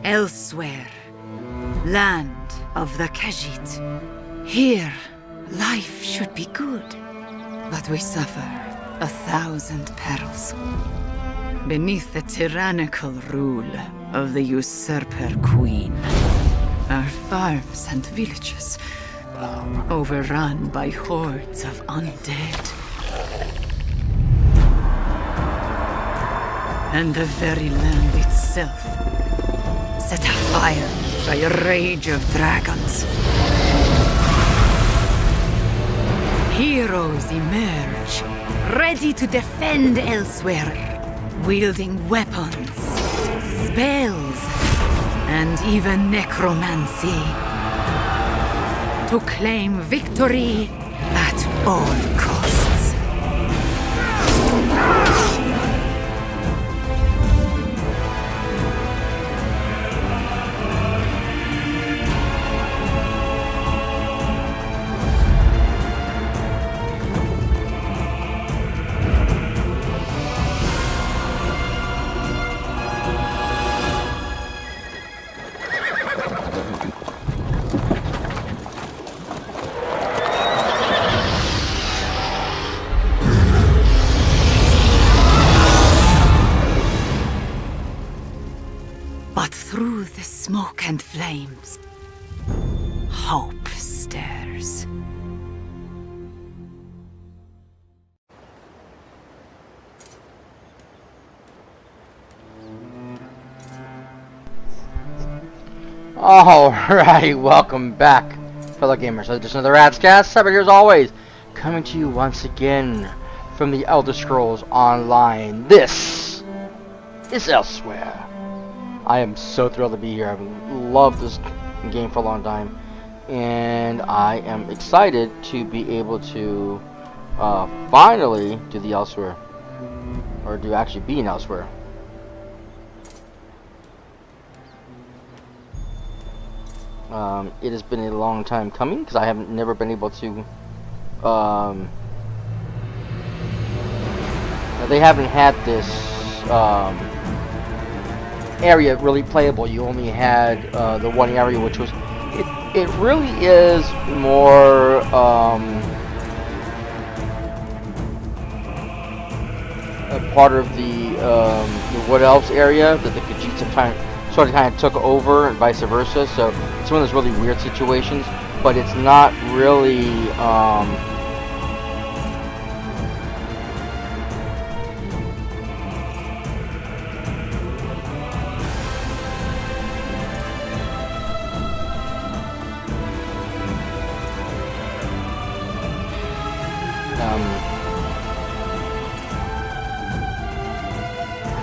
Elsweyr, land of the Khajiit. Here, life should be good, but we suffer 1,000 perils. Beneath the tyrannical rule of the usurper queen, our farms and villages overrun by hordes of undead. And the very land itself set afire by a rage of dragons. Heroes emerge, ready to defend Elsweyr, wielding weapons, spells, and even necromancy, to claim victory at all costs. But through the smoke and flames, hope stirs. Alright, welcome back, fellow gamers. So just another Radscast, cyperrat here as always, coming to you once again from the Elder Scrolls Online. This is Elsweyr. I am so thrilled to be here. I've loved this game for a long time, and I am excited to be able to finally do the Elsweyr, or to actually be in Elsweyr. It has been a long time coming because I haven't never been able to. They haven't had this area really playable. You only had the one area, which was it really is more a part of the Wood Elves area that the Khajiits have sort of kind of took over, and vice versa. So it's one of those really weird situations, but it's not really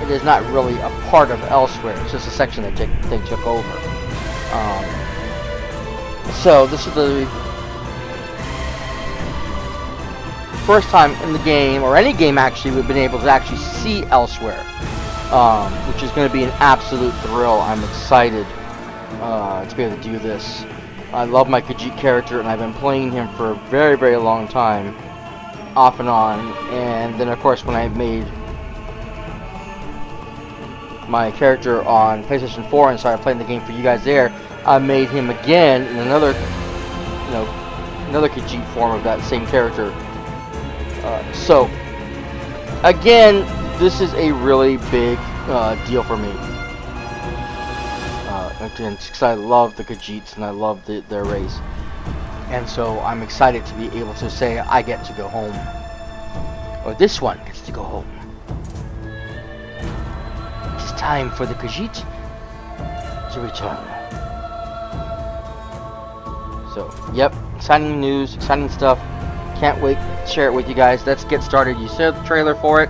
it is not really a part of Elsweyr. It's just a section that they took over. So this is the first time in the game, or any game actually, we've been able to actually see Elsweyr, which is going to be an absolute thrill. I'm excited to be able to do this. I love my Khajiit character, and I've been playing him for a very, very long time, off and on. And then, of course, when I made my character on PlayStation 4 and started playing the game for you guys there, I made him again in another Khajiit form of that same character. So again, this is a really big deal for me. Again, because I love the Khajiits and I love their race, and so I'm excited to be able to say I get to go home, or this one gets to go home. Time for the Khajiit to return. So, yep, exciting news, exciting stuff. Can't wait to share it with you guys. Let's get started. You saw the trailer for it.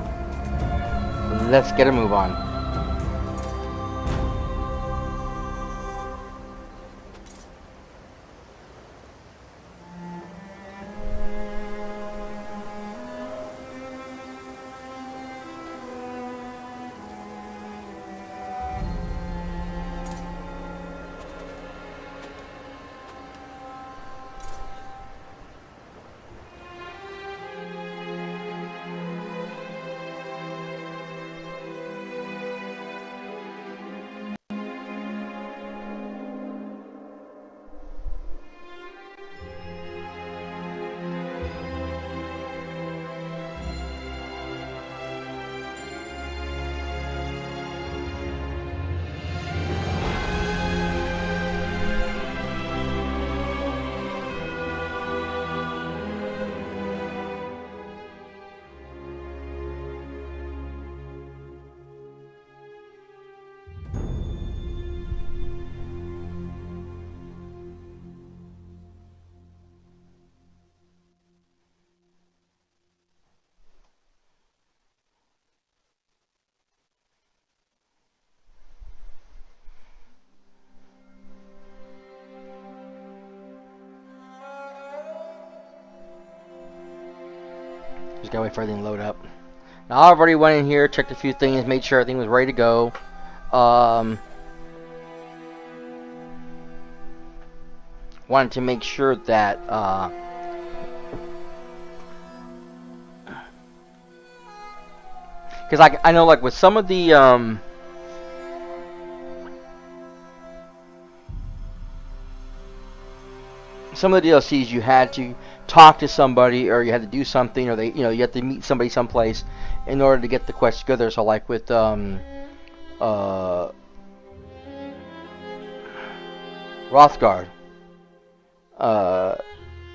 Let's get a move on. Just gotta wait for everything to load up. Now I've already went in here, checked a few things, made sure everything was ready to go. Wanted to make sure that because I know, like, with some of the DLCs, you had to talk to somebody, or you had to do something, or you had to meet somebody someplace in order to get the quest together. So, like with Rothgard,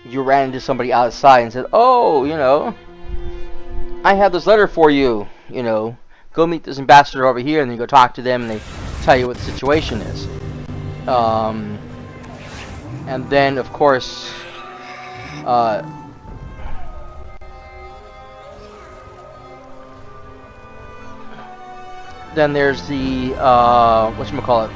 you ran into somebody outside and said, "Oh, I have this letter for you. Go meet this ambassador over here," and then you go talk to them, and they tell you what the situation is. And then, of course, then there's the whatchamacallit,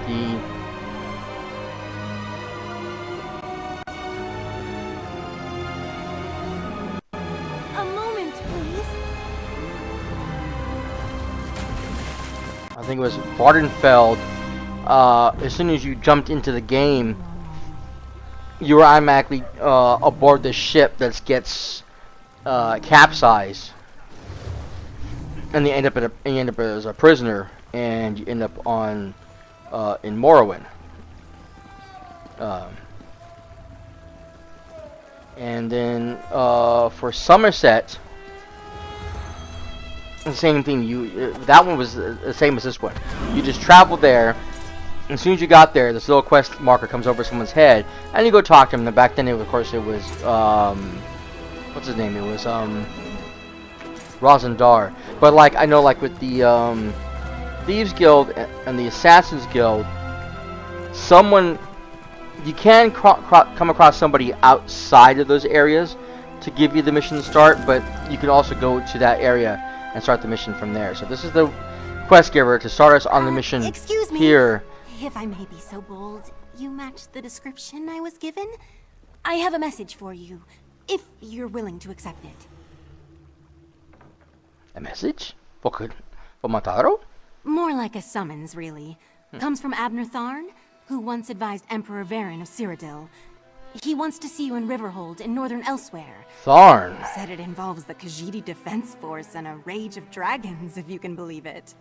A moment, please. I think it was Vardenfeld. As soon as you jumped into the game, you were automatically aboard the ship that gets capsized, and you end up as a prisoner, and you end up on in Morrowind. And then for Somerset, the same thing. That one was the same as this one. You just traveled there. As soon as you got there, this little quest marker comes over someone's head, and you go talk to him. And back then, of course, it was what's his name? It was Rosendar. But like, I know, like with the Thieves Guild and the Assassins Guild, you can come across somebody outside of those areas to give you the mission start, but you can also go to that area and start the mission from there. So this is the quest giver to start us on the mission. Excuse me. Here. If I may be so bold, you matched the description I was given. I have a message for you, if you're willing to accept it. A message? For Mataro? More like a summons, really. Comes from Abner Tharn, who once advised Emperor Varen of Cyrodiil. He wants to see you in Riverhold in northern Elsweyr. Tharn. Said it involves the Khajiit Defense Force and a rage of dragons, if you can believe it.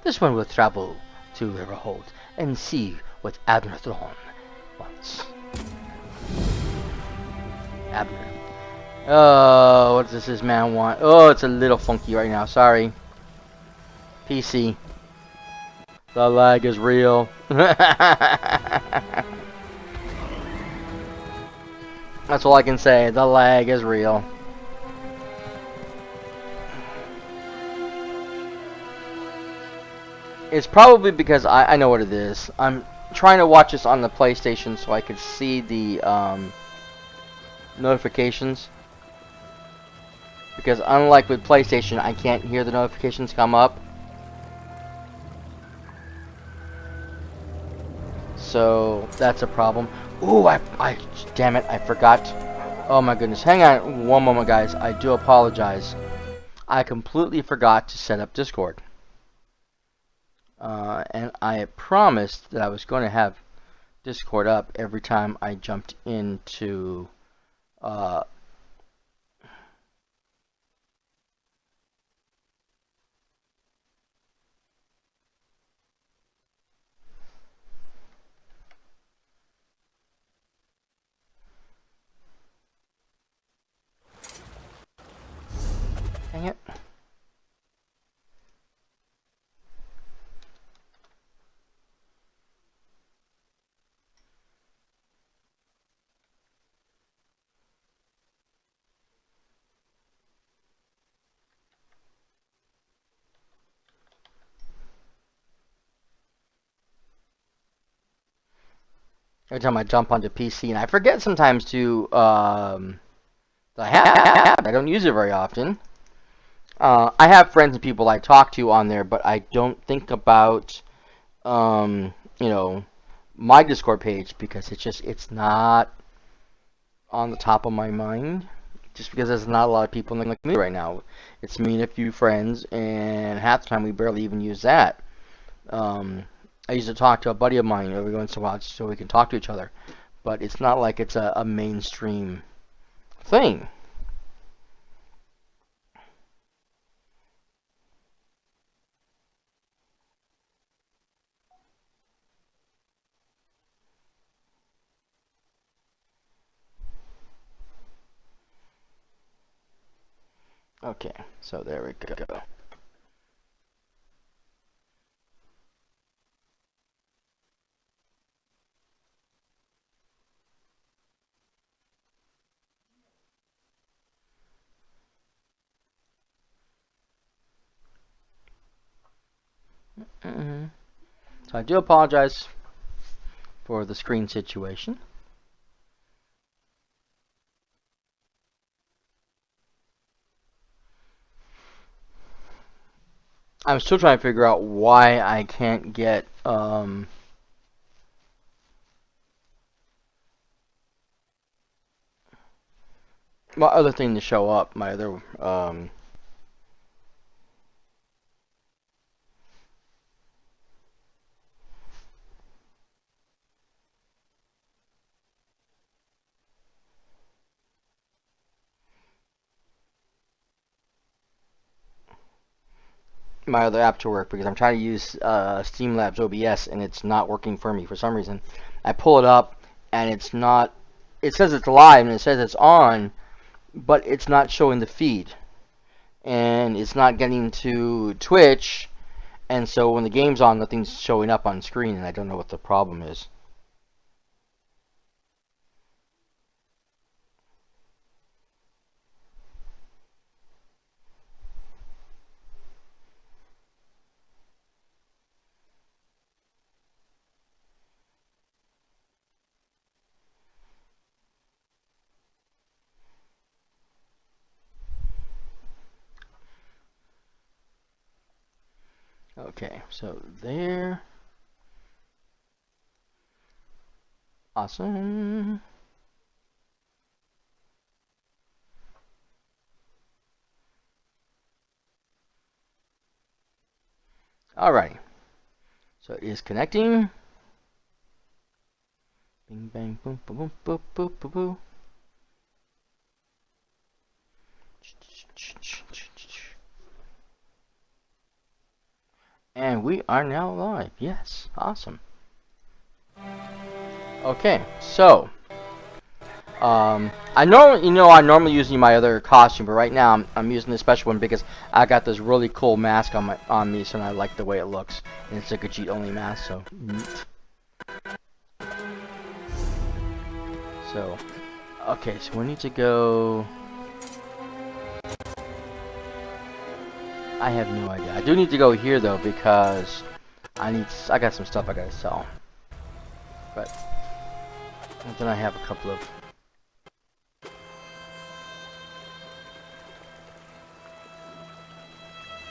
This one will travel to Riverhold and see what Abner Thrawn wants. Abner. Oh, what does this man want? Oh, it's a little funky right now. Sorry. PC. The lag is real. That's all I can say. The lag is real. It's probably because I know what it is. I'm trying to watch this on the PlayStation so I could see the notifications. Because unlike with PlayStation, I can't hear the notifications come up. So that's a problem. Ooh, damn it, I forgot. Oh my goodness. Hang on one moment, guys. I do apologize. I completely forgot to set up Discord. And I promised that I was going to have Discord up every time I jumped into dang it. Every time I jump onto PC, and I forget sometimes to, that I don't use it very often. I have friends and people I talk to on there, but I don't think about, you know, my Discord page because it's not on the top of my mind, just because there's not a lot of people in the community right now. It's me and a few friends, and half the time we barely even use that. I used to talk to a buddy of mine every once in a while so we can talk to each other, but it's not like it's a mainstream thing. Okay, so there we go. So I do apologize for the screen situation. I'm still trying to figure out why I can't get my other thing to show up, my other app to work, because I'm trying to use Streamlabs OBS and it's not working for me for some reason. I pull it up and it's not. It says it's live and it says it's on, but it's not showing the feed, and it's not getting to Twitch, and so when the game's on, nothing's showing up on screen, and I don't know what the problem is. Okay, so there. Awesome. Alright. So it is connecting. Bing bang boom boom boom boom boom boom boom. And we are now live. Yes, awesome. Okay, so I normally using my other costume, but right now I'm using this special one because I got this really cool mask on me, so I like the way it looks. And it's a Khajiit only mask, so neat. So, okay, so we need to go. I have no idea. I do need to go here though, because I got some stuff I gotta sell. But then I have a couple of.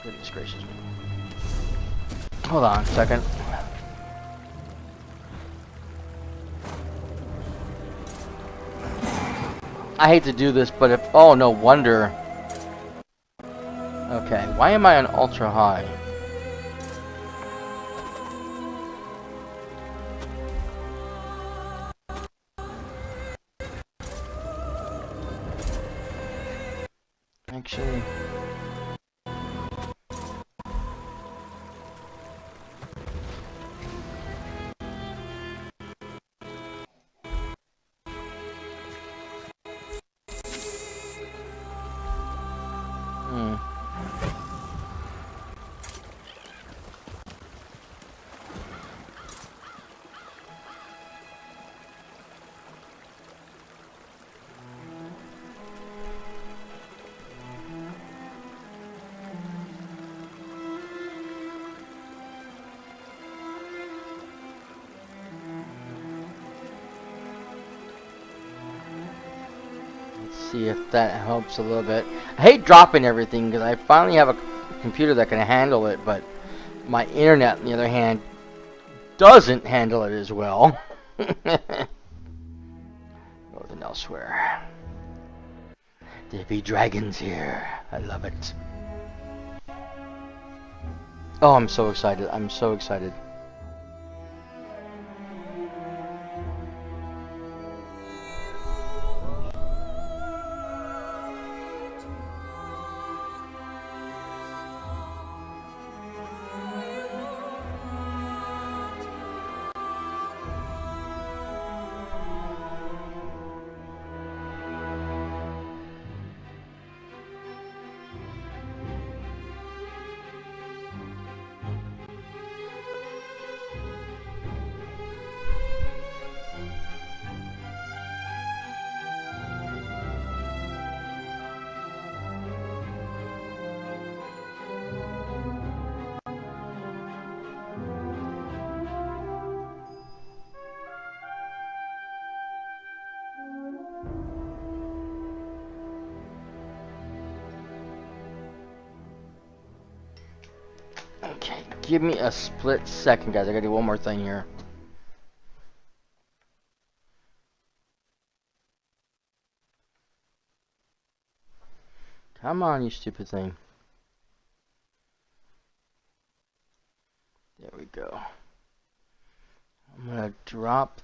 Goodness gracious me. Hold on a second. I hate to do this, but if oh no wonder. Okay, why am I on ultra high? Actually, see if that helps a little bit. I hate dropping everything because I finally have a computer that can handle it, but my internet, on the other hand, doesn't handle it as well. Oh, the Elsweyr. There be dragons here. I love it. Oh, I'm so excited. I'm so excited. Okay, give me a split second, guys. I gotta do one more thing here. Come on, you stupid thing. There we go. I'm gonna drop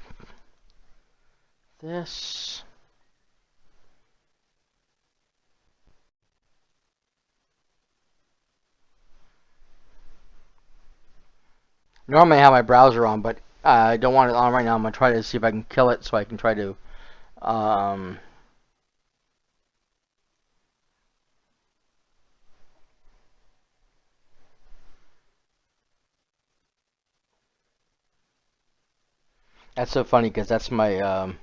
this. Normally I have my browser on, but I don't want it on right now. I'm going to try to see if I can kill it so I can try to that's so funny because that's my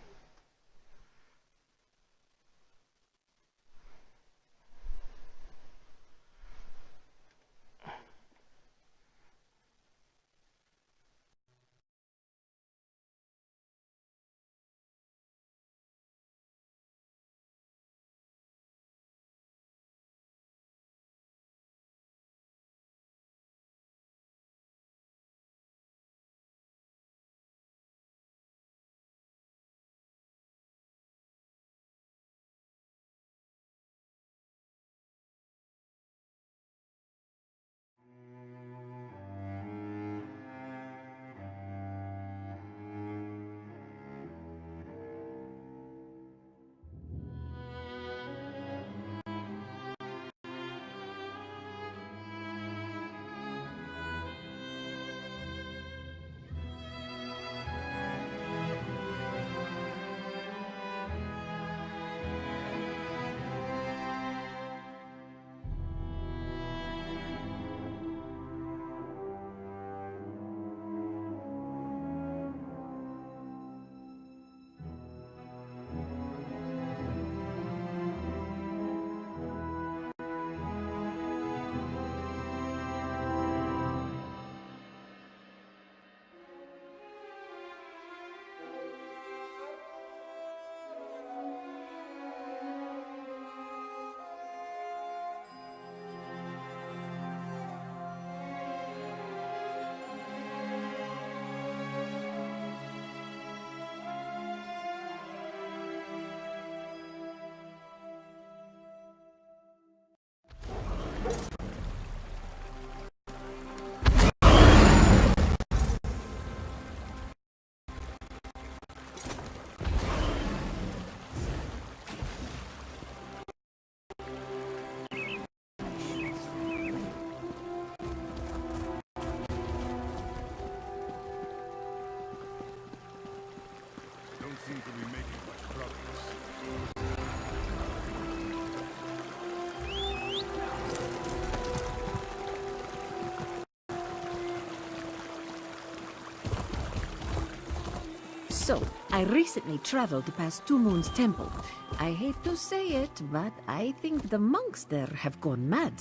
seem to be making much progress. So, I recently traveled past Two Moons Temple. I hate to say it, but I think the monks there have gone mad.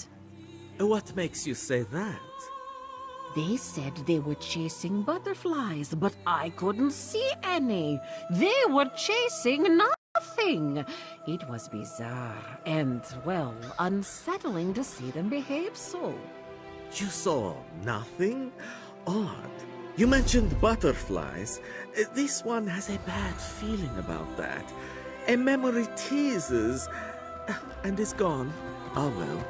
What makes you say that? They said they were chasing butterflies, but I couldn't see any. They were chasing nothing. It was bizarre and, well, unsettling to see them behave so. You saw nothing? Odd. You mentioned butterflies. This one has a bad feeling about that. A memory teases and is gone. Ah well.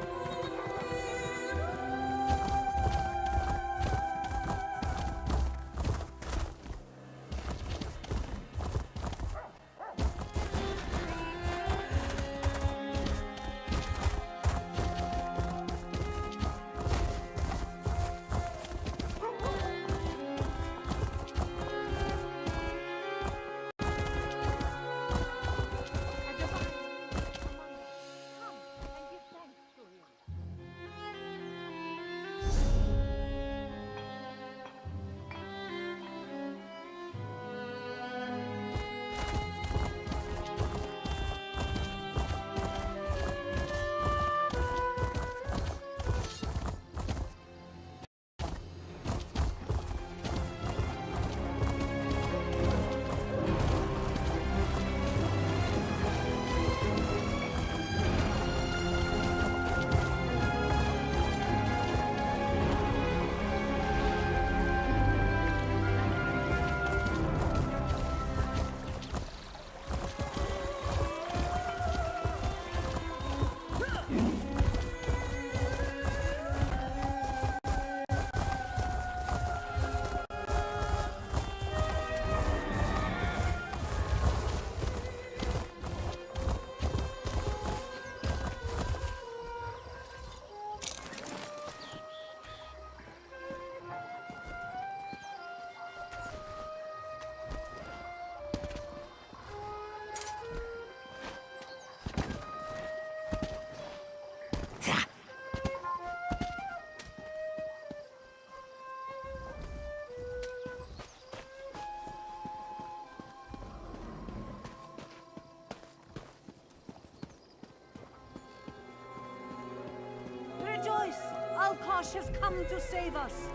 Rejoice! Alkosh has come to save us!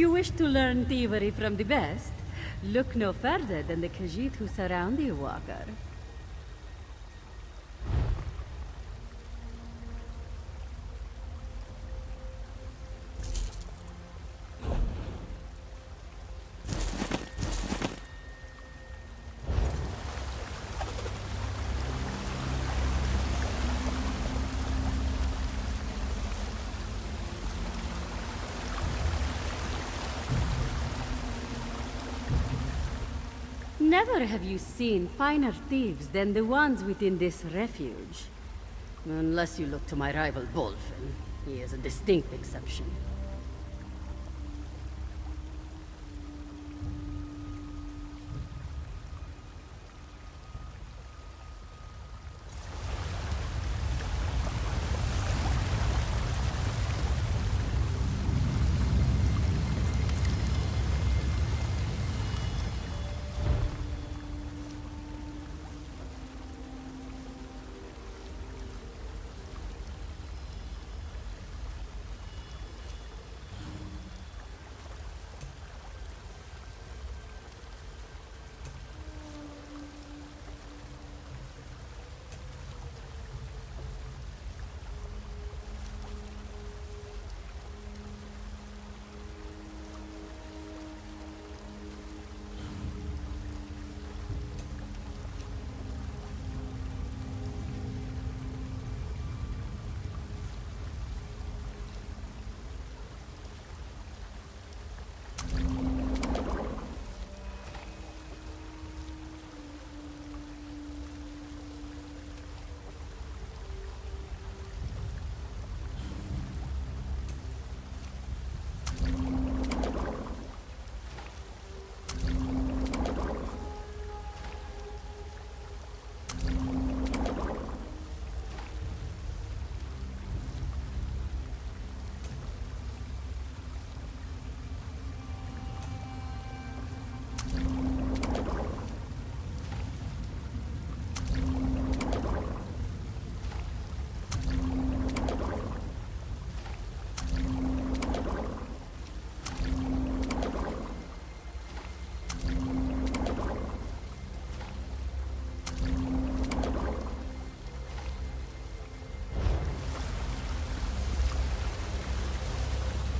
you wish to learn thievery from the best, look no further than the Khajiit who surround you, Walker. Never have you seen finer thieves than the ones within this refuge. Unless you look to my rival Bolfin. He is a distinct exception.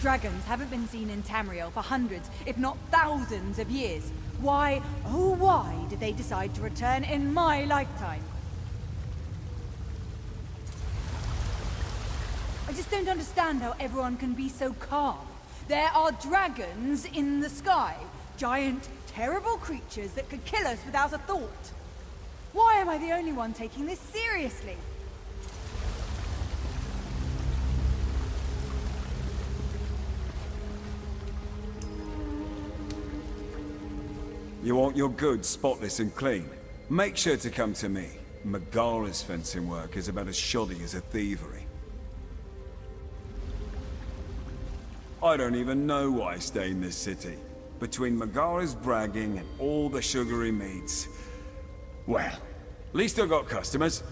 Dragons haven't been seen in Tamriel for hundreds, if not thousands of years. Why, oh why, did they decide to return in my lifetime? I just don't understand how everyone can be so calm. There are dragons in the sky. Giant, terrible creatures that could kill us without a thought. Why am I the only one taking this seriously? You want your goods spotless and clean? Make sure to come to me. Megara's fencing work is about as shoddy as a thievery. I don't even know why I stay in this city. Between Megara's bragging and all the sugary meats. Well, at least I got customers.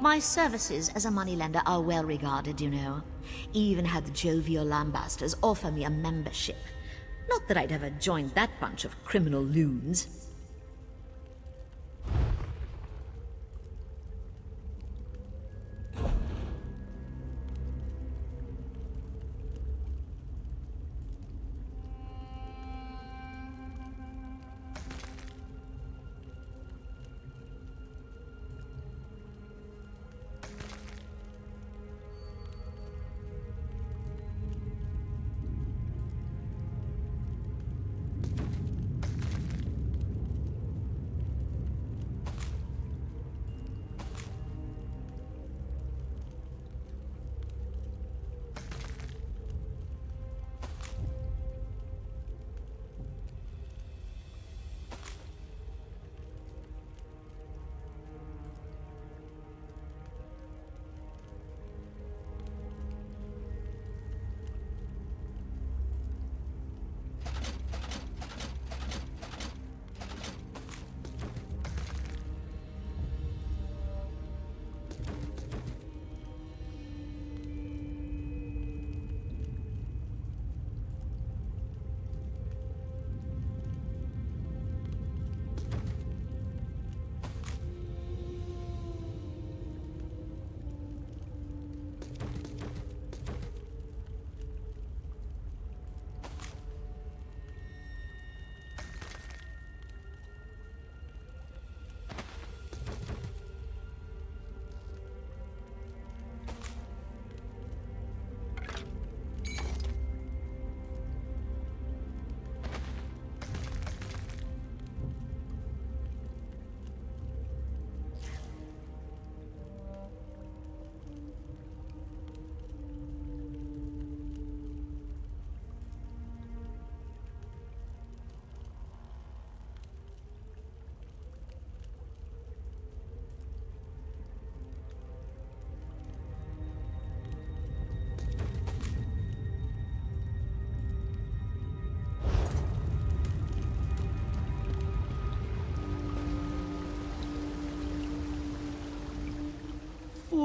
My services as a moneylender are well regarded, you know. Even had the jovial lambasters offer me a membership. Not that I'd ever joined that bunch of criminal loons.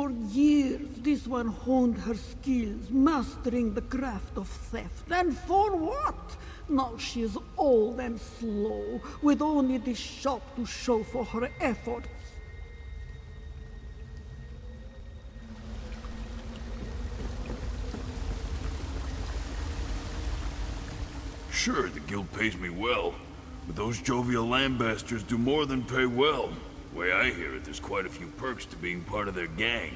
For years, this one honed her skills, mastering the craft of theft. And for what? Now she is old and slow, with only this shop to show for her efforts. Sure, the guild pays me well, but those jovial lambasters do more than pay well. Way I hear it, there's quite a few perks to being part of their gang.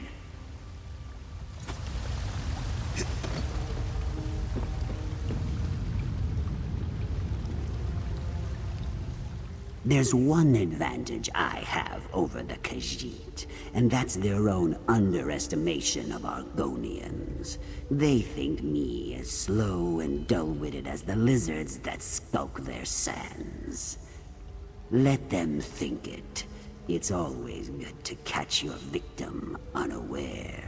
There's one advantage I have over the Khajiit, and that's their own underestimation of Argonians. They think me as slow and dull-witted as the lizards that skulk their sands. Let them think it. It's always good to catch your victim unaware.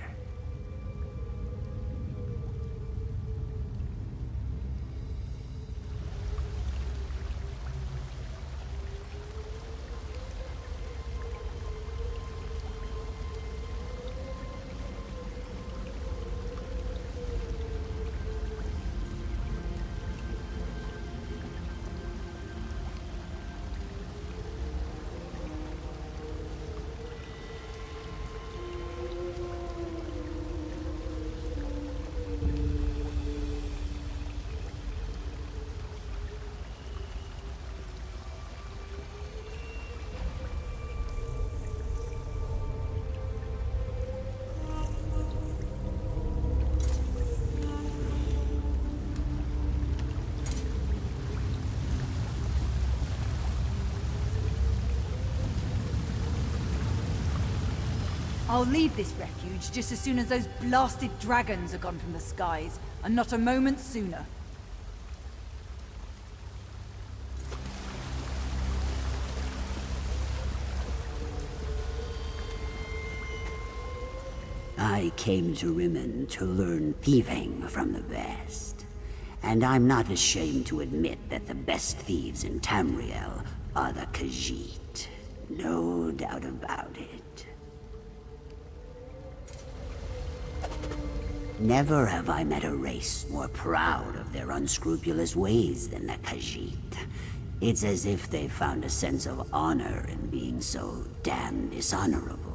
I'll leave this refuge just as soon as those blasted dragons are gone from the skies, and not a moment sooner. I came to Rimmon to learn thieving from the best. And I'm not ashamed to admit that the best thieves in Tamriel are the Khajiit. No doubt about it. Never have I met a race more proud of their unscrupulous ways than the Khajiit. It's as if they found a sense of honor in being so damn dishonorable.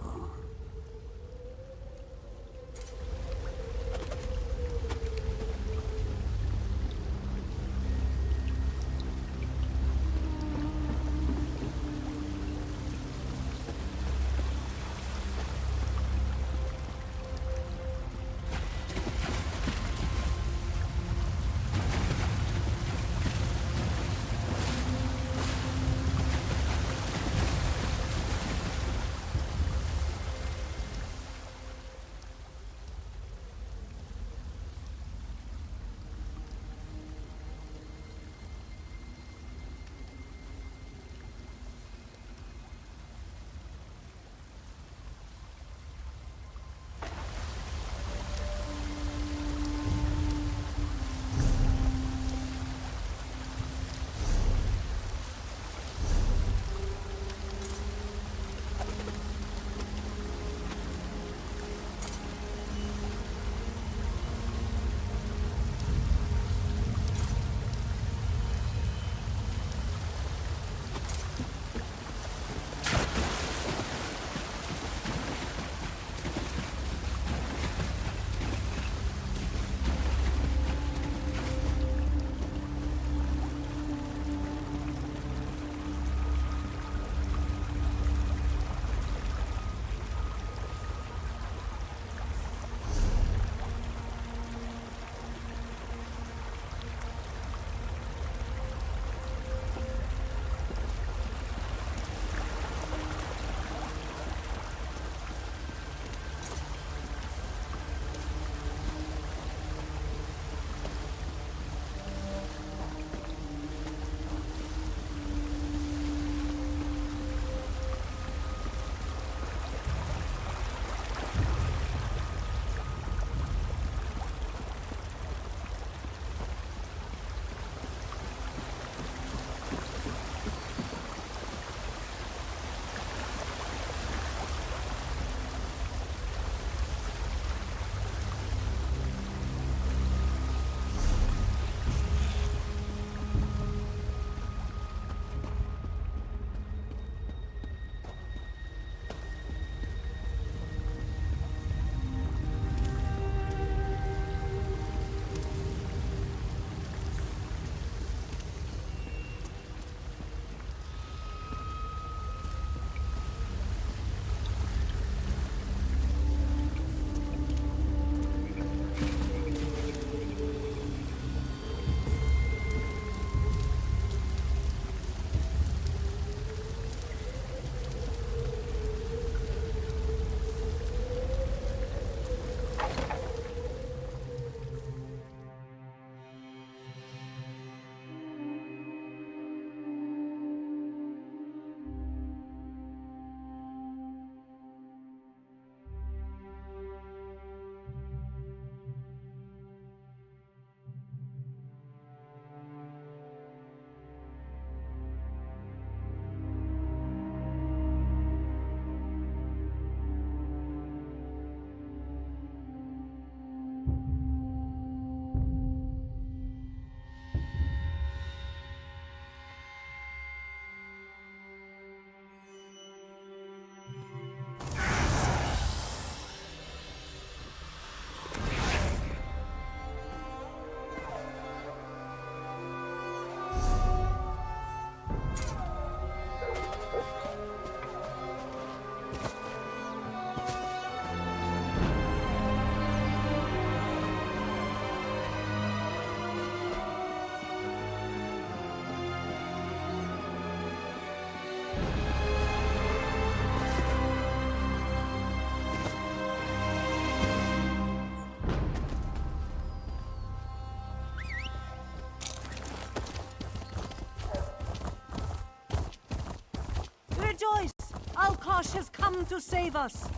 Rejoice! Alkosh has come to save us!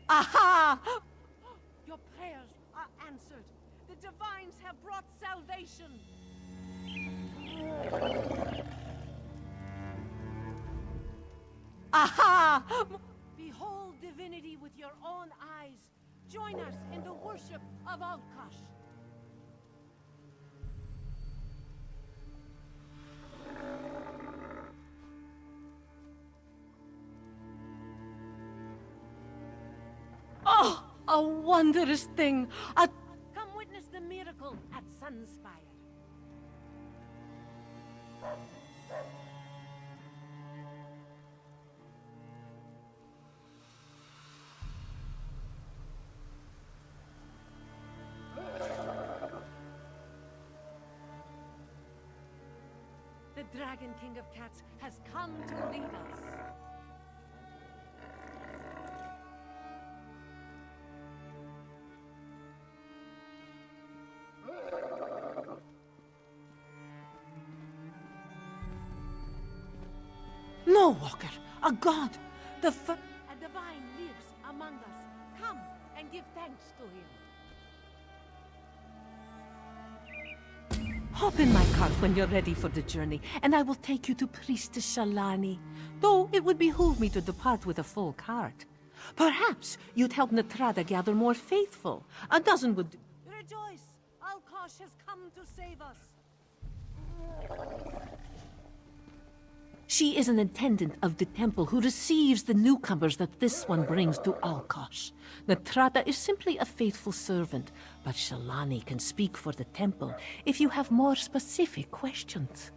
Aha! Your prayers are answered. The divines have brought salvation. Aha! Behold divinity with your own eyes. Join us in the worship of Alkosh. Oh, a wondrous thing! Come witness the miracle at Sunspire. The Dragon King of Cats has come to lead us. No, Walker, a god, a divine lives among us. Come and give thanks to him. Hop in my cart when you're ready for the journey, and I will take you to Priestess Shalani. Though it would behoove me to depart with a full cart. Perhaps you'd help Natrada gather more faithful. A dozen would do. Rejoice! Alkosh has come to save us. She is an attendant of the temple who receives the newcomers that this one brings to Alkosh. Natrada is simply a faithful servant, but Shalani can speak for the temple if you have more specific questions.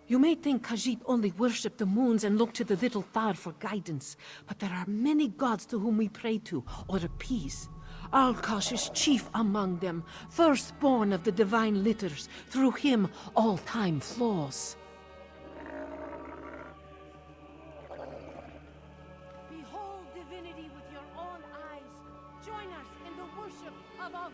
You may think Khajiit only worship the moons and look to the little Tar for guidance, but there are many gods to whom we pray to or appease. Alkosh is chief among them, firstborn of the divine litters. Through him, all time flows. Behold divinity with your own eyes. Join us in the worship of Alkosh.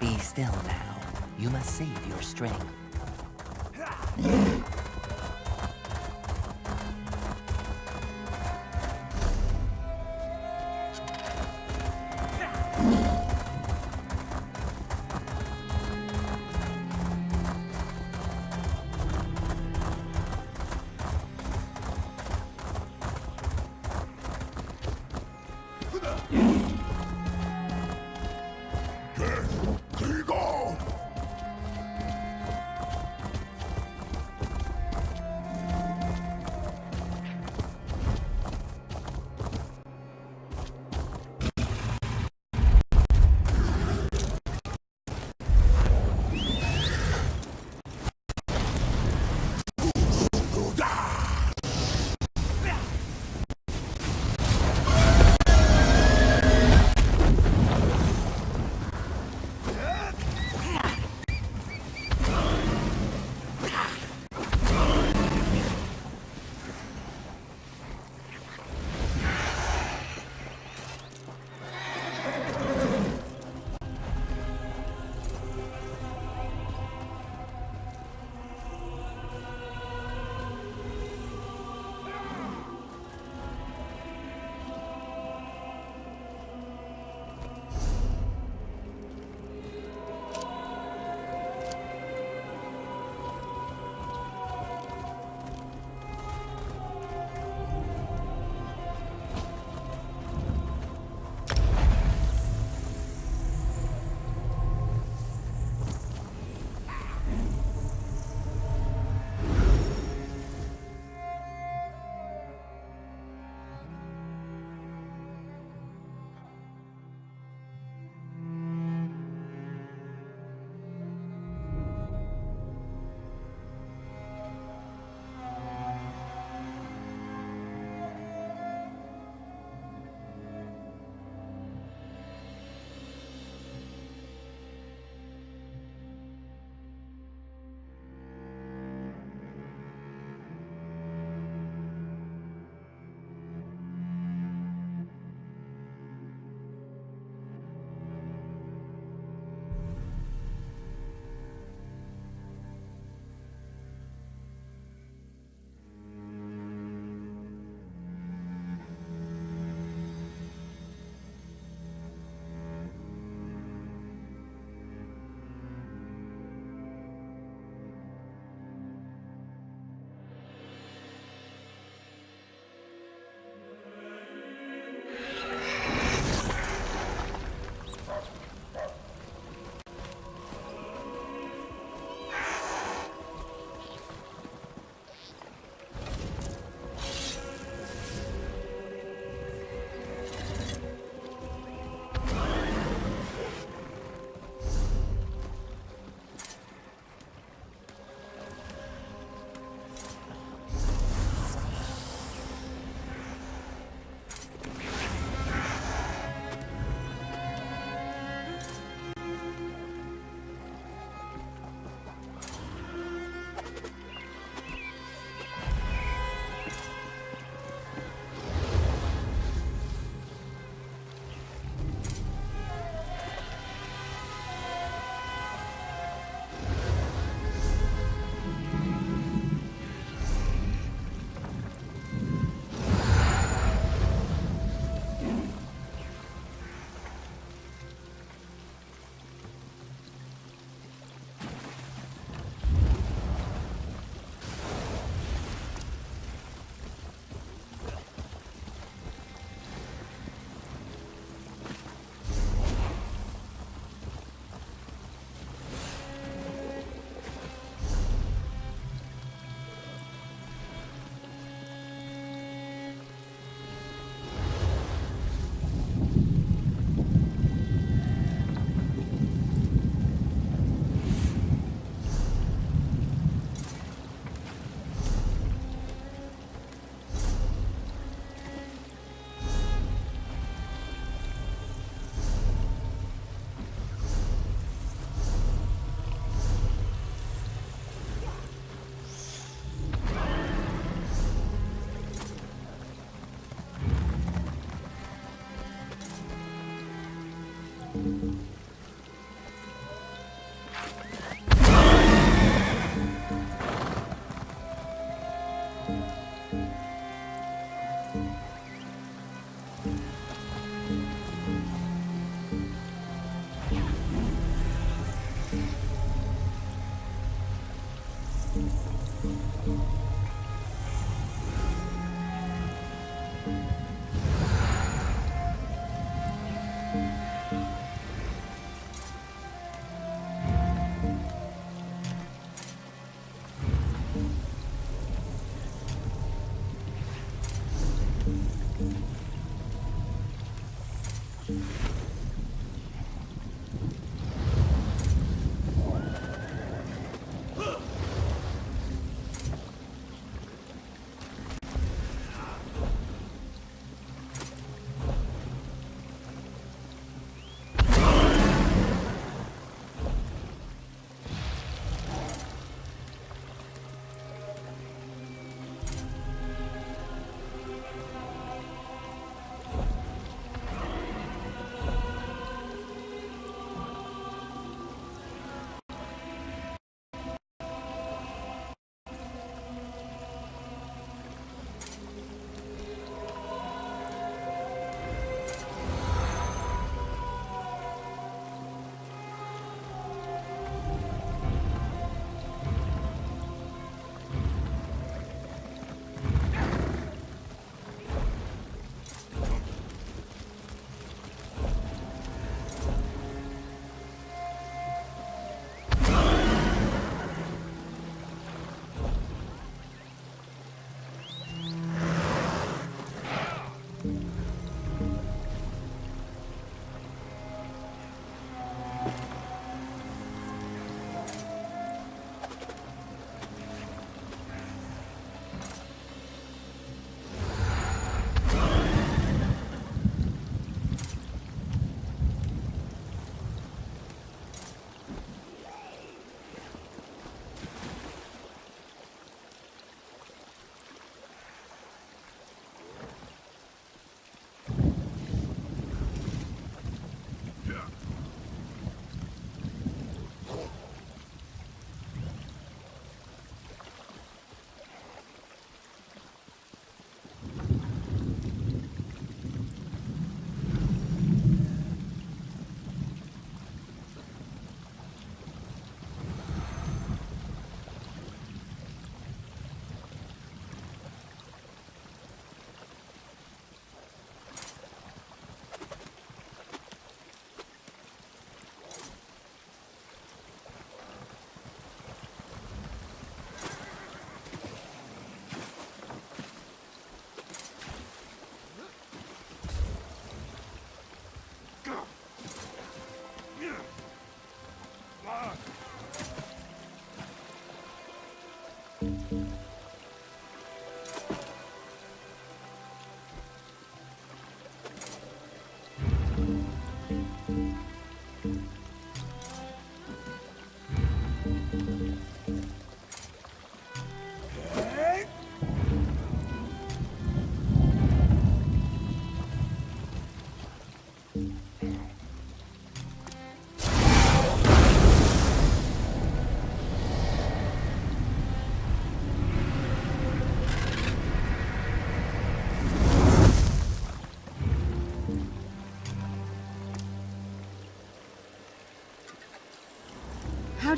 Be still now. You must save your strength.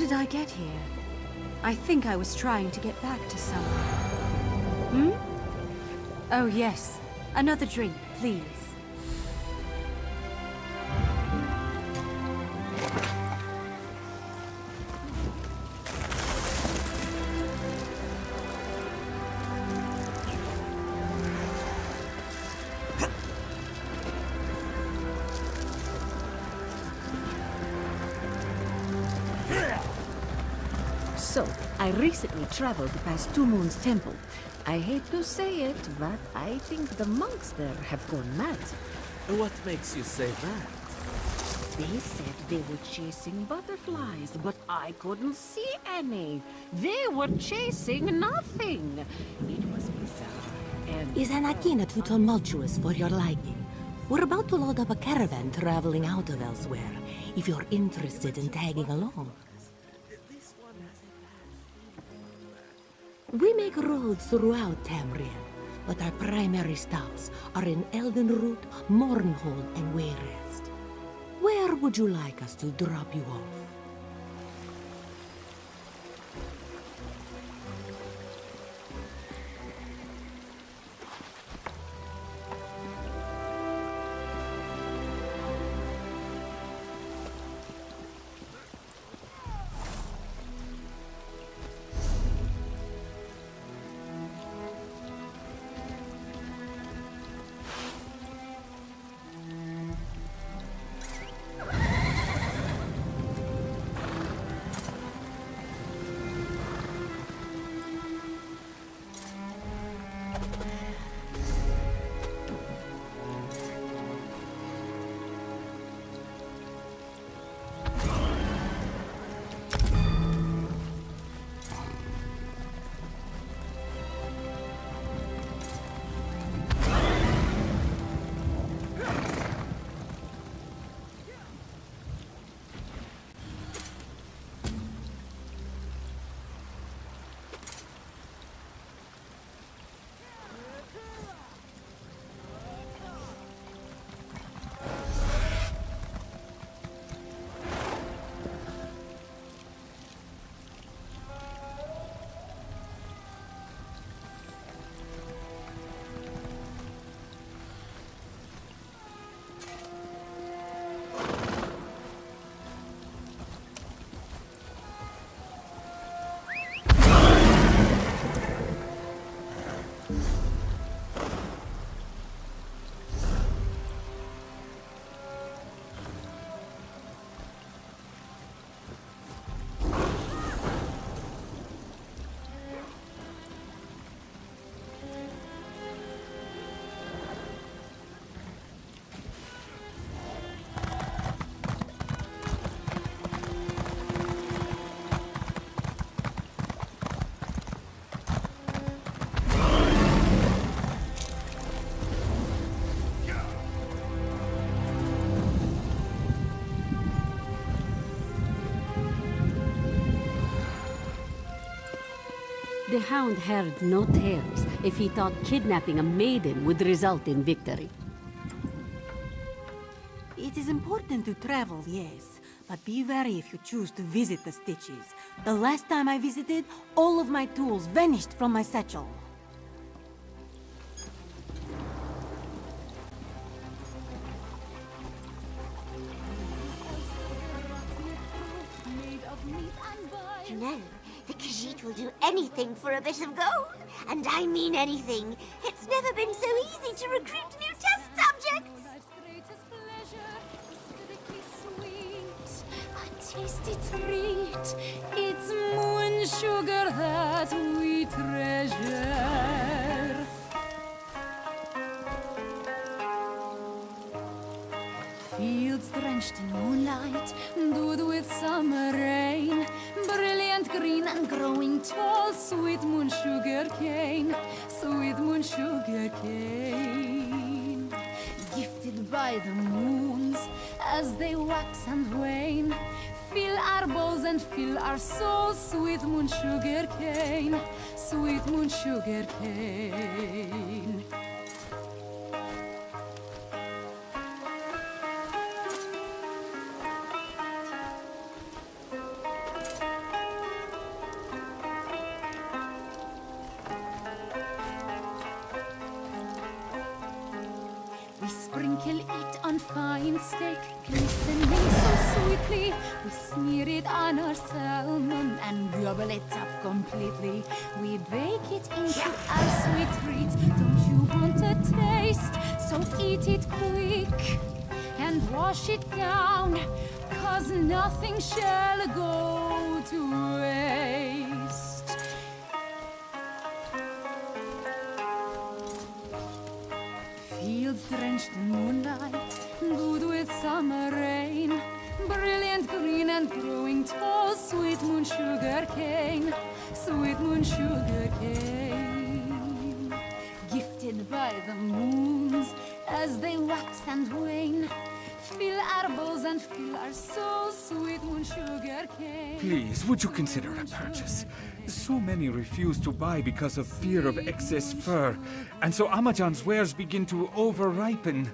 did I get here? I think I was trying to get back to somewhere. Oh yes. Another drink, please. So, I recently traveled past Two Moons Temple. I hate to say it, but I think the monks there have gone mad. What makes you say that? They said they were chasing butterflies, but I couldn't see any. They were chasing nothing. It was bizarre and... Is Anakina too tumultuous for your liking? We're about to load up a caravan traveling out of Elsweyr, if you're interested in tagging along. We make roads throughout Tamriel, but our primary stops are in Eldenroot, Mournhold, and Wayrest. Where would you like us to drop you off? The Hound heard no tales if he thought kidnapping a maiden would result in victory. It is important to travel, yes, but be wary if you choose to visit the Stitches. The last time I visited, all of my tools vanished from my satchel. You know, the Khajiit will do anything for a bit of gold. And I mean anything. It's never been so easy to recruit new test subjects. A tasty treat. It's moon sugar that we treasure. Fields drenched in moonlight, dewed with summer rain, brilliant green and growing tall, sweet moon sugar cane, sweet moon sugar cane. Gifted by the moons as they wax and wane, fill our bowls and fill our souls, sweet moon sugar cane, sweet moon sugar cane. sprinkle it on fine steak, glistening so sweetly. We smear it on our salmon and gobble it up completely. We bake it into our sweet treats. Don't you want a taste? So eat it quick and wash it down, 'cause nothing shall go to waste. Fields drenched in moonlight, good with summer rain, brilliant green and growing tall, sweet moon sugar cane, sweet moon sugar cane. Gifted by the moons as they wax and wane, fill our bowls and fill our souls, sweet moon sugar cane. Please, would you consider a purchase? So many refuse to buy because of fear of excess fur, and so Amajan's wares begin to over-ripen.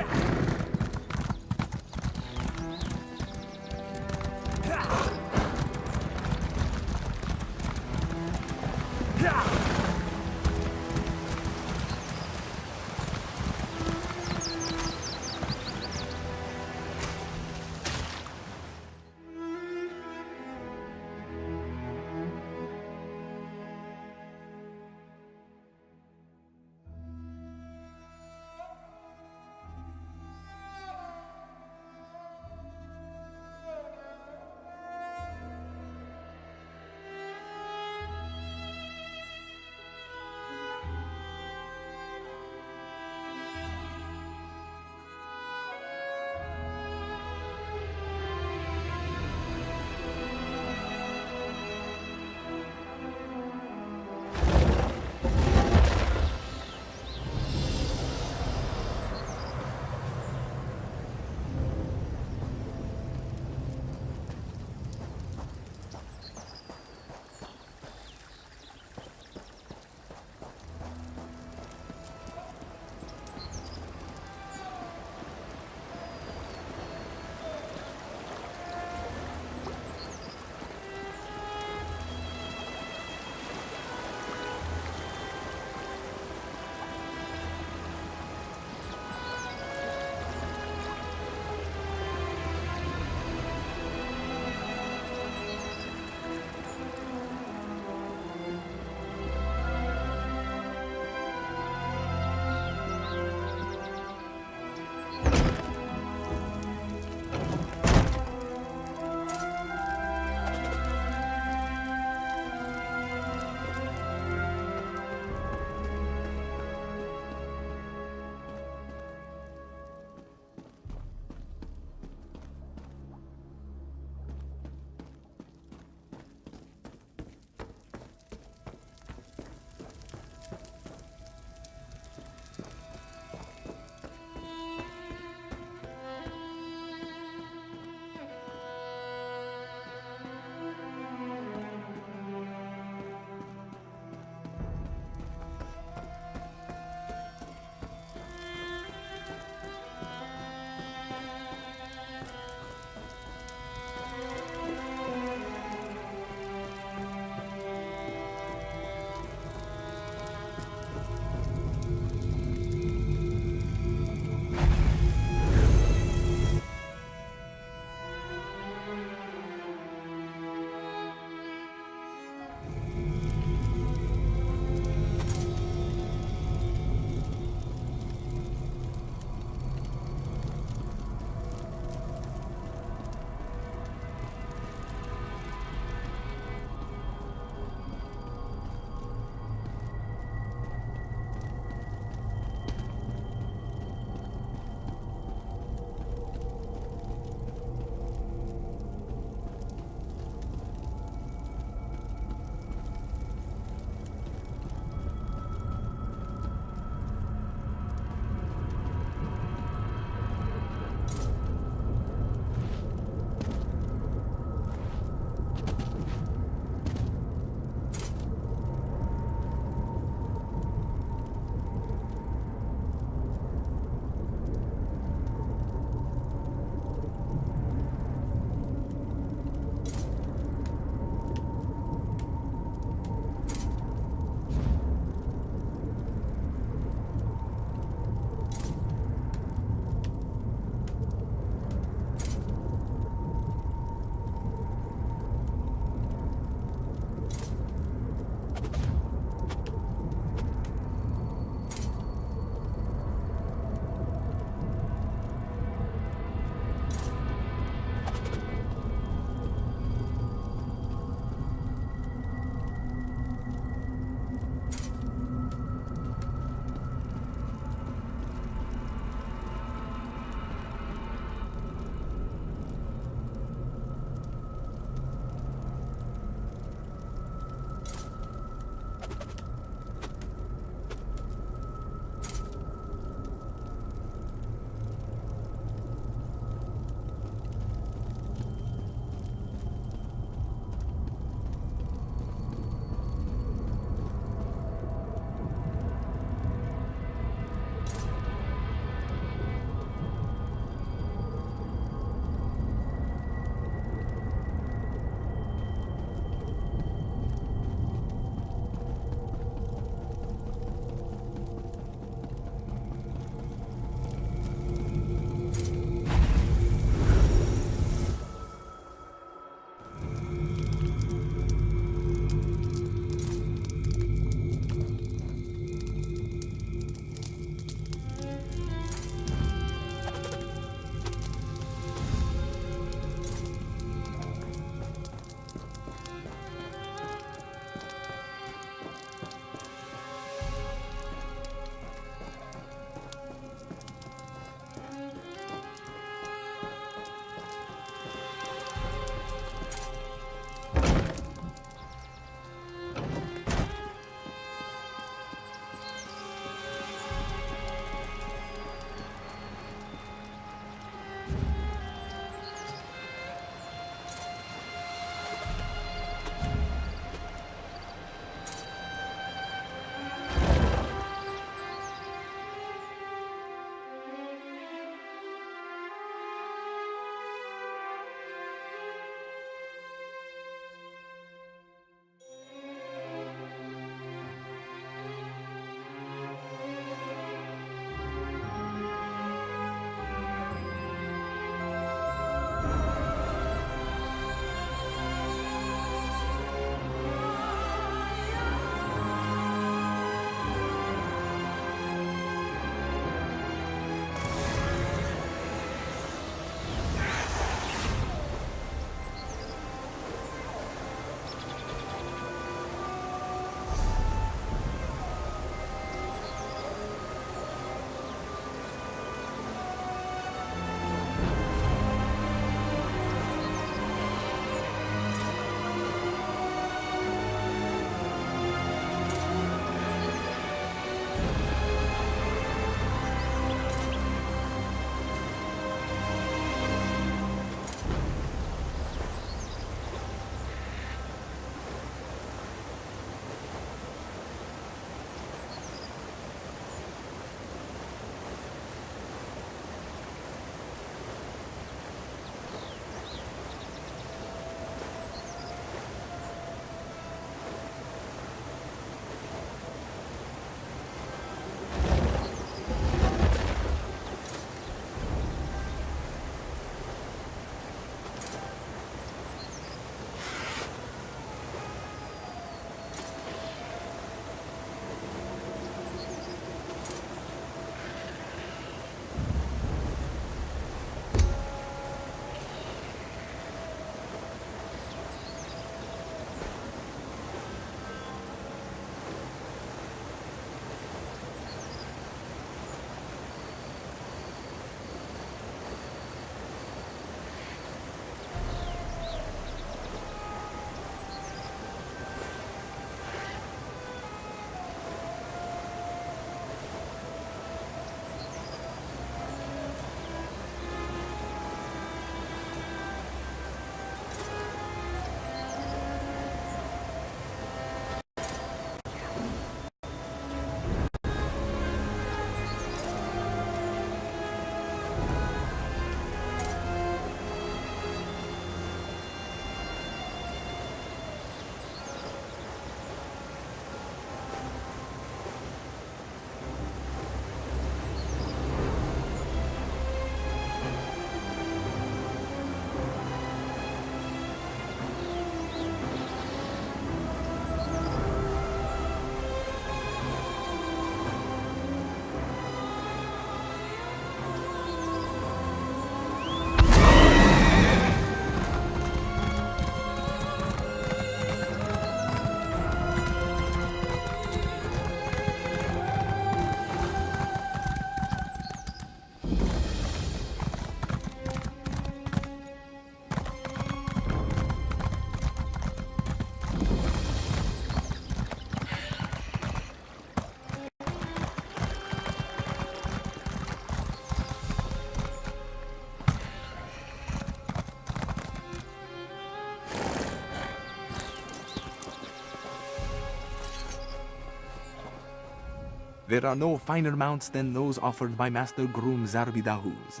There are no finer mounts than those offered by Master Groom Zarbidahuz.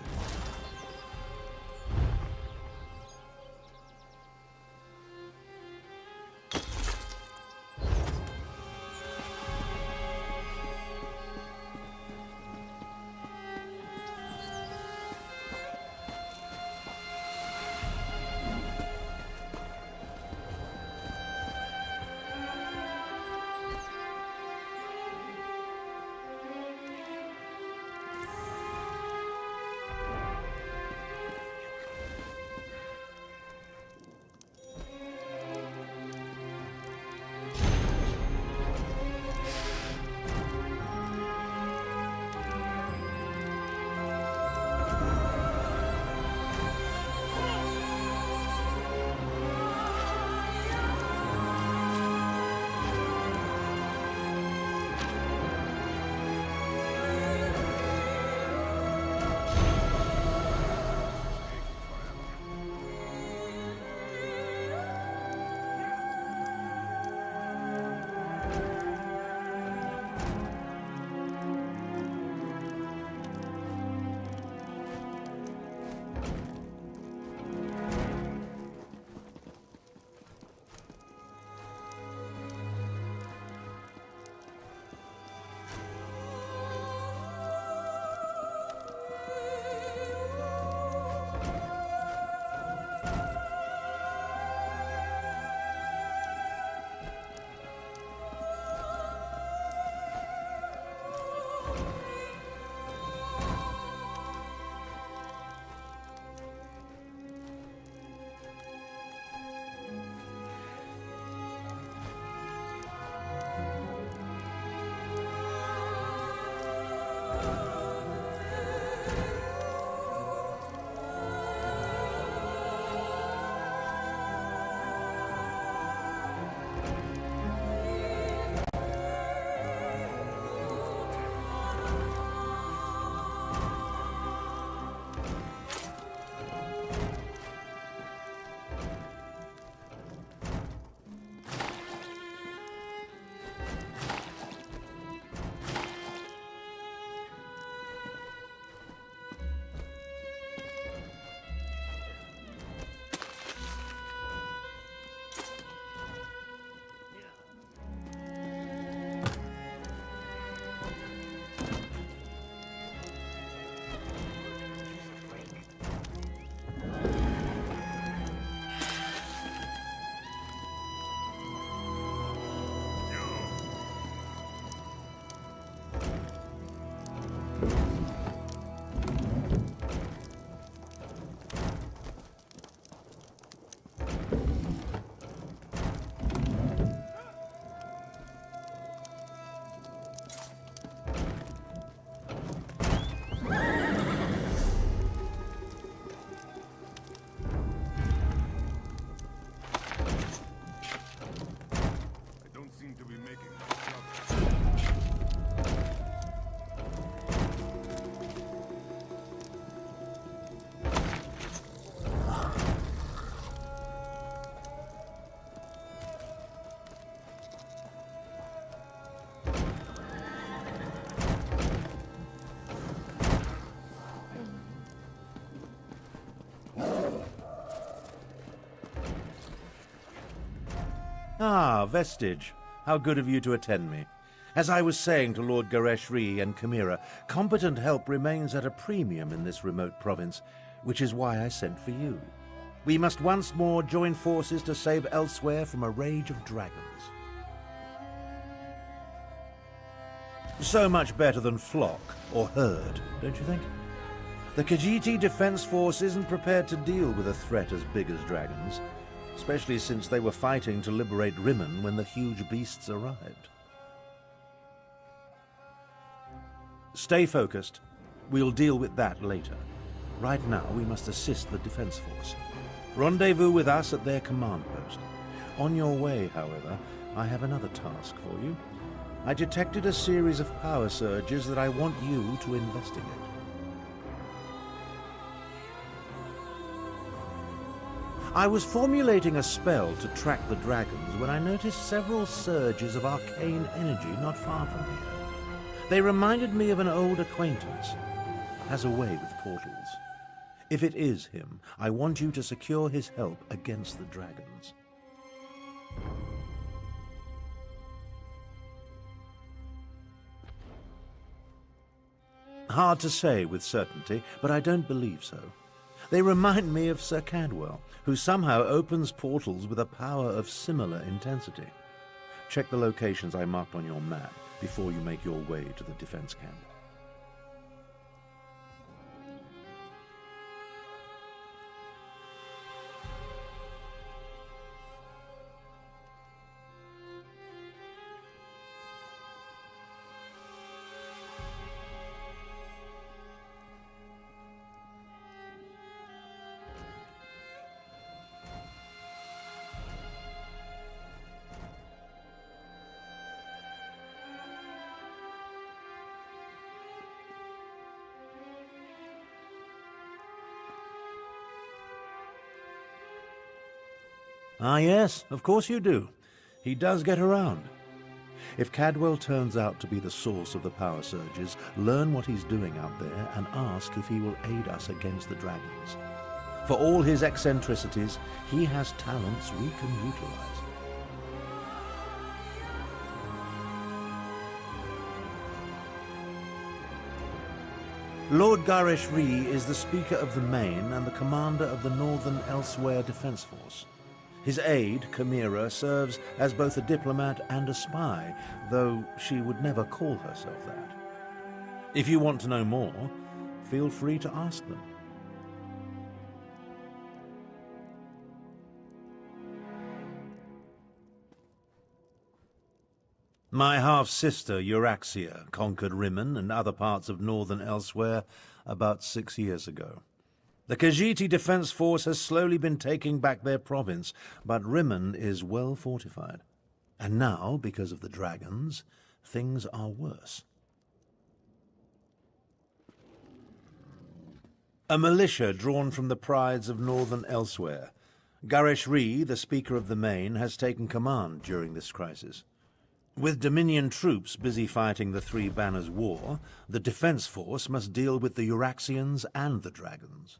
Ah, Vestige. How good of you to attend me. As I was saying to Lord Gareshri and Chimera, competent help remains at a premium in this remote province, which is why I sent for you. We must once more join forces to save Elsweyr from a rage of dragons. So much better than flock or herd, don't you think? The Khajiit Defense Force isn't prepared to deal with a threat as big as dragons, especially since they were fighting to liberate Rimmon when the huge beasts arrived. Stay focused. We'll deal with that later. Right now, we must assist the Defense Force. Rendezvous with us at their command post. On your way, however, I have another task for you. I detected a series of power surges that I want you to investigate. I was formulating a spell to track the dragons when I noticed several surges of arcane energy not far from here. They reminded me of an old acquaintance. Has a way with portals. If it is him, I want you to secure his help against the dragons. Hard to say with certainty, but I don't believe so. They remind me of Sir Cadwell, who somehow opens portals with a power of similar intensity. Check the locations I marked on your map before you make your way to the defense camp. Ah, yes, of course you do. He does get around. If Cadwell turns out to be the source of the power surges, learn what he's doing out there and ask if he will aid us against the dragons. For all his eccentricities, he has talents we can utilize. Lord Garish Ree is the Speaker of the Main and the commander of the Northern Elsweyr Defense Force. His aide, Chimera, serves as both a diplomat and a spy, though she would never call herself that. If you want to know more, feel free to ask them. My half-sister, Euraxia, conquered Rimmon and other parts of northern Elsweyr about 6 years ago. The Khajiiti Defense Force has slowly been taking back their province, but Rimmon is well fortified. And now, because of the dragons, things are worse. A militia drawn from the prides of northern Elsweyr. Garish Ree, the Speaker of the Main, has taken command during this crisis. With Dominion troops busy fighting the Three Banners War, the Defense Force must deal with the Euraxians and the dragons.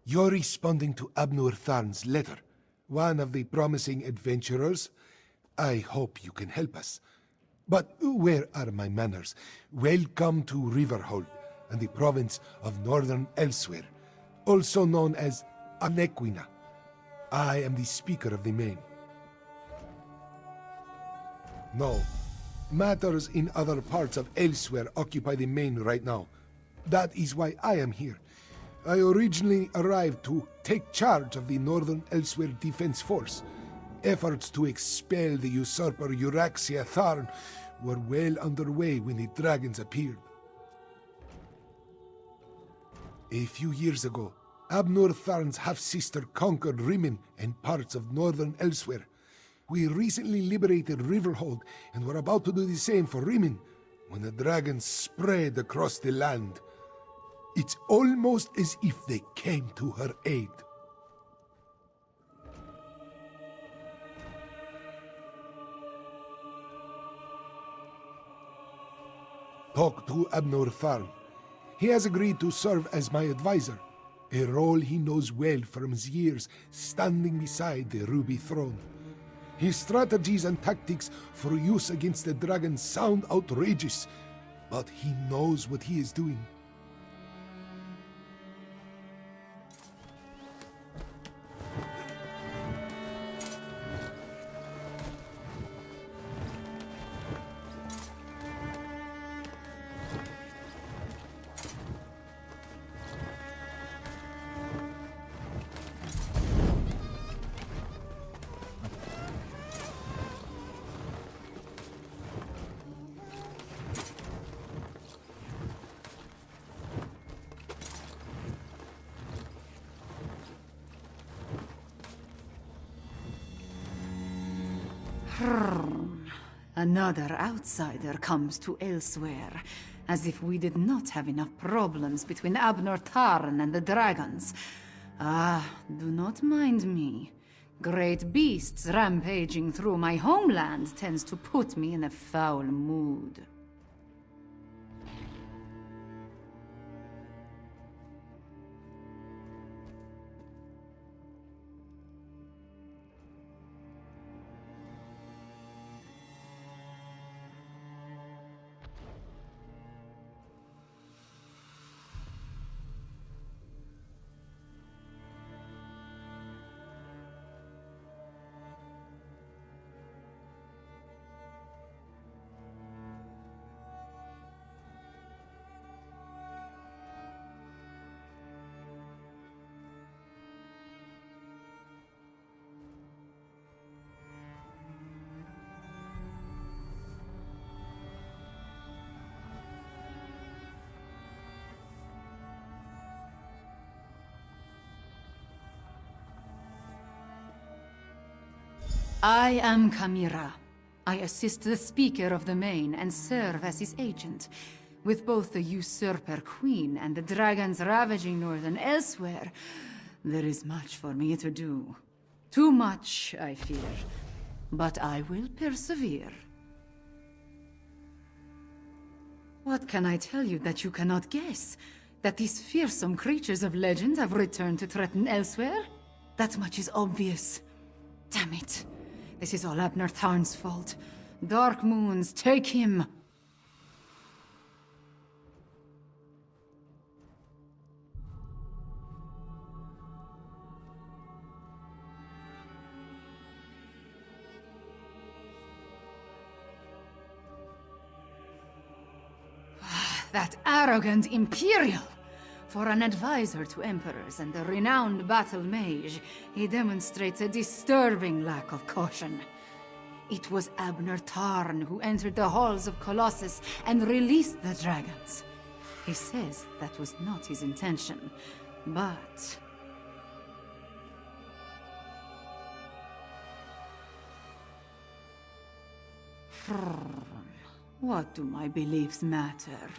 You're responding to Abnur Tharn's letter, one of the promising adventurers. I hope you can help us. But where are my manners? Welcome to Riverhold and the province of Northern Elsweyr, also known as Anequina. I am the Speaker of the Main. No, matters in other parts of Elsweyr occupy the Main right now. That is why I am here. I originally arrived to take charge of the Northern Elsweyr Defense Force. Efforts to expel the usurper Euraxia Tharn were well underway when the dragons appeared. A few years ago, Abnur Tharn's half-sister conquered Rimmon and parts of northern Elsweyr. We recently liberated Riverhold and were about to do the same for Rimmon when the dragons spread across the land. It's almost as if they came to her aid. Talk to Abnur Tharn. He has agreed to serve as my advisor, a role he knows well from his years standing beside the Ruby Throne. His strategies and tactics for use against the dragons sound outrageous, but he knows what he is doing. Another outsider comes to Elsweyr, As if we did not have enough problems between Abner Tarn and the dragons. Ah, do not mind me. Great beasts rampaging through my homeland tends to put me in a foul mood. I am Kamira. I assist the Speaker of the Main and serve as his agent. With both the usurper queen and the dragons ravaging northern Elsweyr, there is much for me to do. Too much, I fear. But I will persevere. What can I tell you that you cannot guess? That these fearsome creatures of legend have returned to threaten Elsweyr? That much is obvious. Damn it. This is all Abner Tarn's fault. Dark Moons, take him! That arrogant Imperial! For an advisor to emperors and a renowned battle mage, he demonstrates a disturbing lack of caution. It was Abner Tarn who entered the halls of Colossus and released the dragons. He says that was not his intention, but... What do my beliefs matter?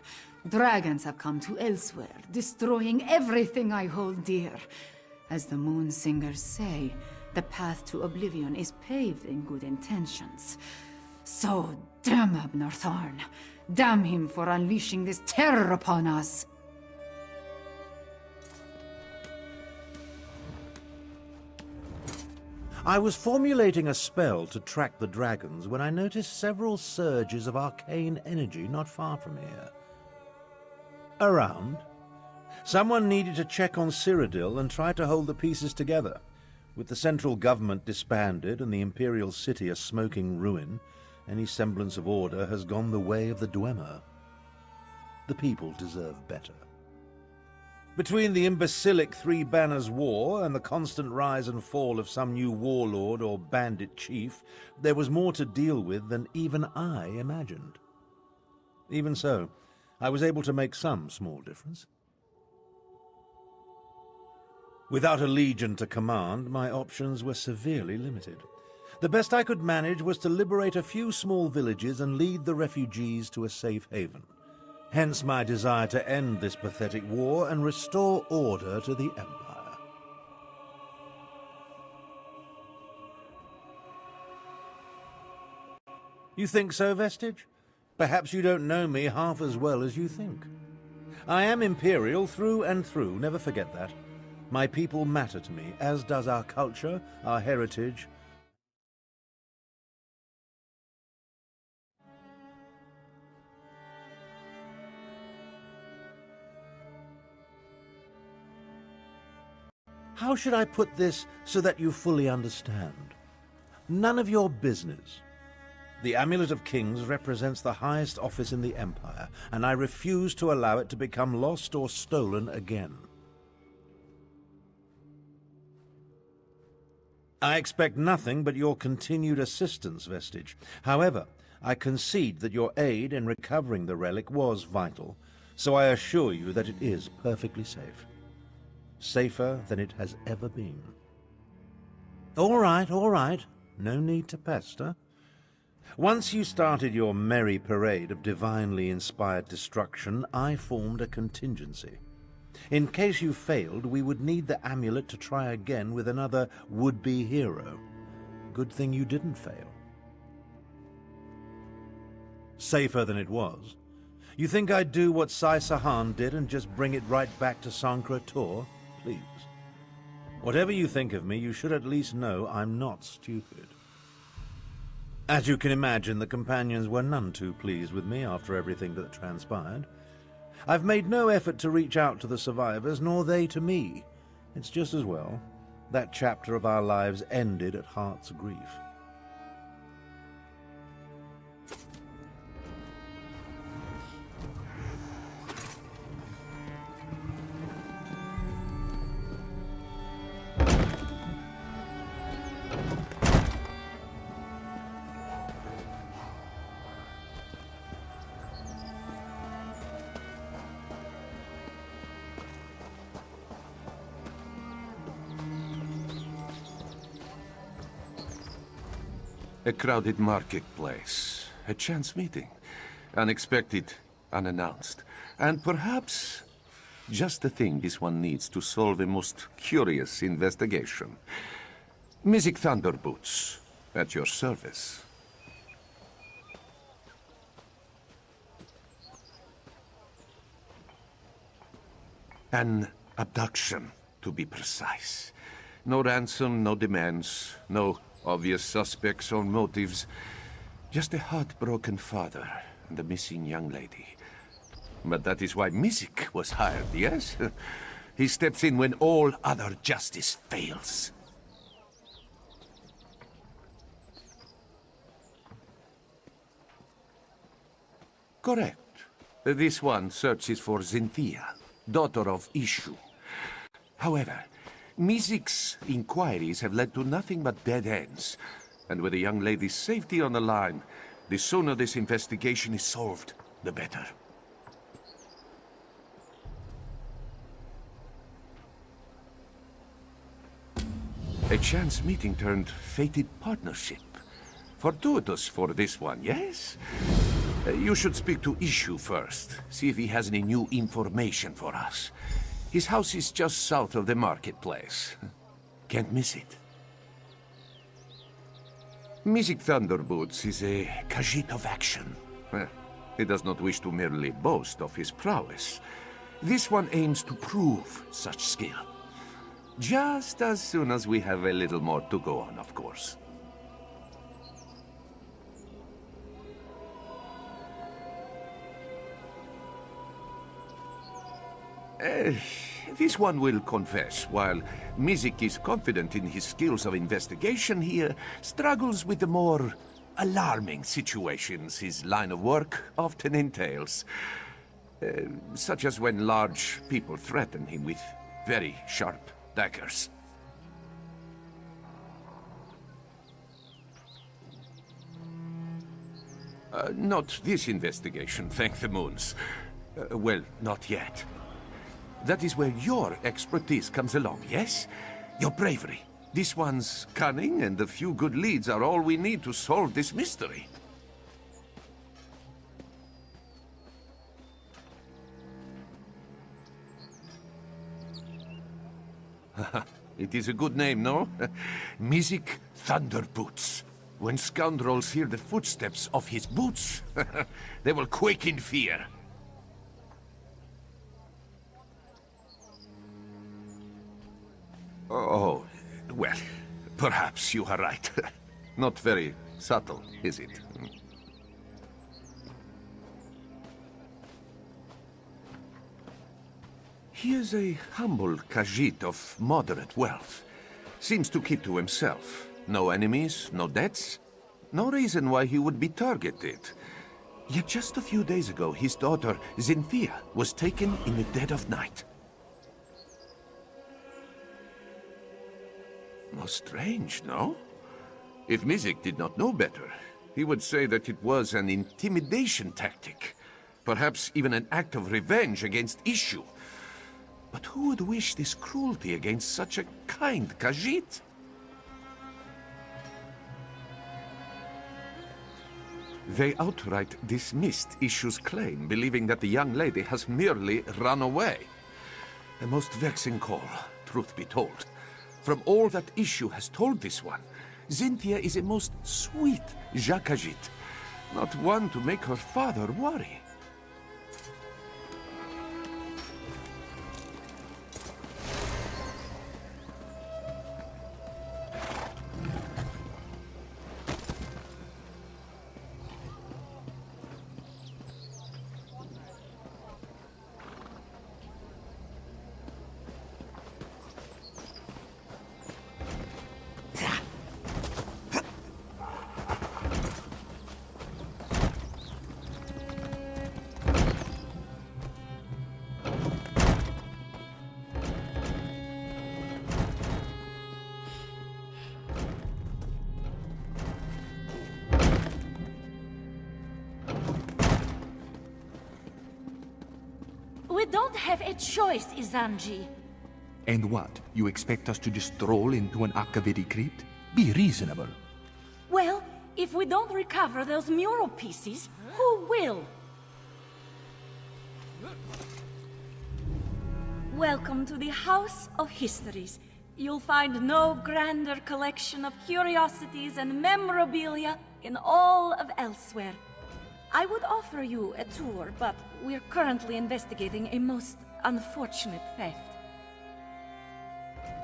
Dragons have come to Elsweyr, destroying everything I hold dear. As the Moon Singers say, the path to oblivion is paved in good intentions. So, damn Abner Tarn. Damn him for unleashing this terror upon us. I was formulating a spell to track the dragons when I noticed several surges of arcane energy not far from here. Around. Someone needed to check on Cyrodiil and try to hold the pieces together. With the central government disbanded and the Imperial City a smoking ruin, any semblance of order has gone the way of the Dwemer. The people deserve better. Between the imbecilic Three Banners War and the constant rise and fall of some new warlord or bandit chief, there was more to deal with than even I imagined. Even so, I was able to make some small difference. Without a legion to command, my options were severely limited. The best I could manage was to liberate a few small villages and lead the refugees to a safe haven. Hence my desire to end this pathetic war and restore order to the Empire. You think so, Vestige? Perhaps you don't know me half as well as you think. I am Imperial through and through, never forget that. My people matter to me, as does our culture, our heritage. How should I put this so that you fully understand? None of your business. The Amulet of Kings represents the highest office in the Empire, and I refuse to allow it to become lost or stolen again. I expect nothing but your continued assistance, Vestige. However, I concede that your aid in recovering the relic was vital, so I assure you that it is perfectly safe. Safer than it has ever been. All right. No need to pester. Once you started your merry parade of divinely inspired destruction, I formed a contingency. In case you failed, we would need the amulet to try again with another would-be hero. Good thing you didn't fail. Safer than it was. You think I'd do what Sai Sahan did and just bring it right back to Sankra Tor? Please. Whatever you think of me, you should at least know I'm not stupid. As you can imagine, the companions were none too pleased with me after everything that transpired. I've made no effort to reach out to the survivors, nor they to me. It's just as well. That chapter of our lives ended at Heart's grief. A crowded marketplace, a chance meeting, unexpected, unannounced, and perhaps just the thing this one needs to solve a most curious investigation. Music Thunderboots, at your service. An abduction, to be precise. No ransom, no demands, no obvious suspects or motives. Just a heartbroken father and a missing young lady. But that is why Music was hired, yes? He steps in when all other justice fails. Correct. This one searches for Xynthia, daughter of Ishu. However, Music's inquiries have led to nothing but dead ends. And with the young lady's safety on the line, the sooner this investigation is solved, the better. A chance meeting turned fated partnership. Fortuitous for this one, yes? You should speak to Ishu first, see if he has any new information for us. His house is just south of the marketplace. Can't miss it. Music Thunderboots is a Khajiit of action. He does not wish to merely boast of his prowess. This one aims to prove such skill. Just as soon as we have a little more to go on, of course. This one will confess, while Music is confident in his skills of investigation, he struggles with the more alarming situations his line of work often entails. Such as when large people threaten him with very sharp daggers. Not this investigation, thank the moons. Well, not yet. That is where your expertise comes along, yes? Your bravery. This one's cunning and a few good leads are all we need to solve this mystery. It is a good name, no? Music Thunderboots. When scoundrels hear the footsteps of his boots, they will quake in fear. Oh, well, perhaps you are right. Not very subtle, is it? He is a humble Khajiit of moderate wealth. Seems to keep to himself. No enemies, no debts. No reason why he would be targeted. Yet just a few days ago, his daughter, Xynthia, was taken in the dead of night. Most strange, no? If Music did not know better, he would say that it was an intimidation tactic. Perhaps even an act of revenge against Ishu. But who would wish this cruelty against such a kind Khajiit? They outright dismissed Issue's claim, believing that the young lady has merely run away. A most vexing call, truth be told. From all that Issue has told this one, Cynthia is a most sweet Jacagite, not one to make her father worry. We don't have a choice, Izanji. And what? You expect us to just stroll into an Akaviri crypt? Be reasonable. Well, if we don't recover those mural pieces, who will? Welcome to the House of Histories. You'll find no grander collection of curiosities and memorabilia in all of Elsweyr. I would offer you a tour, but we're currently investigating a most unfortunate theft.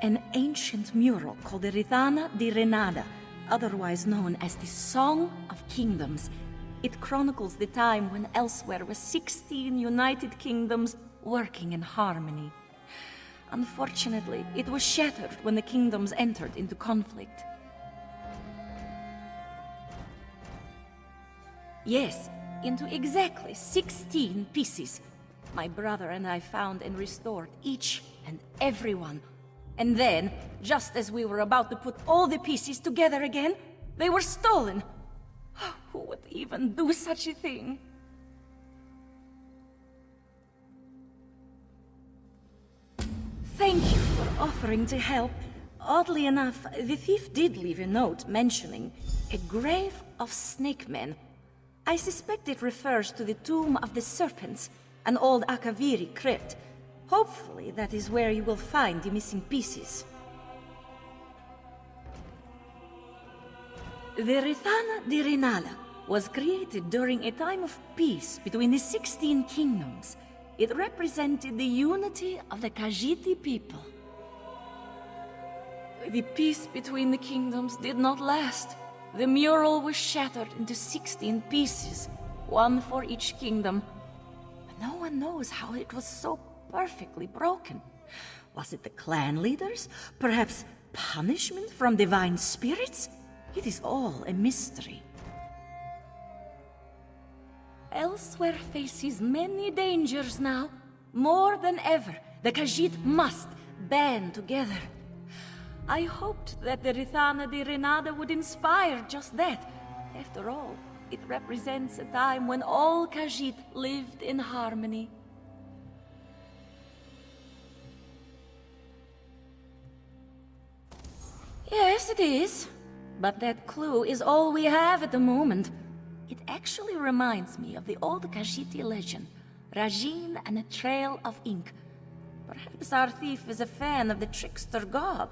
An ancient mural called the Rithana di Renada, otherwise known as the Song of Kingdoms. It chronicles the time when Elsweyr was 16 united kingdoms working in harmony. Unfortunately, it was shattered when the kingdoms entered into conflict. Yes, into exactly 16 pieces. My brother and I found and restored each and every one. And then, just as we were about to put all the pieces together again, they were stolen. Who would even do such a thing? Thank you for offering to help. Oddly enough, the thief did leave a note mentioning a grave of snake men. I suspect it refers to the Tomb of the Serpents, an old Akaviri crypt. Hopefully that is where you will find the missing pieces. The Rithana di Renala was created during a time of peace between the 16 kingdoms. It represented the unity of the Khajiit people. The peace between the kingdoms did not last. The mural was shattered into 16 pieces, one for each kingdom. No one knows how it was so perfectly broken. Was it the clan leaders? Perhaps punishment from divine spirits? It is all a mystery. Elsweyr faces many dangers now. More than ever, the Khajiit must band together. I hoped that the Rithana di Renada would inspire just that. After all, it represents a time when all Khajiit lived in harmony. Yes, it is. But that clue is all we have at the moment. It actually reminds me of the old Khajiit legend, Rajin and a Trail of Ink. Perhaps our thief is a fan of the trickster god.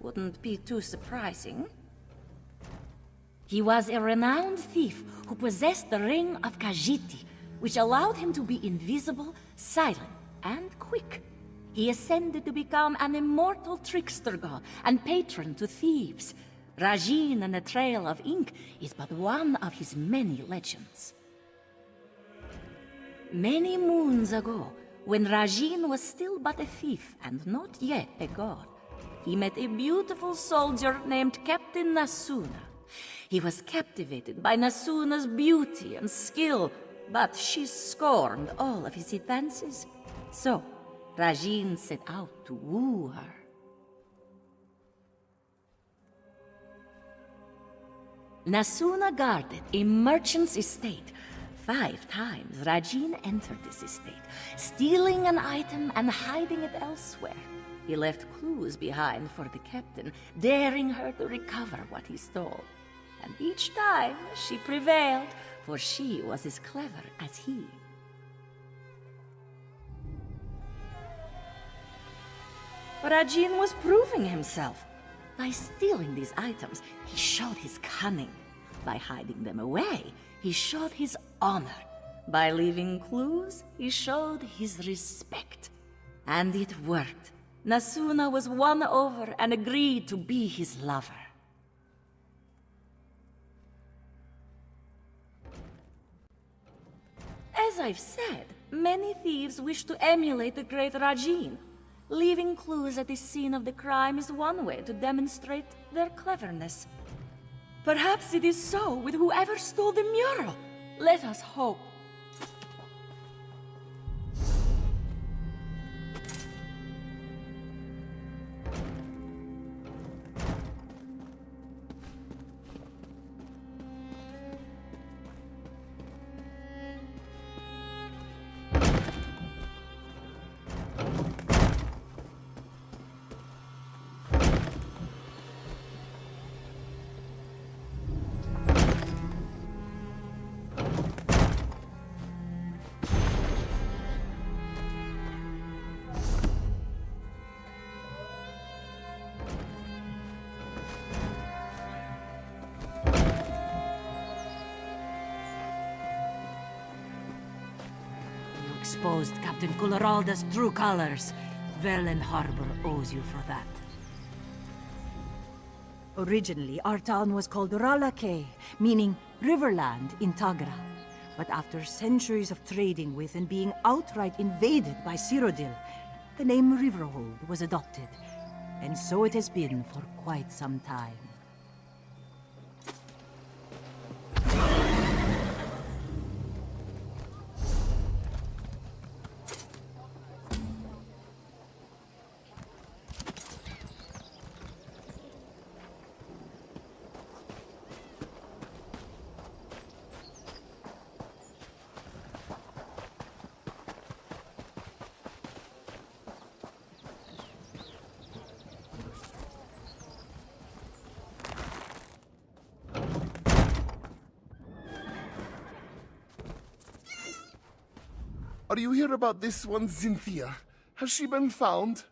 Wouldn't be too surprising. He was a renowned thief who possessed the Ring of Khajiit, which allowed him to be invisible, silent, and quick. He ascended to become an immortal trickster god and patron to thieves. Rajin and the Trail of Ink is but one of his many legends. Many moons ago, when Rajin was still but a thief and not yet a god, he met a beautiful soldier named Captain Nasuna. He was captivated by Nasuna's beauty and skill, but she scorned all of his advances. So, Rajin set out to woo her. Nasuna guarded a merchant's estate. 5 times Rajin entered this estate, stealing an item and hiding it elsewhere. He left clues behind for the captain, daring her to recover what he stole. And each time she prevailed, for she was as clever as he. Rajin was proving himself. By stealing these items, he showed his cunning. By hiding them away, he showed his honor. By leaving clues, he showed his respect. And it worked. Nasuna was won over and agreed to be his lover. As I've said, many thieves wish to emulate the great Rajin. Leaving clues at the scene of the crime is one way to demonstrate their cleverness. Perhaps it is so with whoever stole the mural. Let us hope. Exposed Captain Cularalda's true colors. Verlin Harbor owes you for that. Originally, our town was called Ralake, meaning Riverland in Tagra. But after centuries of trading with and being outright invaded by Cyrodiil, the name Riverhold was adopted. And so it has been for quite some time. Are you here about this one, Cynthia? Has she been found?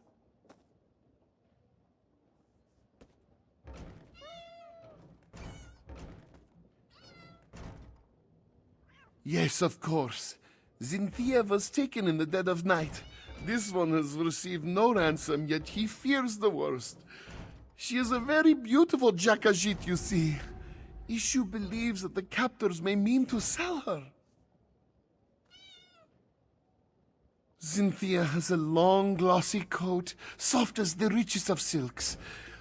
Yes, of course. Cynthia was taken in the dead of night. This one has received no ransom, yet he fears the worst. She is a very beautiful Jakajit, you see. Ishu believes that the captors may mean to sell her. Cynthia has a long, glossy coat, soft as the richest of silks.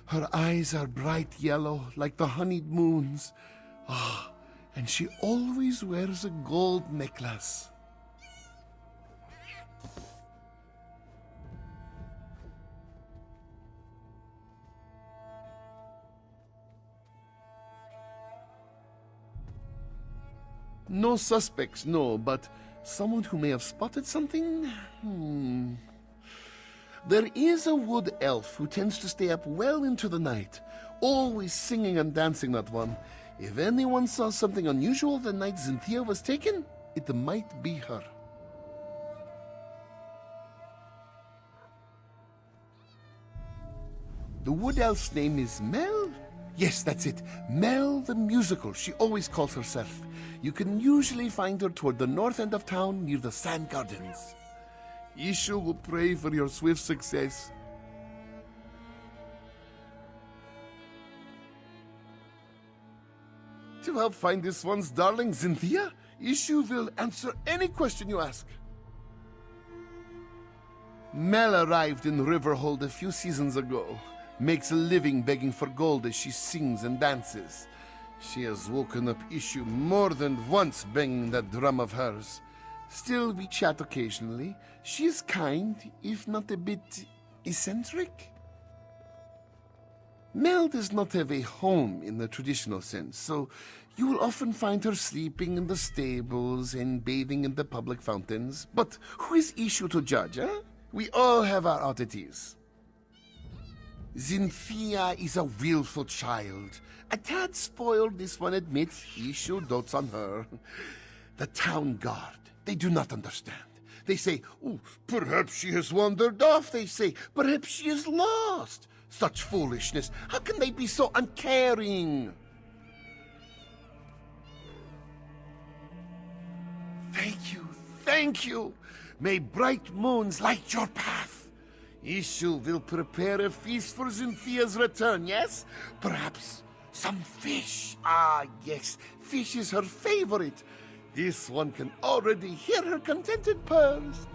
Her eyes are bright yellow, like the honeyed moons. Ah, and she always wears a gold necklace. No suspects, no, but someone who may have spotted something? There is a wood elf who tends to stay up well into the night, always singing and dancing, that one. If anyone saw something unusual the night Cynthia was taken, it might be her. The wood elf's name is Mel? Yes, that's it. Mel the Musical, she always calls herself. You can usually find her toward the north end of town near the Sand Gardens. Ishu will pray for your swift success. To help find this one's darling Cynthia, Ishu will answer any question you ask. Mel arrived in Riverhold a few seasons ago. Makes a living begging for gold as she sings and dances. She has woken up Ishu more than once banging that drum of hers. Still, we chat occasionally. She is kind, if not a bit eccentric. Mel does not have a home in the traditional sense, so you will often find her sleeping in the stables and bathing in the public fountains. But who is Ishu to judge, eh? We all have our oddities. Xynthia is a willful child. A tad spoiled, this one admits. Issue dotes on her. The town guard, they do not understand. They say, oh, perhaps she has wandered off, they say. Perhaps she is lost. Such foolishness. How can they be so uncaring? Thank you, thank you. May bright moons light your path. Issue will prepare a feast for Xynthia's return, yes? Perhaps some fish. Ah, yes, fish is her favorite. This one can already hear her contented purrs.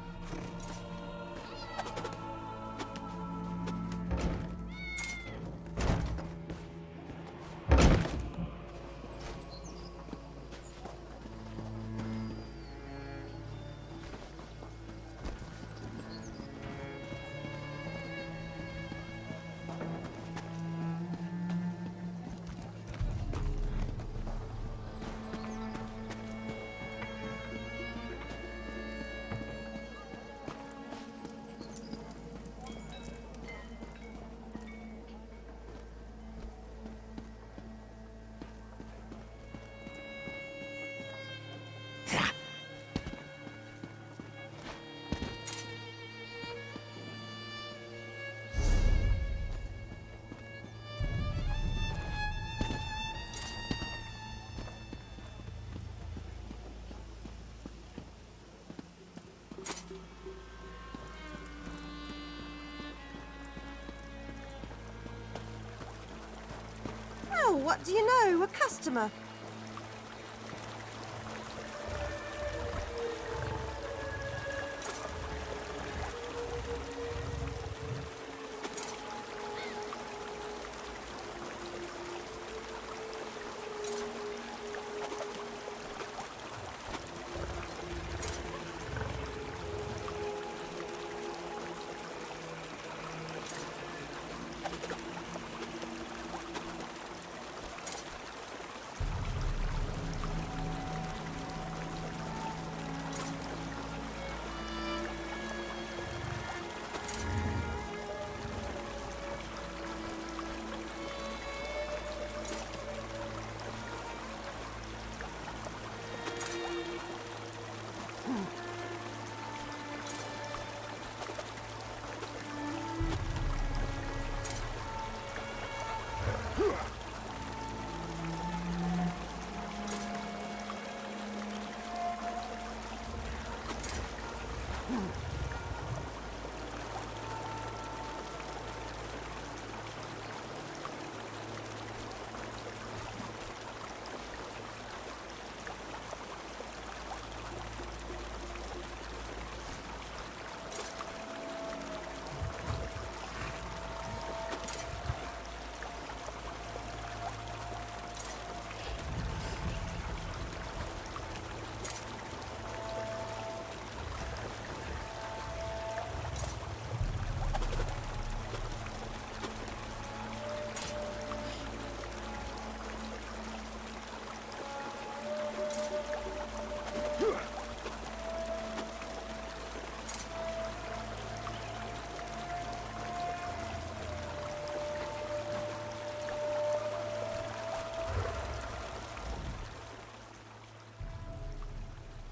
Oh, what do you know? A customer.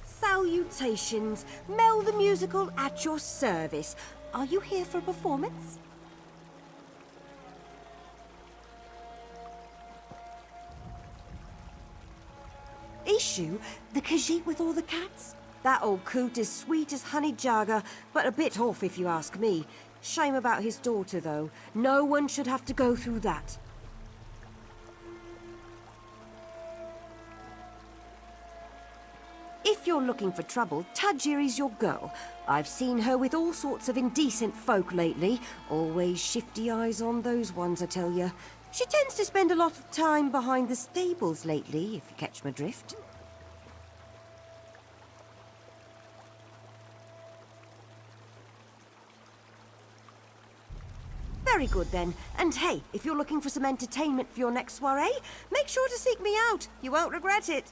Salutations. Mel the Musical at your service. Are you here for a performance? Issue? The Khajiit with all the cats? That old coot is sweet as honey jagger, but a bit off if you ask me. Shame about his daughter, though. No one should have to go through that. If you're looking for trouble, Tajiri's your girl. I've seen her with all sorts of indecent folk lately. Always shifty eyes on those ones, I tell you. She tends to spend a lot of time behind the stables lately, if you catch my drift. Very good then. And hey, if you're looking for some entertainment for your next soiree, make sure to seek me out. You won't regret it.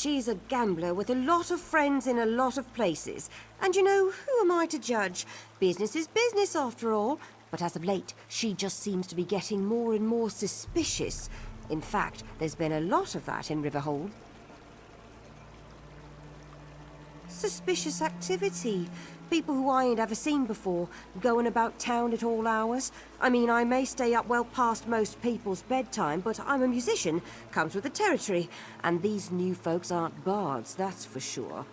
She's a gambler with a lot of friends in a lot of places. And you know, who am I to judge? Business is business after all. But as of late, she just seems to be getting more and more suspicious. In fact, there's been a lot of that in Riverhold. Suspicious activity. People who I ain't ever seen before, going about town at all hours. I mean, I may stay up well past most people's bedtime, but I'm a musician, comes with the territory. And these new folks aren't bards, that's for sure.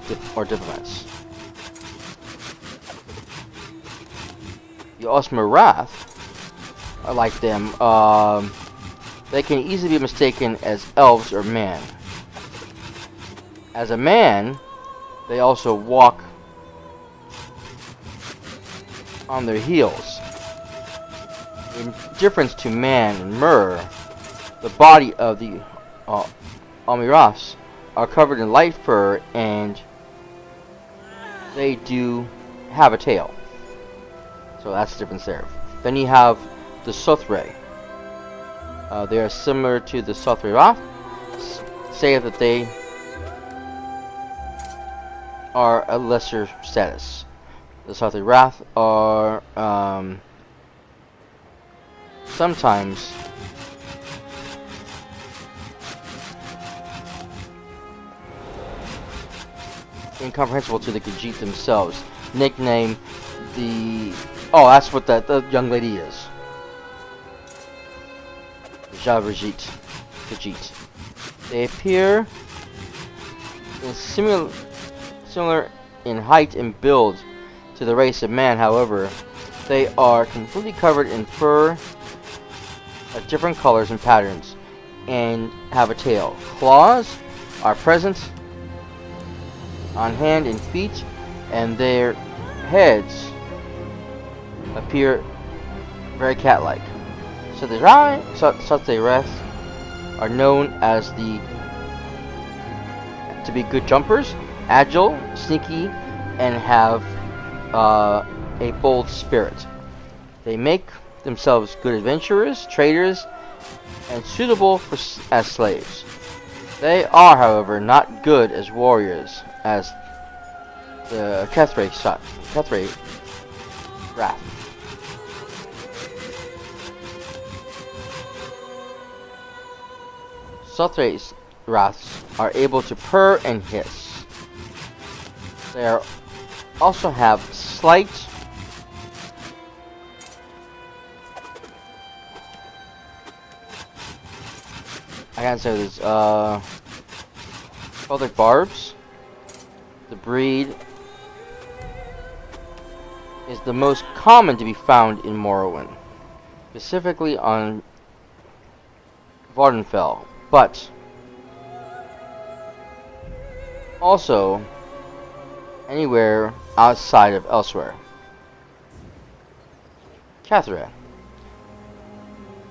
diplomats. The Elsweyr are like them. They can easily be mistaken as elves or man. As a man, they also walk on their heels. In difference to man and Myrrh, the body of the Almiras are covered in light fur, and they do have a tail. So that's the difference there. Then you have the Sothray. They are similar to the cyperrat, save that they are a lesser status. The cyperrat are sometimes incomprehensible to the Khajiit themselves. Nickname the... Oh, that's what the young lady is. Khajiit. They appear in similar in height and build to the race of man. However, they are completely covered in fur of different colors and patterns, and have a tail. Claws are present on hand and feet, and their heads appear very cat-like. So the cyperrat are known as to be good jumpers, agile, sneaky, and have a bold spirit. They make themselves good adventurers, traders, and suitable as slaves. They are, however, not good as warriors, as the cyperrat. Cyperrats are able to purr and hiss. They also have slight I can't say this. Called like barbs. The breed is the most common to be found in Morrowind, specifically on Vardenfell, but also anywhere outside of Elsweyr. Cyperrat.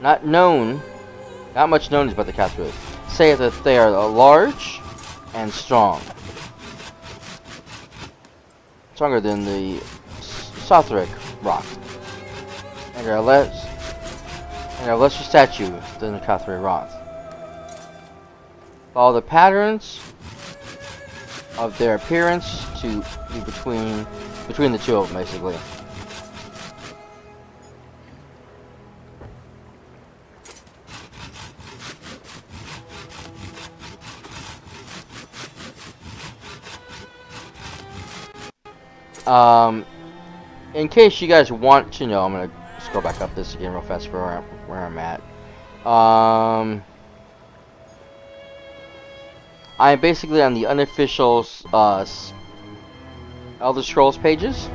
Not much known about the cyperrat. Say that they are large and strong. Stronger than the cyperrat rock. And are lesser statue than the cyperrat. Follow the patterns of their appearance to be between the two of them, basically. In case you guys want to know, I'm gonna scroll back up this again real fast for where I'm at. I'm basically on the unofficial Elder Scrolls pages.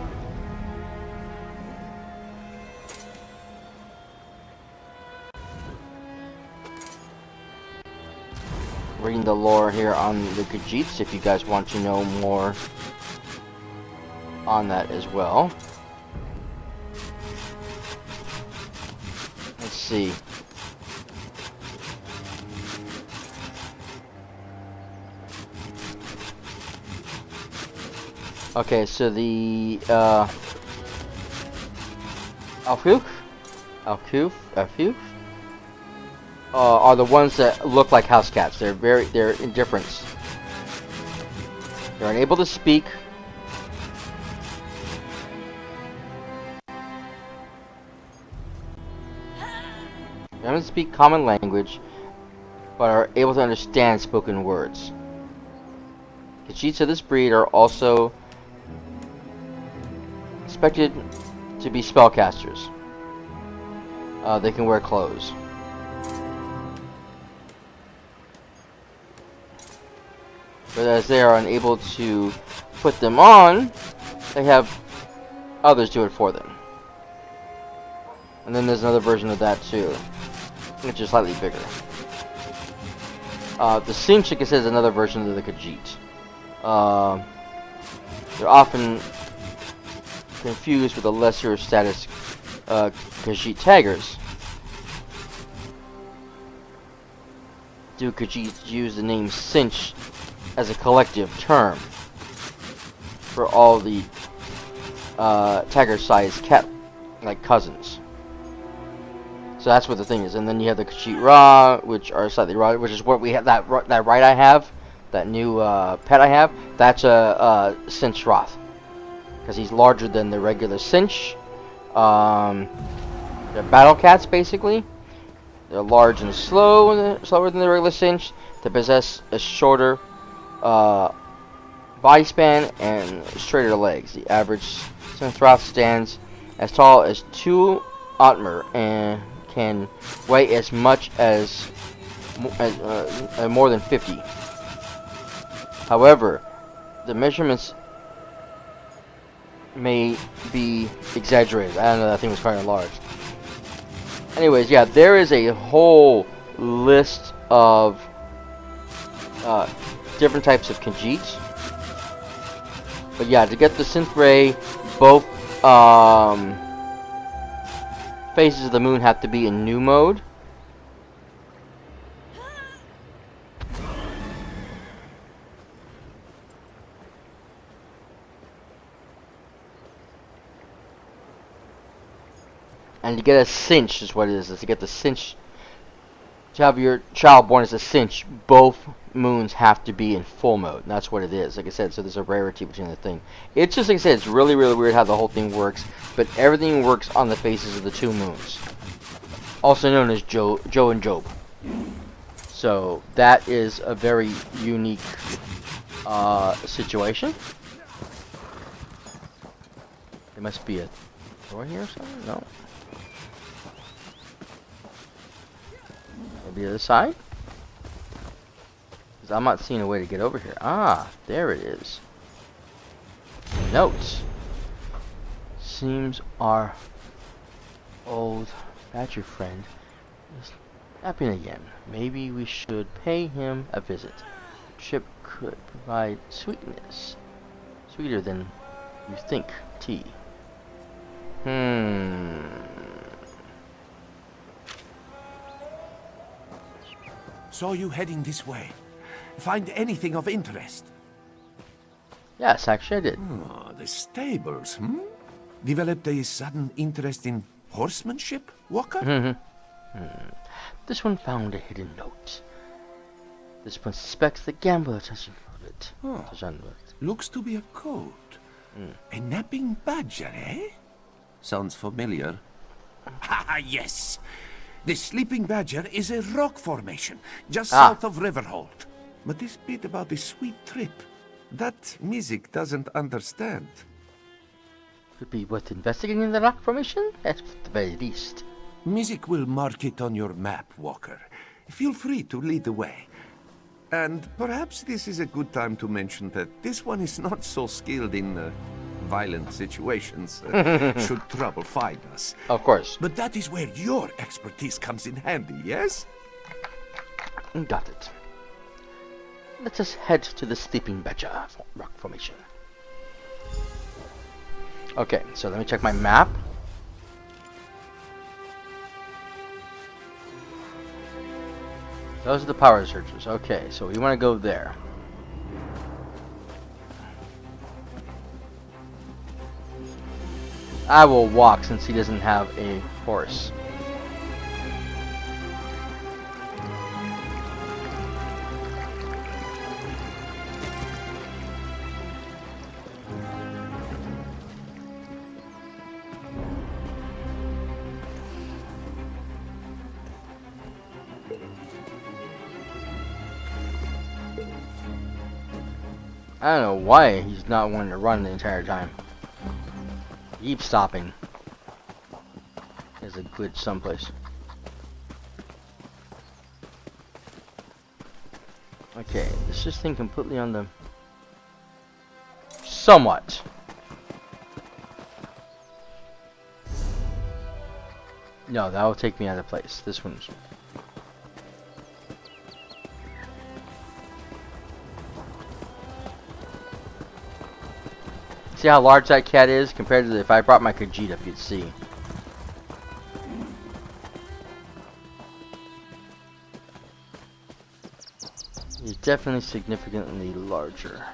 Reading the lore here on the Khajiits, if you guys want to know more on that as well. Let's see. Okay, so the Elfuk are the ones that look like house cats. They're indifferent. They're unable to speak. They don't speak common language, but are able to understand spoken words. Khajiits of this breed are also expected to be spellcasters. They can wear clothes. But as they are unable to put them on, they have others do it for them. And then there's another version of that too, which is slightly bigger. The cinch, like I said, is another version of the Khajiit. They're often confused with the lesser status Khajiit taggers. Do Khajiit use the name cinch as a collective term for all the tiger-sized cat like cousins? So that's what the thing is. And then you have the Khajiit Ra, which are slightly raw, which is what we have. That right I have, that new pet I have, that's a cinch Roth, because he's larger than the regular cinch. They're battle cats basically. They're large and slower than the regular cinch. They possess a shorter body span and straighter legs. The average cinch Roth stands as tall as 2 Otmer and can weigh as much as more than 50. However, the measurements may be exaggerated. I don't know, that thing was kind of large. Anyways, yeah, there is a whole list of different types of Khajiit. But yeah, to get the Synth Ray, both faces of the moon have to be in new mode. And to get a cinch is what it is to get the cinch. To have your child born as a cinch, both moons have to be in full mode. And that's what it is. Like I said, so there's a rarity between the thing. It's just, like I said, it's really, really weird how the whole thing works. But everything works on the faces of the 2 moons. Also known as Joe and Job. So, that is a very unique situation. There must be a door here or something? No. Maybe the other side? Because I'm not seeing a way to get over here. Ah, there it is. Notes. Seems our old badger friend is napping again. Maybe we should pay him a visit. The trip could provide sweetness. Sweeter than you think tea. Saw you heading this way. Find anything of interest? Yes, actually I did. Oh, the stables, Developed a sudden interest in horsemanship, Walker? This one found a hidden note. This one suspects the gambler touching it. Looks to be a code. A napping badger, eh? Sounds familiar. Ah, yes! The sleeping badger is a rock formation, just south of Riverhold. But this bit about the sweet trip, that music doesn't understand. Could be worth investigating the rock formation, at the very least. Music will mark it on your map, Walker. Feel free to lead the way. And perhaps this is a good time to mention that this one is not so skilled in violent situations, should trouble find us. Of course. But that is where your expertise comes in handy, yes? Got it. Let us head to the Sleeping Badger rock formation. Okay, so let me check my map. Those are the power searches. Okay, so we want to go there. I will walk since he doesn't have a horse. I don't know why he's not wanting to run the entire time. Keep stopping. There's a glitch someplace. Okay, is this thing completely on the... Somewhat. No, that will take me out of place. This one's... See how large that cat is compared to if I brought my Khajiit up, you'd see. He's definitely significantly larger.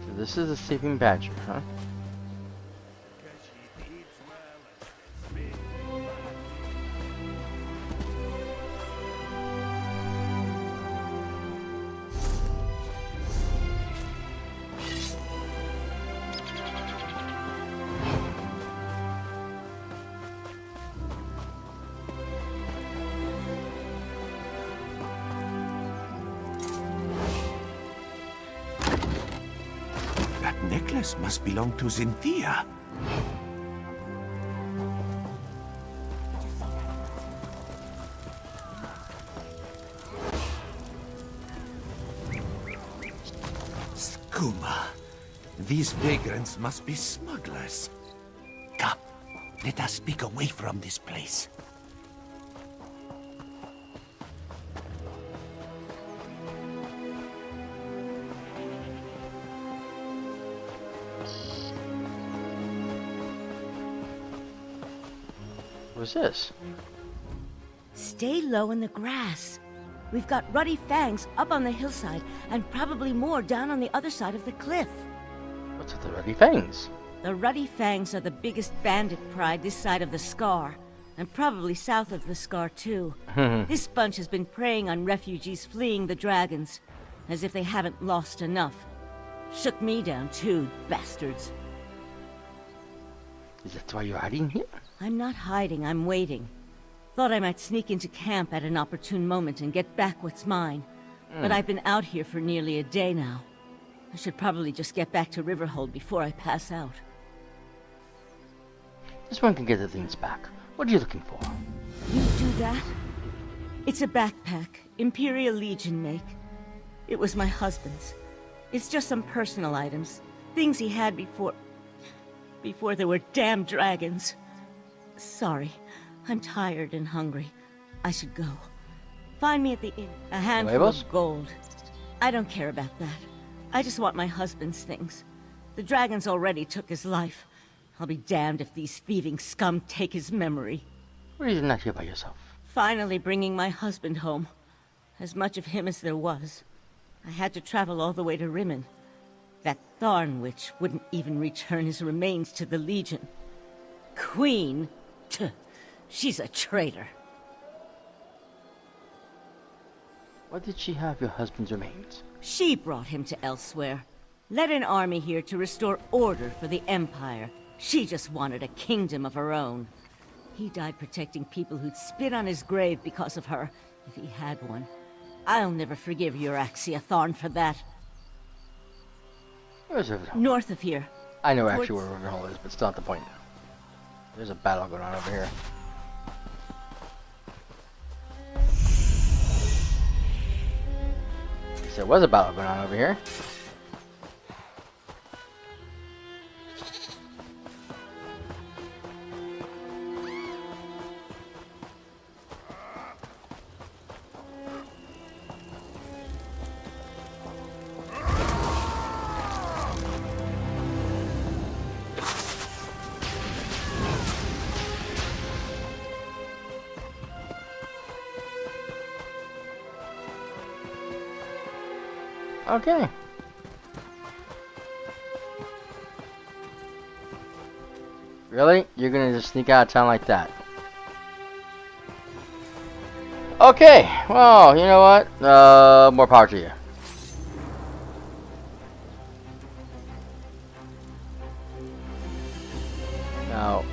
So this is a sleeping badger, huh? That necklace must belong to Zinthia. Skooma. These vagrants must be smugglers. Come, let us speak away from this place. What's this? Stay low in the grass. We've got ruddy fangs up on the hillside, and probably more down on the other side of the cliff. What's with the ruddy fangs? The ruddy fangs are the biggest bandit pride this side of the Scar, and probably south of the Scar too. This bunch has been preying on refugees fleeing the dragons, as if they haven't lost enough. Shook me down too, bastards. Is that why you're hiding here? I'm not hiding, I'm waiting. Thought I might sneak into camp at an opportune moment and get back what's mine. But I've been out here for nearly a day now. I should probably just get back to Riverhold before I pass out. This one can get the things back. What are you looking for? You do that? It's a backpack, Imperial Legion make. It was my husband's. It's just some personal items. Things he had before there were damn dragons. Sorry, I'm tired and hungry. I should go. Find me at the inn. A handful of gold. I don't care about that. I just want my husband's things. The dragons already took his life. I'll be damned if these thieving scum take his memory. What are you not here by yourself? Finally bringing my husband home. As much of him as there was. I had to travel all the way to Rimmen. That Tharn witch wouldn't even return his remains to the Legion. Queen? Tuh, she's a traitor. Why did she have your husband's remains? She brought him to Elsweyr. Led an army here to restore order for the Empire. She just wanted a kingdom of her own. He died protecting people who'd spit on his grave because of her, if he had one. I'll never forgive Euraxia Tharn for that. Where's Riverhold? North of here. I know actually where Riverhold is, but it's not the point. There's a battle going on over here. There was a battle going on over here. Okay. Really? You're gonna just sneak out of town like that? Okay. Well, you know what? More power to you. Now.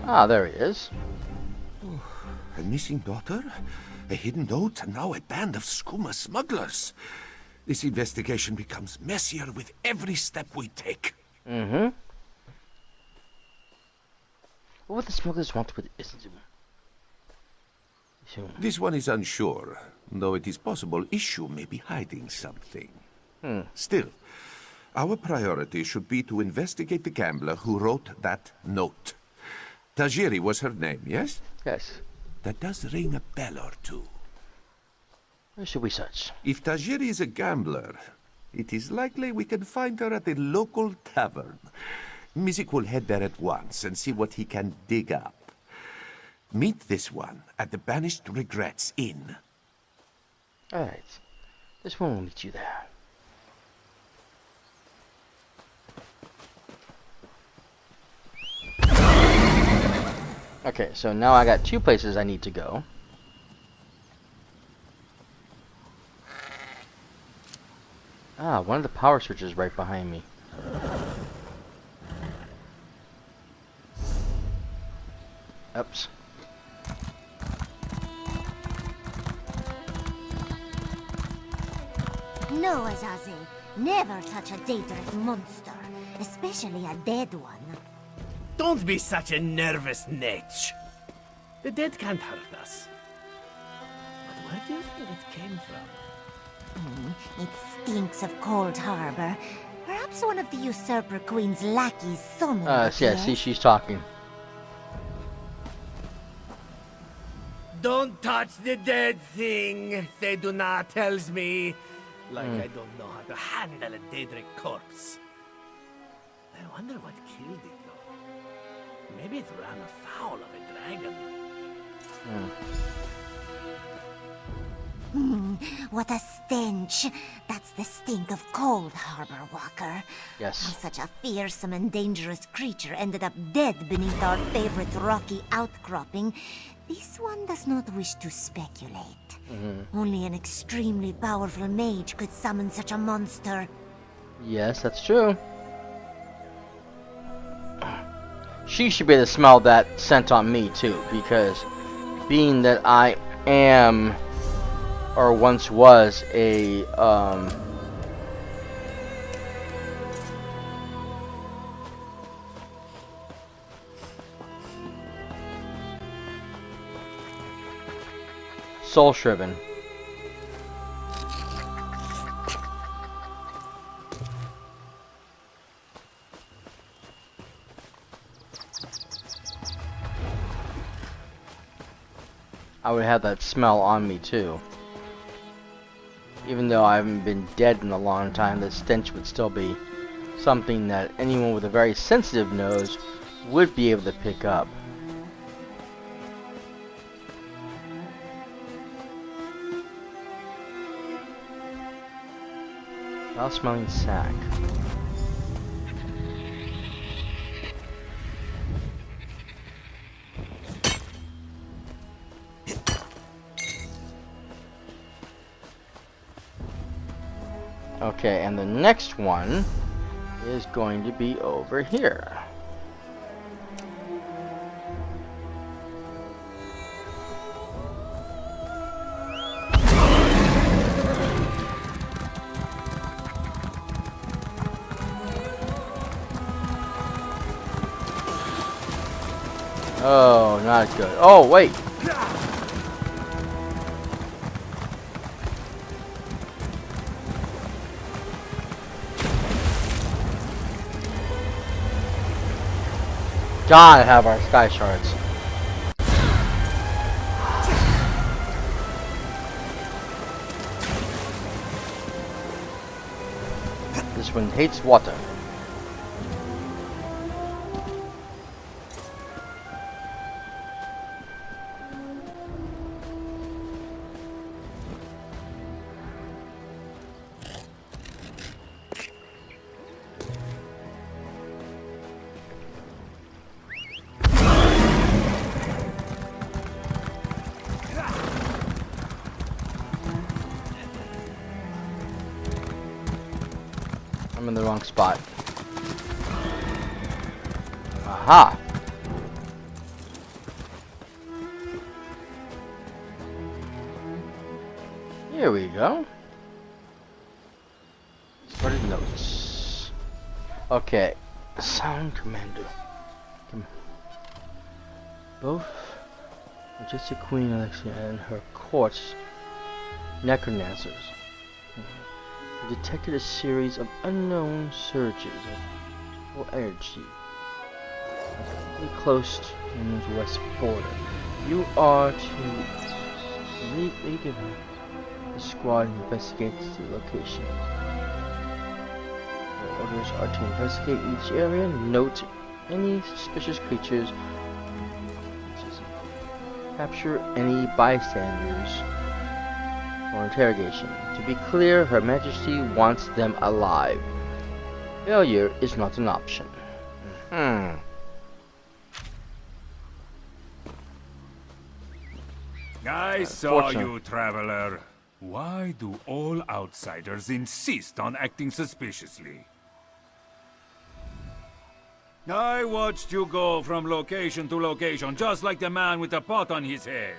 Ah, there he is. A missing daughter, a hidden note, and now a band of skooma smugglers. This investigation becomes messier with every step we take. Mm-hmm. What would the smugglers want with Iszu? This one is unsure, though it is possible Issue may be hiding something. Still, our priority should be to investigate the gambler who wrote that note. Tajiri was her name, yes? Yes. That does ring a bell or two. Where should we search? If Tajiri is a gambler, it is likely we can find her at a local tavern. Mizik will head there at once and see what he can dig up. Meet this one at the Banished Regrets Inn. Alright. This one will meet you there. Okay, so now I got 2 places I need to go. Ah, one of the power switches right behind me. Oops. No, Azaze. Never touch a dangerous monster, especially a dead one. Don't be such a nervous netch. The dead can't hurt us. But where do you think it came from? It stinks of Cold Harbor. Perhaps one of the Usurper Queen's lackeys summoned it, Yeah, see, she's talking. Don't touch the dead thing, Theduna tells me. Like I don't know how to handle a Daedric corpse. I wonder what killed it, though. Maybe it ran afoul of a dragon. What a stench. That's the stink of Cold Harbor, Walker. Yes. How such a fearsome and dangerous creature ended up dead beneath our favorite rocky outcropping, this one does not wish to speculate. Only an extremely powerful mage could summon such a monster. Yes, that's true. She should be able to smell that scent on me too, because being that I am, or once was, a soul-shriven. I would have that smell on me too. Even though I haven't been dead in a long time, the stench would still be something that anyone with a very sensitive nose would be able to pick up. Foul-smelling sack. Okay, and the next one is going to be over here. Oh, not good. Oh, wait. Gotta have our sky shards. This one hates water. I'm in the wrong spot. Aha! Here we go. Started notes. Okay. Sound Commander. Both Majestic Queen Alexia and her courts necromancers detected a series of unknown surges of energy close to the northwest border. You are to lead the squad and investigate the location. Your orders are to investigate each area, note any suspicious creatures, capture any bystanders for interrogation. To be clear, Her Majesty wants them alive. Failure is not an option. I saw you, traveler. Why do all outsiders insist on acting suspiciously? I watched you go from location to location, just like the man with the pot on his head.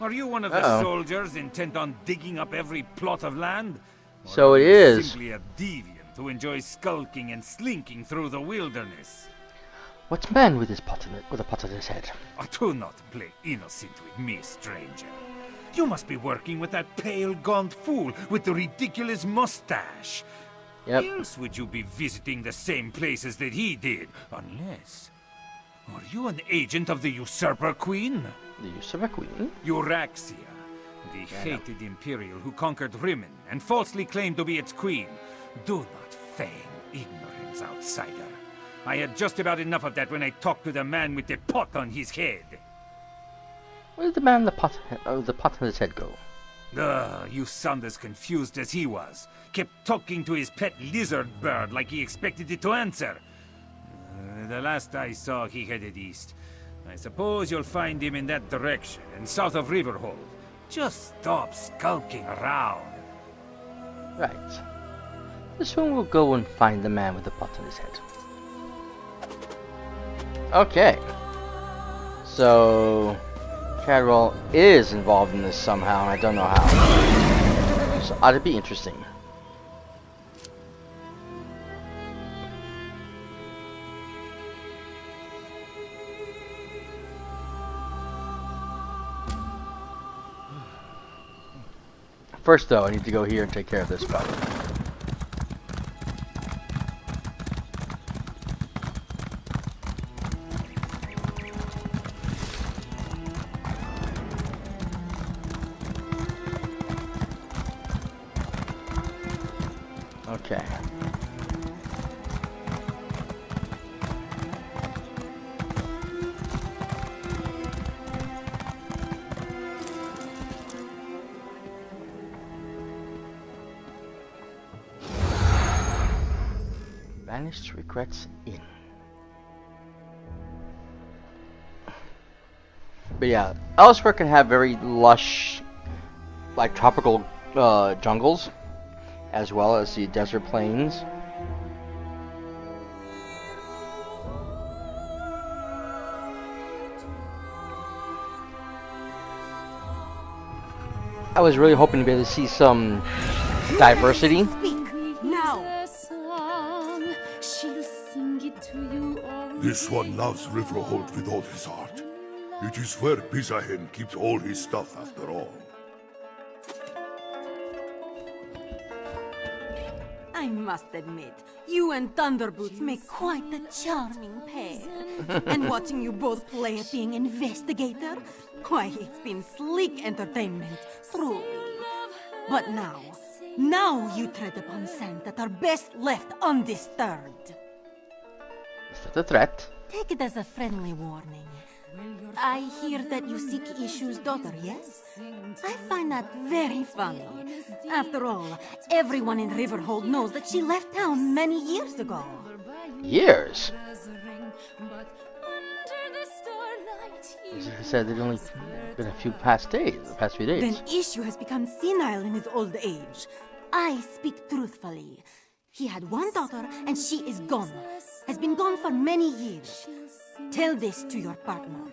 Are you one of the soldiers intent on digging up every plot of land? So it is. Simply a deviant who enjoys skulking and slinking through the wilderness. What man with a pot on his head? Do not play innocent with me, stranger. You must be working with that pale, gaunt fool with the ridiculous mustache. Yep. Else would you be visiting the same places that he did? Unless... Are you an agent of the Usurper Queen? The Usurper Queen? Euraxia, the hated Imperial who conquered Rimmon and falsely claimed to be its queen. Do not feign ignorance, outsider. I had just about enough of that when I talked to the man with the pot on his head. Where did the man with the pot on his head go? You sound as confused as he was. Kept talking to his pet lizard bird like he expected it to answer. The last I saw, he headed east. I suppose you'll find him in that direction, and south of Riverhold. Just stop skulking around. Right. This one will go and find the man with the pot on his head. Okay. So... Cadwell is involved in this somehow, and I don't know how. So ought to be interesting. First though, I need to go here and take care of this problem. Okay. Banished regrets in. But yeah, Elsweyr can have very lush, like tropical jungles, as well as the desert plains. I was really hoping to be able to see some diversity. This one loves Riverhold with all his heart. It is where Pizahen keeps all his stuff after all. I must admit, you and Thunderboots make quite the charming pair. And watching you both play at being investigator, why, it's been sleek entertainment, truly. But now you tread upon sand that are best left undisturbed. Is that a threat? Take it as a friendly warning. I hear that you seek Ishu's daughter, yes? I find that very funny. After all, everyone in Riverhold knows that she left town many years ago. Years? As I said, it's only been a few few days. Then Ishu has become senile in his old age. I speak truthfully. He had one daughter, and she is gone. Has been gone for many years. Tell this to your partner,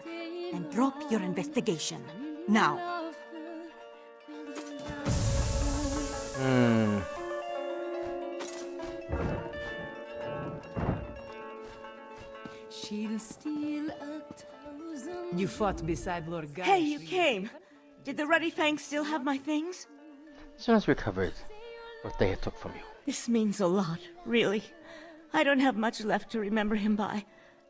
and drop your investigation. Now. You fought beside Lord Guy. Hey, you came! Did the Ruddy Fangs still have my things? As soon as recovered what they had took from you. This means a lot, really. I don't have much left to remember him by.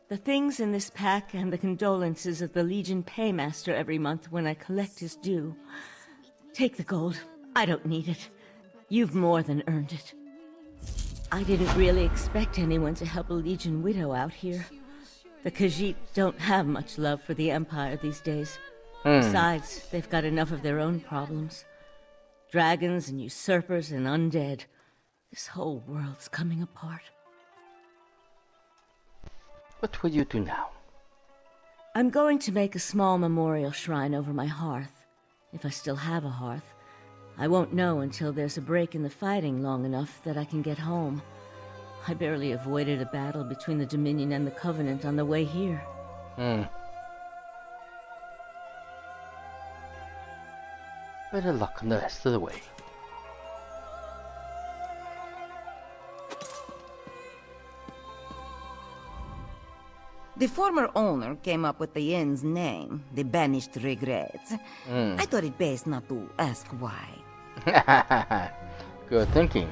The things in this pack and the condolences of the Legion paymaster every month when I collect his due. Take the gold. I don't need it. You've more than earned it. I didn't really expect anyone to help a Legion widow out here. The Khajiit don't have much love for the Empire these days. Besides, they've got enough of their own problems. Dragons and usurpers and undead. This whole world's coming apart. What will you do now? I'm going to make a small memorial shrine over my hearth. If I still have a hearth. I won't know until there's a break in the fighting long enough that I can get home. I barely avoided a battle between the Dominion and the Covenant on the way here. Better luck on the rest of the way. The former owner came up with the inn's name, the Banished Regrets. I thought it best not to ask why. Good thinking.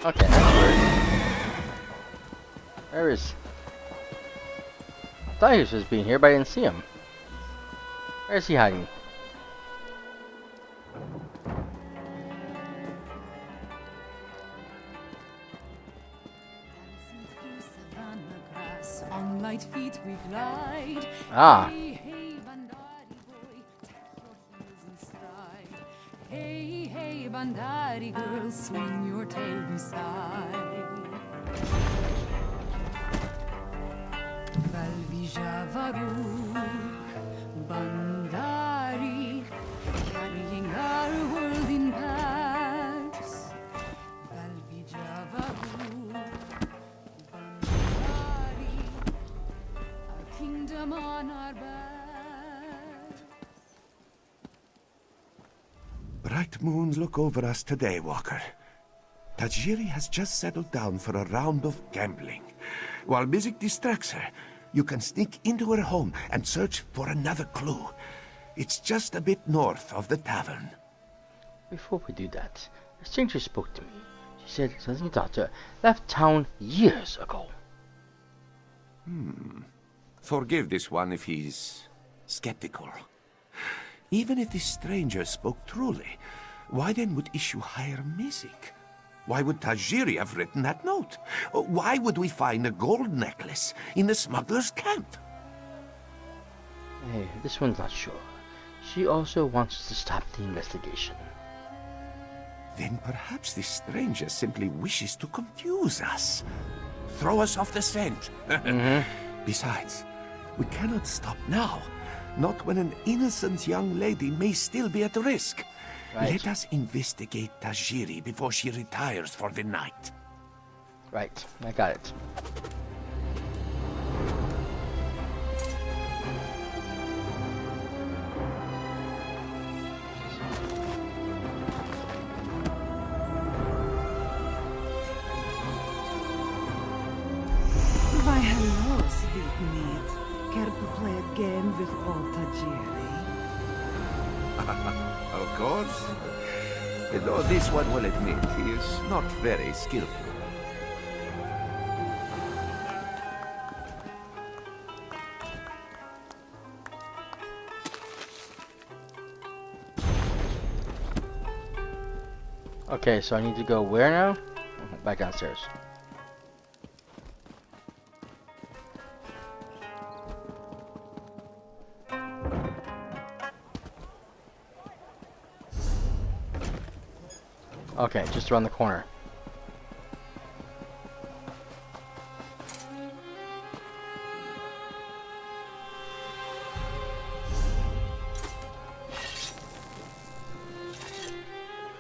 Okay, where is... I thought he was just being here, but I didn't see him. Where is he hiding? On light feet we glide. Ah. Hey, hey, Bandari girl, swing your tail beside. Valvija Varu, Bandari, carrying our world in packs. Valvija Varu, Bandari, our kingdom on our back. Bright moons look over us today, Walker. Tajiri has just settled down for a round of gambling. While music distracts her, you can sneak into her home and search for another clue. It's just a bit north of the tavern. Before we do that, a stranger spoke to me. She said Sunny's daughter left town years ago. Forgive this one if he's skeptical. Even if this stranger spoke truly, why then would Issue hire music? Why would Tajiri have written that note? Why would we find a gold necklace in the smuggler's camp? Hey, this one's not sure. She also wants us to stop the investigation. Then perhaps this stranger simply wishes to confuse us. Throw us off the scent. Besides, we cannot stop now. Not when an innocent young lady may still be at risk. Right. Let us investigate Tajiri before she retires for the night. Right, I got it. Why, hello, sweet meat. Care to play a game with old Tajiri? Of course. Though this one will admit he is not very skillful. Okay, so I need to go where now? Back downstairs. Okay, just around the corner.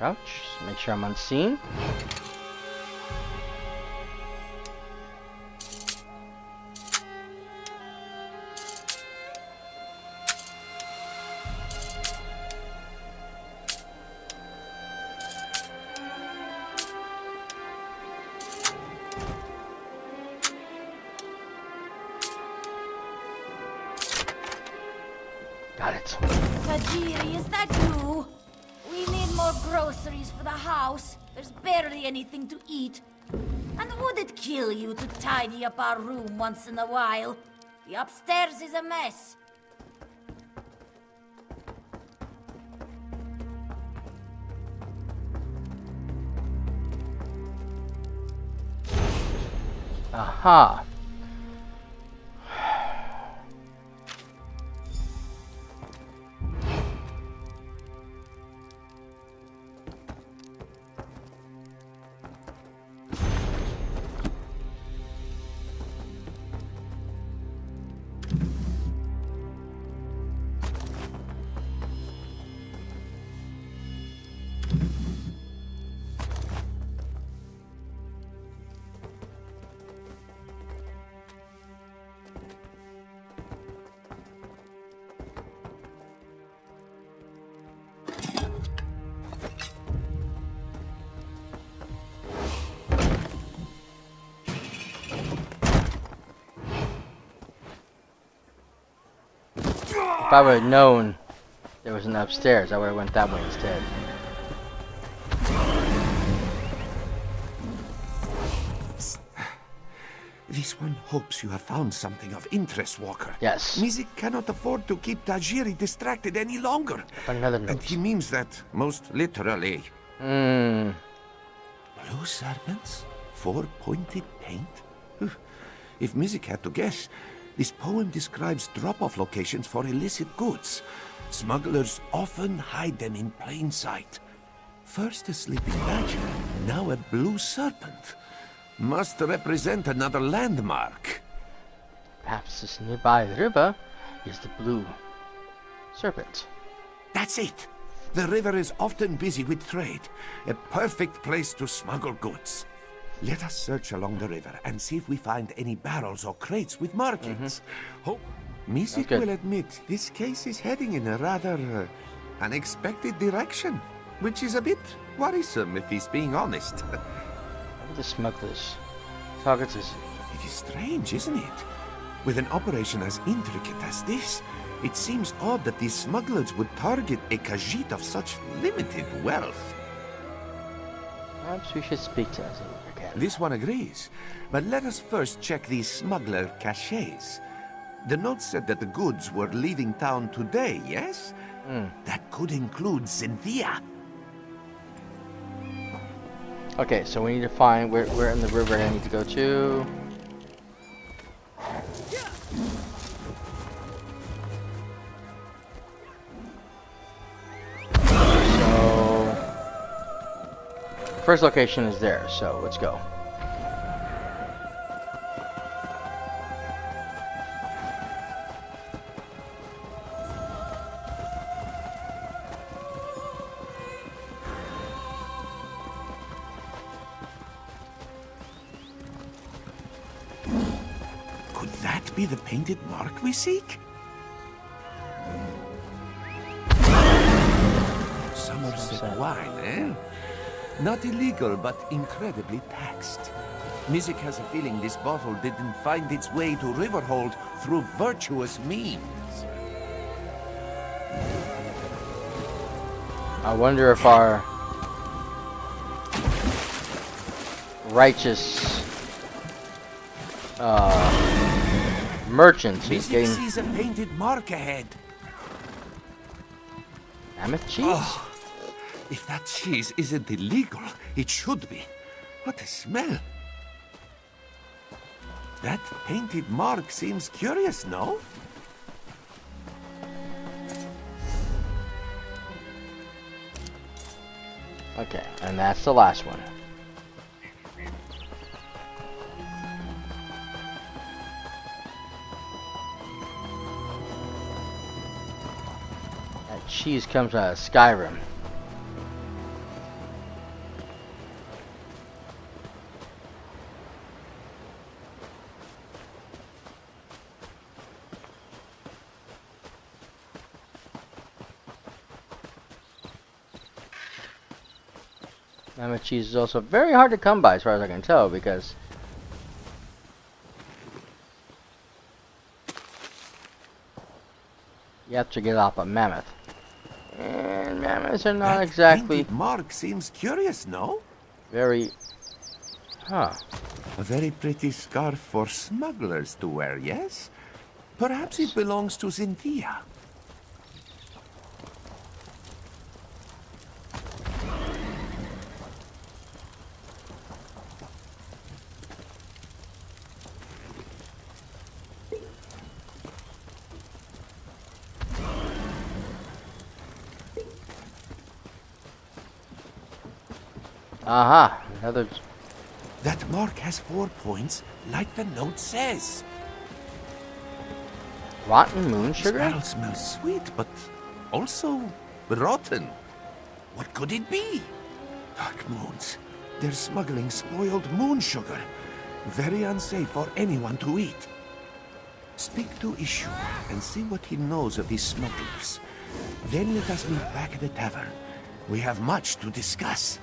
Crouch. Make sure I'm unseen. Got it. Tajiri, is that you? We need more groceries for the house. There's barely anything to eat. And would it kill you to tidy up our room once in a while? The upstairs is a mess. Aha. If I would have known there was an upstairs, I would have went that way instead. This one hopes you have found something of interest, Walker. Yes. Mizik cannot afford to keep Tajiri distracted any longer. Another note. And he means that, most literally. Hmm. Blue serpents? 4 pointed paint? If Mizik had to guess, this poem describes drop-off locations for illicit goods. Smugglers often hide them in plain sight. First a sleeping badger, now a blue serpent. Must represent another landmark. Perhaps this nearby river is the blue serpent. That's it. The river is often busy with trade. A perfect place to smuggle goods. Let us search along the river and see if we find any barrels or crates with markings. Hope Mizik will admit this case is heading in a rather unexpected direction, which is a bit worrisome if he's being honest. The smugglers targets is. It is strange, isn't it? With an operation as intricate as this, it seems odd that these smugglers would target a Khajiit of such limited wealth. Perhaps we should speak to us again. This one agrees, but let us first check these smuggler caches. The note said that the goods were leaving town today, yes? That could include Cynthia. Okay, so we need to find where in the river I need to go to. So first location is there, so let's go. Be the painted mark we seek? Somerset wine, eh? Not illegal, but incredibly taxed. Mizik has a feeling this bottle didn't find its way to Riverhold through virtuous means. I wonder if our righteous merchants who's getting sees a painted mark ahead. mammoth cheese. Oh, if that cheese isn't illegal, it should be. What a smell! That painted mark seems curious, no? Okay, and that's the last one. Cheese comes out of Skyrim. Mammoth cheese is also very hard to come by, as far as I can tell, because you have to get off a mammoth. And mammoths are not exactly... Painted mark seems curious, no? Very... Huh. A very pretty scarf for smugglers to wear, yes? Perhaps it belongs to Cynthia. Aha, another... That mark has 4 points, like the note says. Rotten moon sugar? The barrel smells sweet, but also rotten. What could it be? Dark moons. They're smuggling spoiled moon sugar. Very unsafe for anyone to eat. Speak to Issue and see what he knows of these smugglers. Then let us meet back at the tavern. We have much to discuss.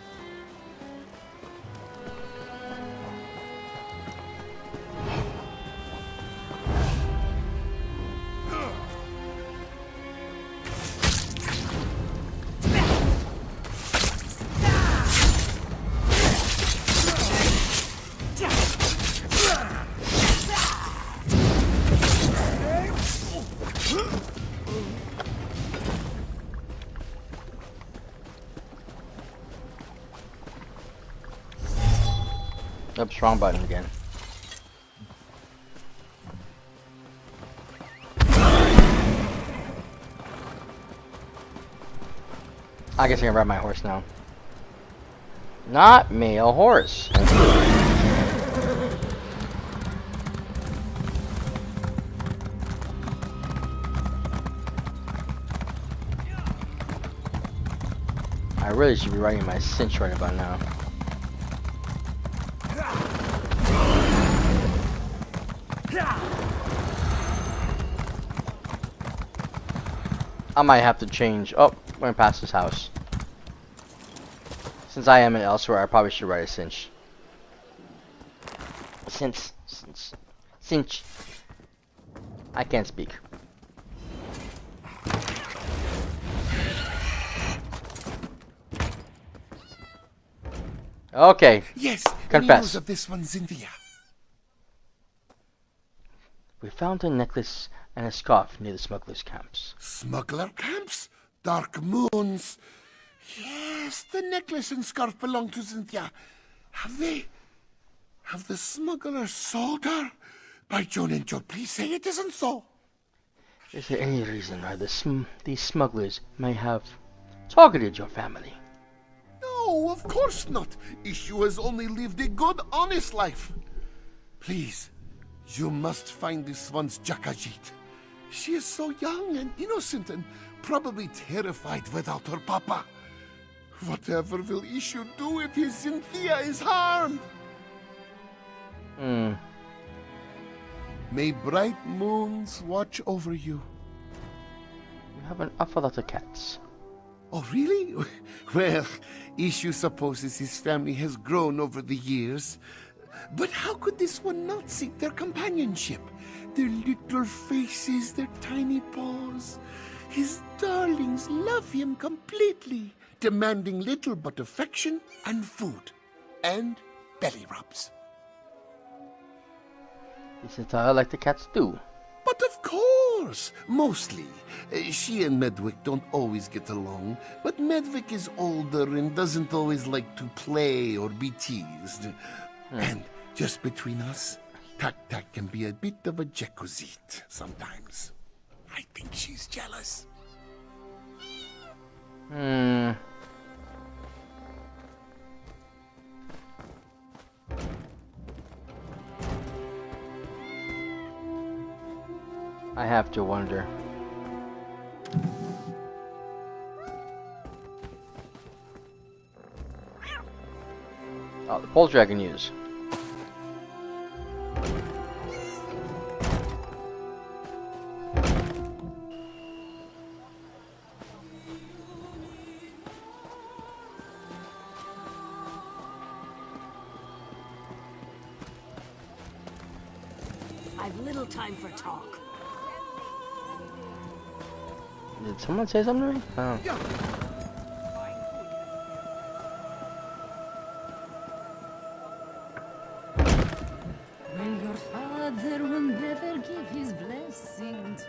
Oops, wrong button again. I guess I can ride my horse now. Not male horse. I really should be riding my cinch right about now. I might have to change. Oh, we're going past this house. Since I am in Elsweyr, I probably should ride a cinch. Cinch. I can't speak. Okay. Yes, confess. news of this one, Cynthia. We found a necklace and a scarf near the smugglers' camps. Smuggler camps? Dark moons? Yes, the necklace and scarf belong to Cynthia. Have the smugglers sold her? By Joan and Joe, please say it isn't so. Is there any reason why these smugglers may have targeted your family? No, of course not. Issue has only lived a good, honest life. Please, you must find this one's Jakajit. She is so young and innocent and probably terrified without her papa. Whatever will Issue do if his Cynthia is harmed? May bright moons watch over you. You have an awful lot of cats. Oh, really? Well, Issue supposes his family has grown over the years. But how could this one not seek their companionship? Their little faces, their tiny paws. His darlings love him completely, demanding little but affection and food. And belly rubs. Isn't that like the cats do? But of course, mostly. She and Medwick don't always get along, but Medwick is older and doesn't always like to play or be teased. And just between us, Tak can be a bit of a Jekozit sometimes. I think she's jealous. I have to wonder. Oh, the pole dragon news. I've little time for talk. Did someone say something to me? Oh. Well, your father will never give his blessing to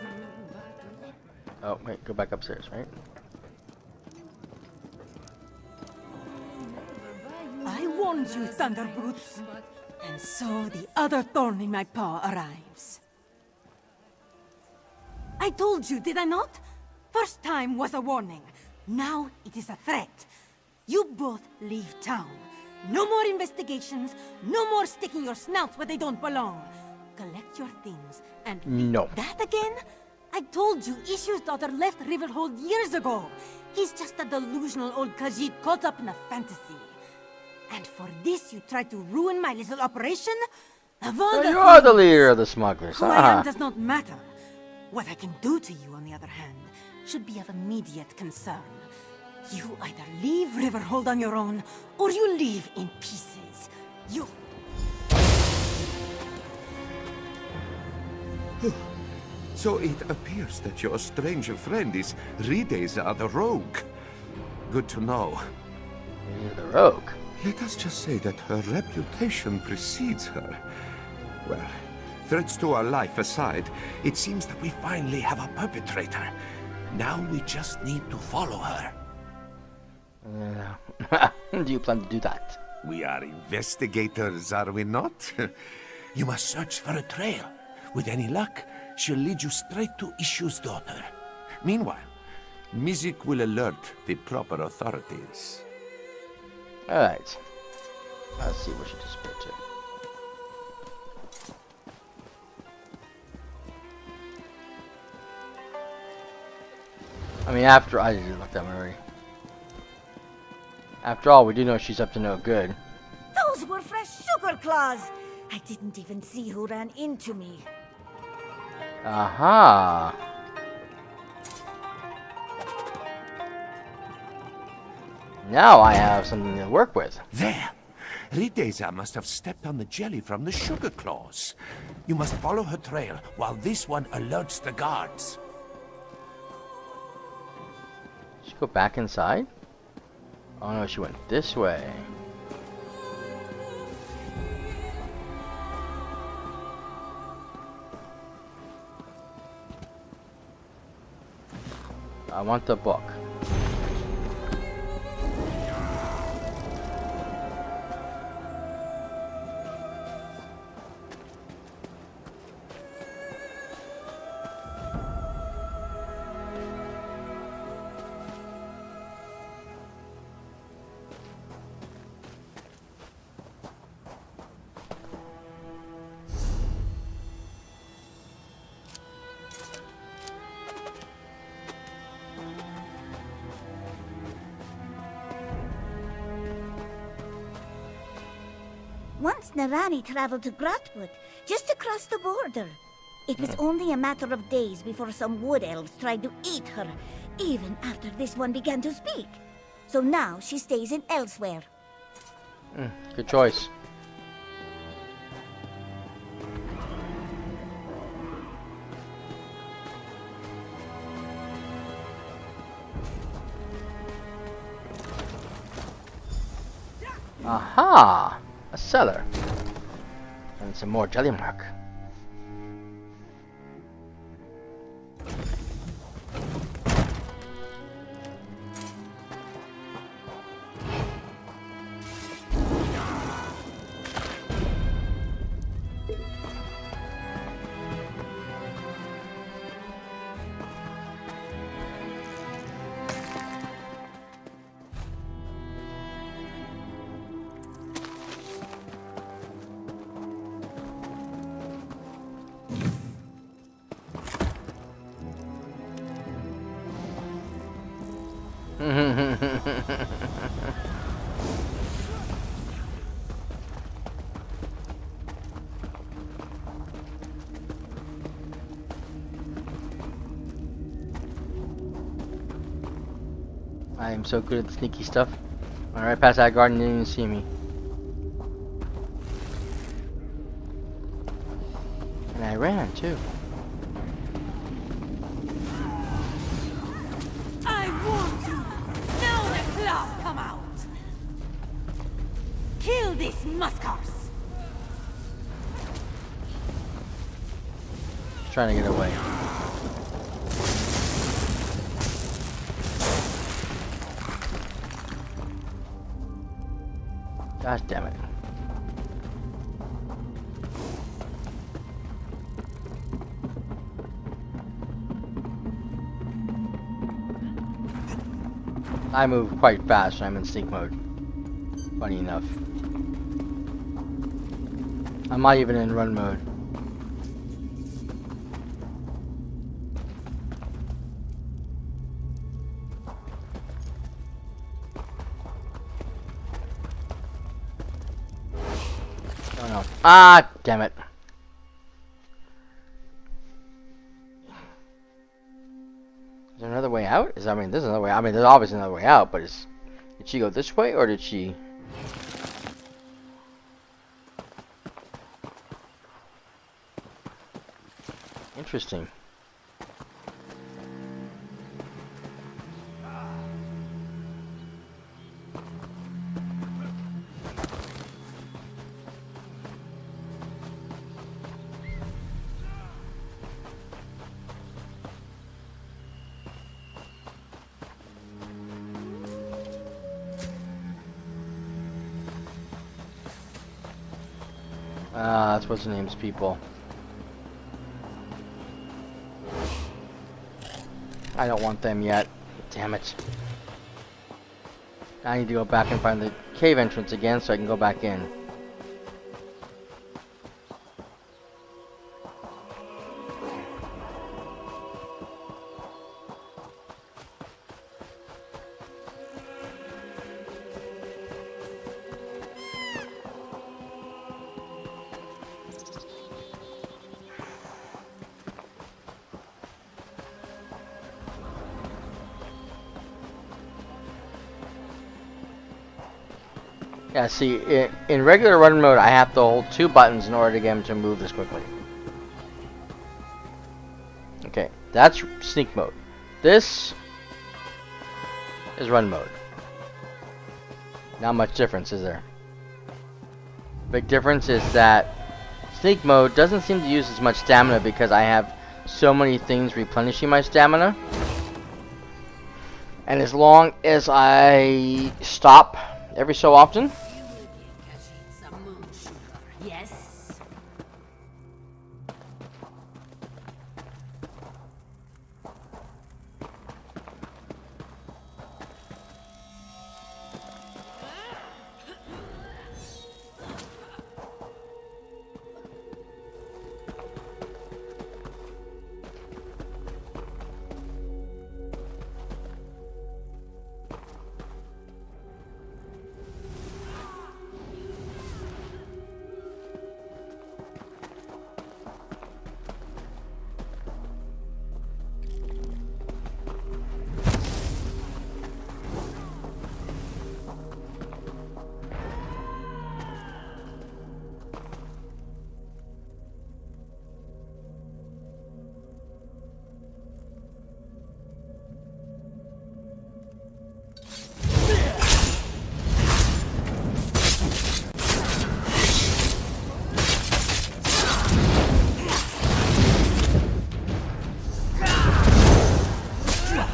battle. Oh, wait, go back upstairs, right? I warned you, Thunder Boots. And so the other thorn in my paw arrives. I told you, did I not? First time was a warning. Now it is a threat. You both leave town. No more investigations. No more sticking your snouts where they don't belong. Collect your things and no. That again? I told you Issue's daughter left Riverhold years ago. He's just a delusional old Khajiit caught up in a fantasy. And for this you tried to ruin my little operation? Of all So the you are the things, leader of the smugglers. who I am does not matter. What I can do to you, on the other hand, should be of immediate concern. You either leave Riverhold on your own, or you leave in pieces. You... So it appears that your strange friend is Rideza the Rogue. Good to know. The Rogue? Let us just say that her reputation precedes her. Well, threats to our life aside, it seems that we finally have a perpetrator. Now we just need to follow her. Do you plan to do that? We are investigators, are we not? You must search for a trail. With any luck, she'll lead you straight to Issue's daughter. Meanwhile, Mizik will alert the proper authorities. Alright. Let's see what she disappeared to. I mean, after I just looked at her already. After all, we do know she's up to no good. Those were fresh sugar claws. I didn't even see who ran into me. Aha! Now I have something to work with. There! Rideza must have stepped on the jelly from the sugar claws. You must follow her trail while this one alerts the guards. Did she go back inside? Oh no, she went this way. I want the book. Once Narani traveled to Grotwood, just across the border. It was only a matter of days before some wood elves tried to eat her, even after this one began to speak. So now she stays in Elsweyr. Good choice. Aha! A cellar. And some more jelly mark. I am so good at the sneaky stuff. Alright, past that garden, didn't even see me. And And I ran, too. I want you! Now the claws come out! Kill these muskars! Trying to get away. Gosh damn it. I move quite fast when I'm in sneak mode. Funny enough. I'm not even in run mode. Oh no. Ah, damn it. Is there another way out? There's another way. I mean, there's obviously another way out, but did she go this way or did she? Interesting. That's what's the name's people. I don't want them yet. Damn it. I need to go back and find the cave entrance again so I can go back in. Yeah, see, in regular run mode, I have to hold 2 buttons in order to get him to move this quickly. Okay, that's sneak mode. This is run mode. Not much difference, is there? Big difference is that sneak mode doesn't seem to use as much stamina because I have so many things replenishing my stamina. And as long as I stop every so often. Yes.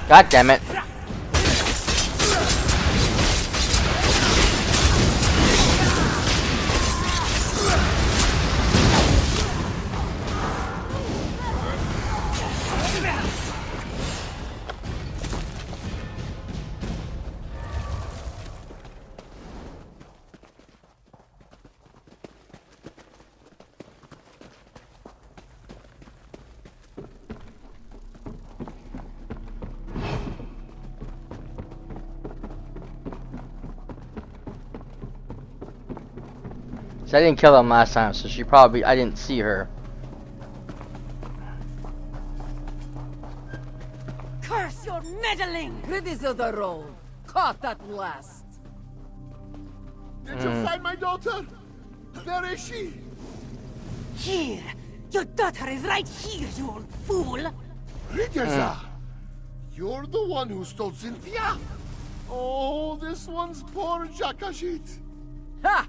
God damn it. So I didn't kill them last time, so she probably, I didn't see her. Curse your meddling! Pretties of the road. Caught at last. Did you find my daughter? Where is she? Here, Your daughter is right here, you old fool! Rideza! You're the one who stole Cynthia? Oh, this one's poor Jakashit. Ha!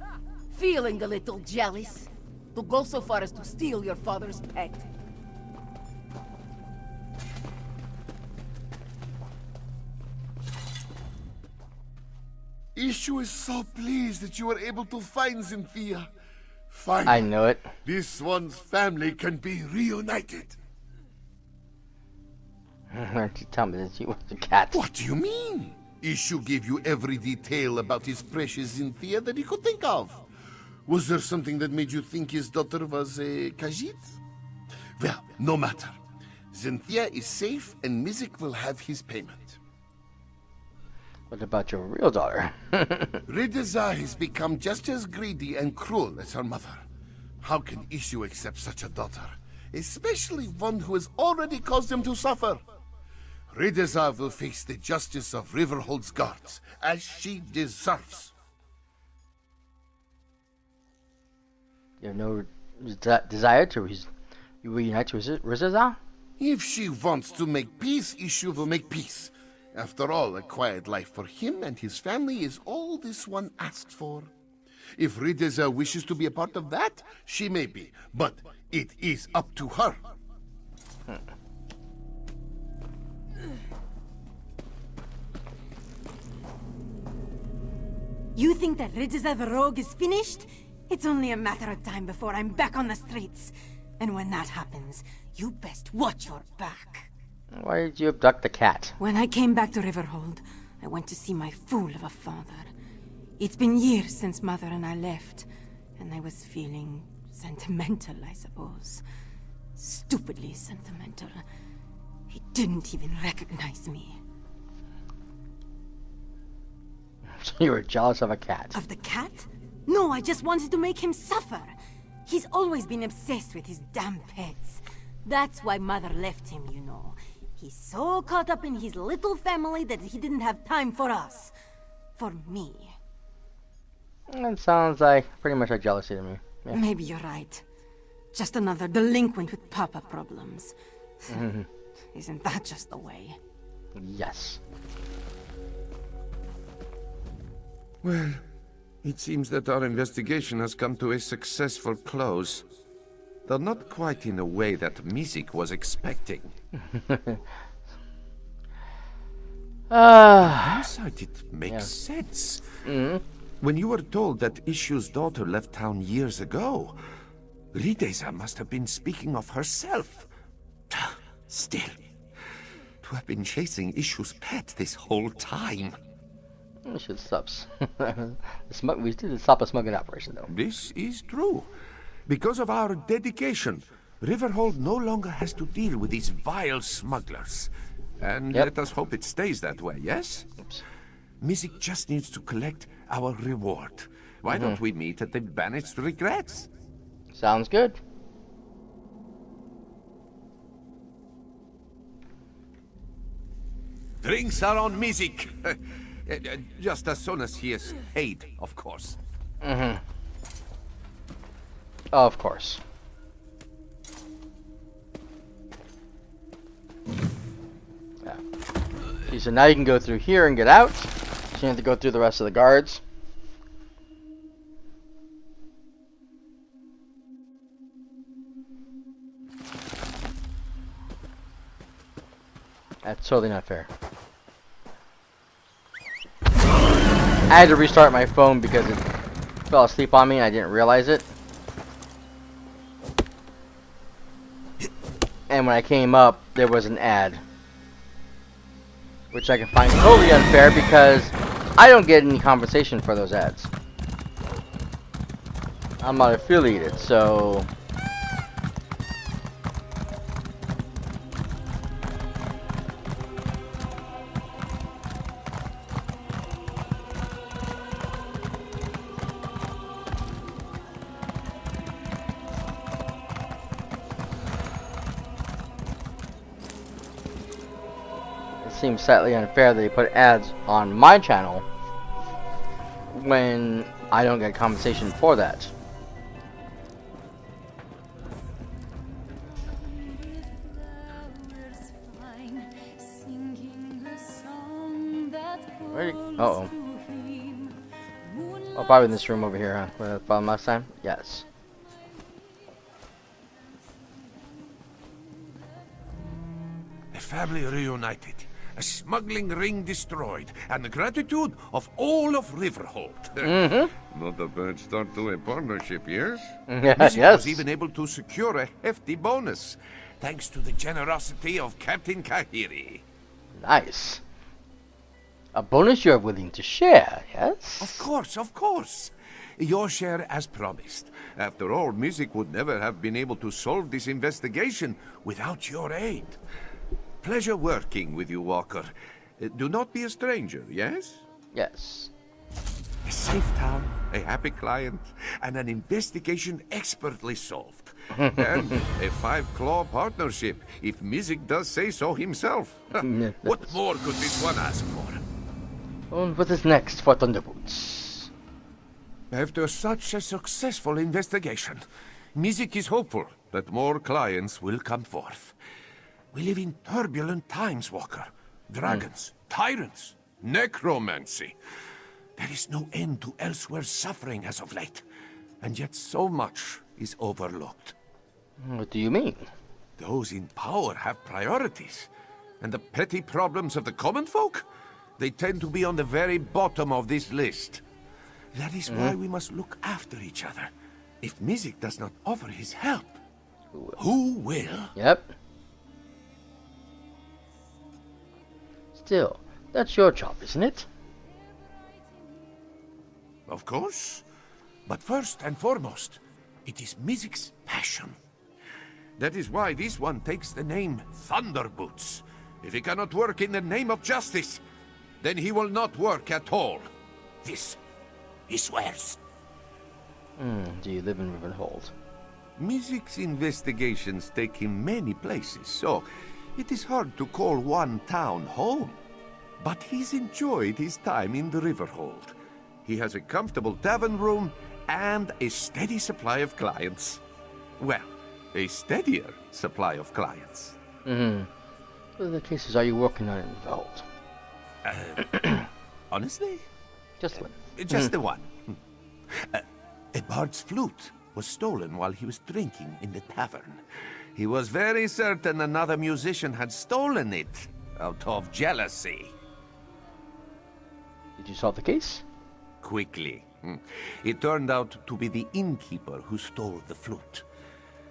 Feeling a little jealous? To go so far as to steal your father's pet? Ishu is so pleased that you were able to find Cynthia. Finally, I know it. This one's family can be reunited. Tell me that she was a cat. What do you mean? Ishu gave you every detail about his precious Cynthia that he could think of. Was there something that made you think his daughter was a Khajiit? Well, no matter. Cynthia is safe and Mizik will have his payment. What about your real daughter? Rideza has become just as greedy and cruel as her mother. How can Ishu accept such a daughter? Especially one who has already caused him to suffer. Rideza will face the justice of Riverhold's guards, as she deserves. You have no desire to reunite with Rideza? If she wants to make peace, Ishu will make peace. After all, a quiet life for him and his family is all this one asks for. If Rideza wishes to be a part of that, she may be, but it is up to her. You think that Rideza the Rogue is finished? It's only a matter of time before I'm back on the streets. And when that happens, you best watch your back. Why did you abduct the cat? When I came back to Riverhold, I went to see my fool of a father. It's been years since Mother and I left, and I was feeling sentimental, I suppose. Stupidly sentimental. He didn't even recognize me. So you were jealous of a cat? Of the cat? No, I just wanted to make him suffer. He's always been obsessed with his damn pets. That's why Mother left him, you know. He's so caught up in his little family that he didn't have time for us. For me. That sounds like pretty much like jealousy to me. Yeah. Maybe you're right. Just another delinquent with papa problems. Isn't that just the way? Yes. Well, it seems that our investigation has come to a successful close. Though not quite in a way that Mizik was expecting. Hindsight, it makes sense. When you were told that Ishu's daughter left town years ago, Rideza must have been speaking of herself. Still, to have been chasing Ishu's pet this whole time. We should stop. We did stop a smuggling operation, though. This is true. Because of our dedication, Riverhold no longer has to deal with these vile smugglers. And let us hope it stays that way, yes? Mizik just needs to collect our reward. Why don't we meet at the Banished Regrets? Sounds good. Drinks are on Mizik. Just as soon as he is paid, of course. Of course. Yeah. Okay, so now you can go through here and get out. So you have to go through the rest of the guards. That's totally not fair. I had to restart my phone because it fell asleep on me and I didn't realize it. And when I came up, there was an ad. Which I can find totally unfair because I don't get any compensation for those ads. I'm not affiliated, so... seems slightly unfair that they put ads on my channel when I don't get compensation for that. Where? Uh-oh. Oh, probably in this room over here, huh? Where I found last time? Yes. A family reunited, a smuggling ring destroyed, and the gratitude of all of Riverhold. Not a bad start to a partnership, yes? Music Yes. was even able to secure a hefty bonus, thanks to the generosity of Captain Kahiri. Nice. A bonus you are willing to share, yes? Of course, of course. Your share as promised. After all, Music would never have been able to solve this investigation without your aid. Pleasure working with you, Walker. Do not be a stranger, yes? Yes. A safe town, a happy client, and an investigation expertly solved. And a five-claw partnership, if Music does say so himself. What more could this one ask for? And what is next for Thunderboots? After such a successful investigation, Music is hopeful that more clients will come forth. We live in turbulent times, Walker. Dragons, tyrants, necromancy. There is no end to Elsweyr's suffering as of late, and yet so much is overlooked. What do you mean? Those in power have priorities, and the petty problems of the common folk, they tend to be on the very bottom of this list. That is why we must look after each other. If Music does not offer his help, who will? Yep. Still, that's your job, isn't it? Of course. But first and foremost, it is Music's passion. That is why this one takes the name Thunderboots. If he cannot work in the name of justice, then he will not work at all. This, he swears. Do you live in Riverhold? Music's investigations take him many places, so it is hard to call one town home. But he's enjoyed his time in the Riverhold. He has a comfortable tavern room and a steady supply of clients. Well, a steadier supply of clients. What other cases are you working on in Riverhold? Honestly? Just one. Just the one. A bard's flute was stolen while he was drinking in the tavern. He was very certain another musician had stolen it out of jealousy. Did you solve the case? Quickly. It turned out to be the innkeeper who stole the flute.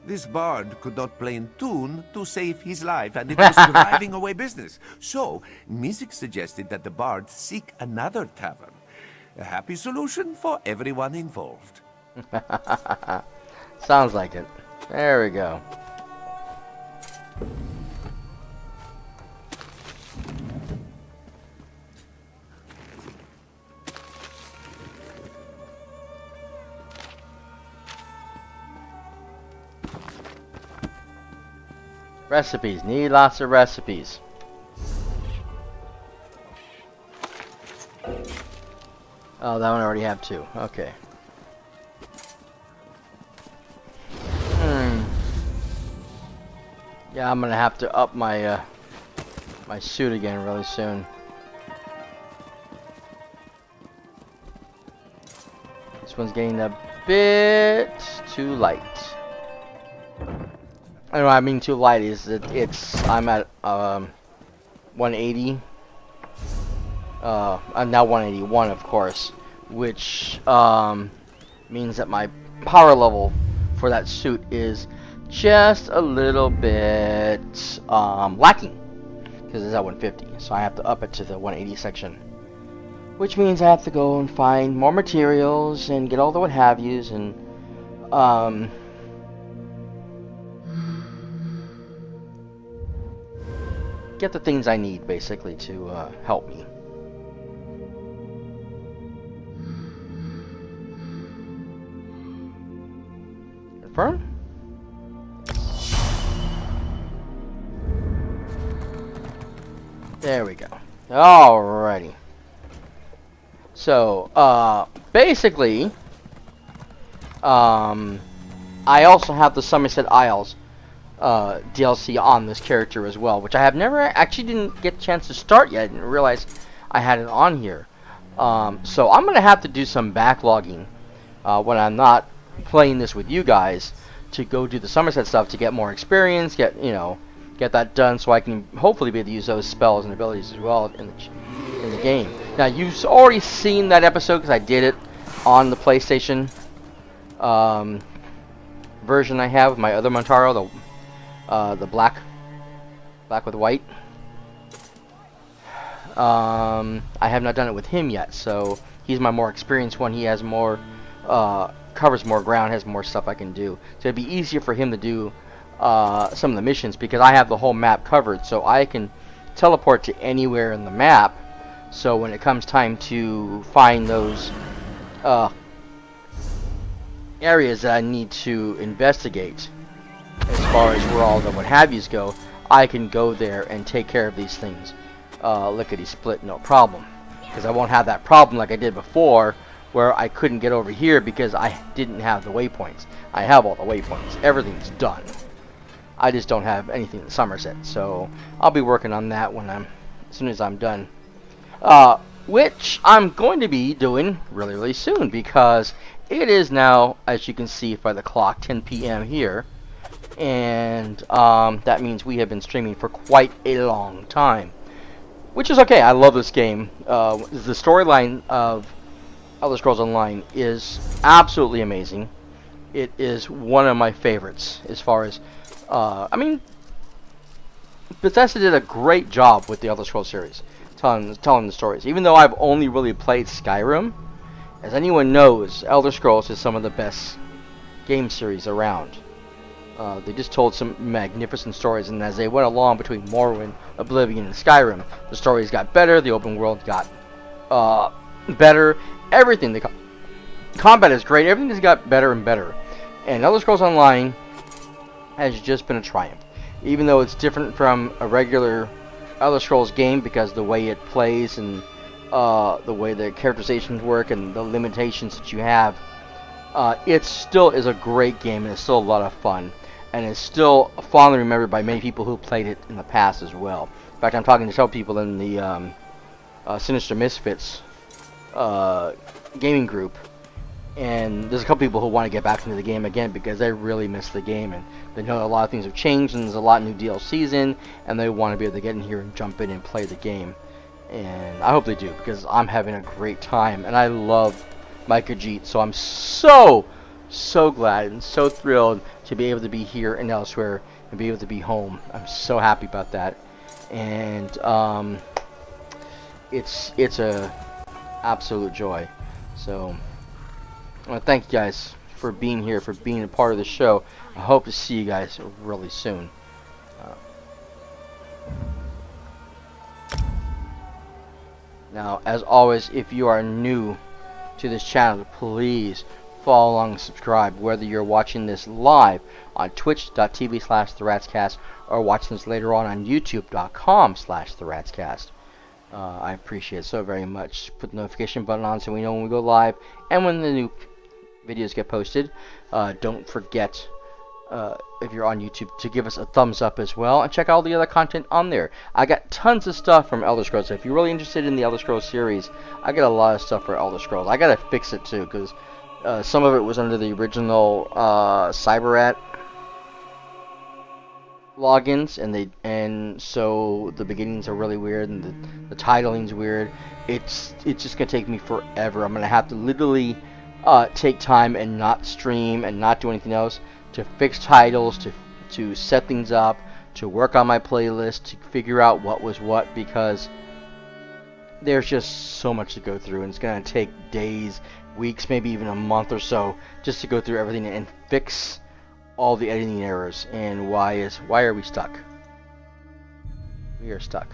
This bard could not play in tune to save his life, and it was driving away business. So, Music suggested that the bard seek another tavern. A happy solution for everyone involved. Sounds like it. There we go. Recipes. Need lots of recipes. Oh, that one I already have two. Okay. Yeah, I'm gonna have to up my my suit again really soon. This one's getting a bit too light. I know what I mean too light is that I'm at 180. I'm now 181, of course, which means that my power level for that suit is just a little bit lacking because it's at 150. So I have to up it to the 180 section, which means I have to go and find more materials and get all the what have yous and get the things I need basically to help me. Confirm? There we go. Alrighty. So, basically, I also have the Somerset Isles DLC on this character as well, which I have never actually didn't get a chance to start yet. I didn't realize I had it on here. So I'm gonna have to do some backlogging when I'm not playing this with you guys to go do the Somerset stuff to get more experience, get that done, so I can hopefully be able to use those spells and abilities as well in the game. Now you've already seen that episode because I did it on the PlayStation version I have with my other Montaro, the black with white. I have not done it with him yet, so he's my more experienced one. He has more, covers more ground, has more stuff I can do. So it'd be easier for him to do some of the missions because I have the whole map covered, so I can teleport to anywhere in the map. So when it comes time to find those areas that I need to investigate, as far as where all the what have yous go, I can go there and take care of these things lickety split, no problem, because I won't have that problem like I did before where I couldn't get over here because I didn't have the waypoints. I have all the waypoints, everything's done. I just don't have anything in Somerset, so I'll be working on that as soon as I'm done, which I'm going to be doing really soon, because it is now, as you can see by the clock, 10 p.m. here, and that means we have been streaming for quite a long time, which is okay. I love this game. The storyline of Elder Scrolls Online is absolutely amazing. It is one of my favorites as far as, I mean, Bethesda did a great job with the Elder Scrolls series, telling the stories. Even though I've only really played Skyrim, as anyone knows, Elder Scrolls is some of the best game series around. They just told some magnificent stories, and as they went along between Morrowind, Oblivion, and Skyrim, the stories got better, the open world got better, everything. The combat is great, everything has got better and better. And Elder Scrolls Online has just been a triumph. Even though it's different from a regular Elder Scrolls game because the way it plays and the way the characterizations work and the limitations that you have, it still is a great game, and it's still a lot of fun, and it's still fondly remembered by many people who played it in the past as well. In fact, I'm talking to some people in the Sinister Misfits gaming group, and there's a couple people who want to get back into the game again because they really miss the game, and they know a lot of things have changed, and there's a lot of new DLCs in, and they want to be able to get in here and jump in and play the game. And I hope they do, because I'm having a great time, and I love Micah Jeet, so I'm so glad and so thrilled to be able to be here and Elsweyr and be able to be home. I'm so happy about that, and it's a absolute joy. So I want to thank you guys for being here, for being a part of the show. I hope to see you guys really soon. Now, as always, if you are new to this channel, please follow along and subscribe, whether you're watching this live on twitch.tv/theratscast or watching this later on youtube.com/theratscast. I appreciate it so very much. Put the notification button on so we know when we go live and when the new videos get posted. Don't forget, if you're on YouTube, to give us a thumbs up as well, and check out all the other content on there. I got tons of stuff from Elder Scrolls. So if you're really interested in the Elder Scrolls series, I got a lot of stuff for Elder Scrolls. I gotta fix it too, because some of it was under the original cyperrat logins, and so the beginnings are really weird, and the titling's weird. It's just gonna take me forever. I'm gonna have to literally take time and not stream and not do anything else to fix titles, to set things up, to work on my playlist, to figure out what was what, because there's just so much to go through, and it's going to take days, weeks, maybe even a month or so just to go through everything and fix all the editing errors. And why are we stuck? We are stuck.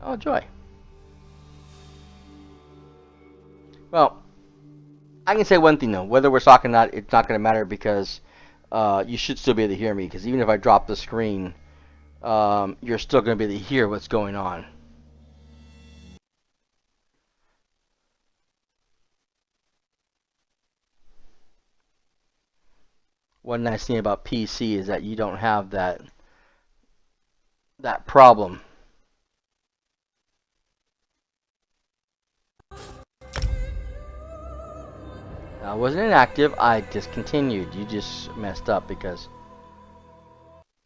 Oh, joy. Well, I can say one thing though, whether we're stuck or not, it's not going to matter, because you should still be able to hear me, because even if I drop the screen, you're still going to be able to hear what's going on. One nice thing about PC is that you don't have that problem I wasn't inactive, I discontinued. You just messed up because...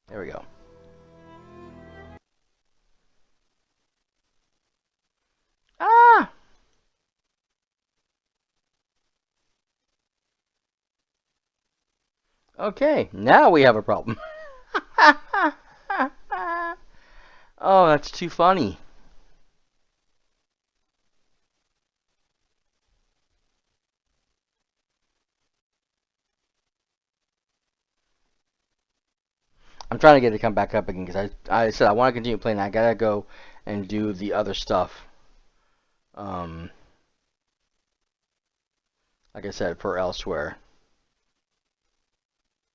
There we go. Ah! Okay, now we have a problem. Oh, that's too funny. I'm trying to get it to come back up again because I said I want to continue playing. I gotta go and do the other stuff. Like I said, for Elsweyr.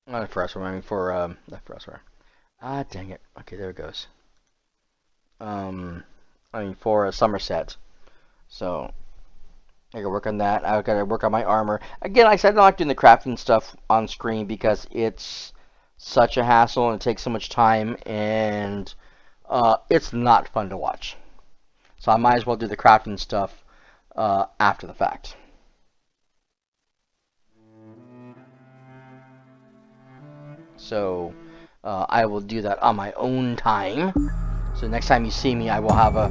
Not for Elsweyr, I mean for not for Elsweyr. Ah, dang it. Okay, there it goes. I mean for Somerset. So I gotta work on that. I gotta work on my armor. Again, like I said, I don't like doing the crafting stuff on screen because it's such a hassle and it takes so much time, and it's not fun to watch. So I might as well do the crafting stuff after the fact. So I will do that on my own time. So next time you see me, I will have a...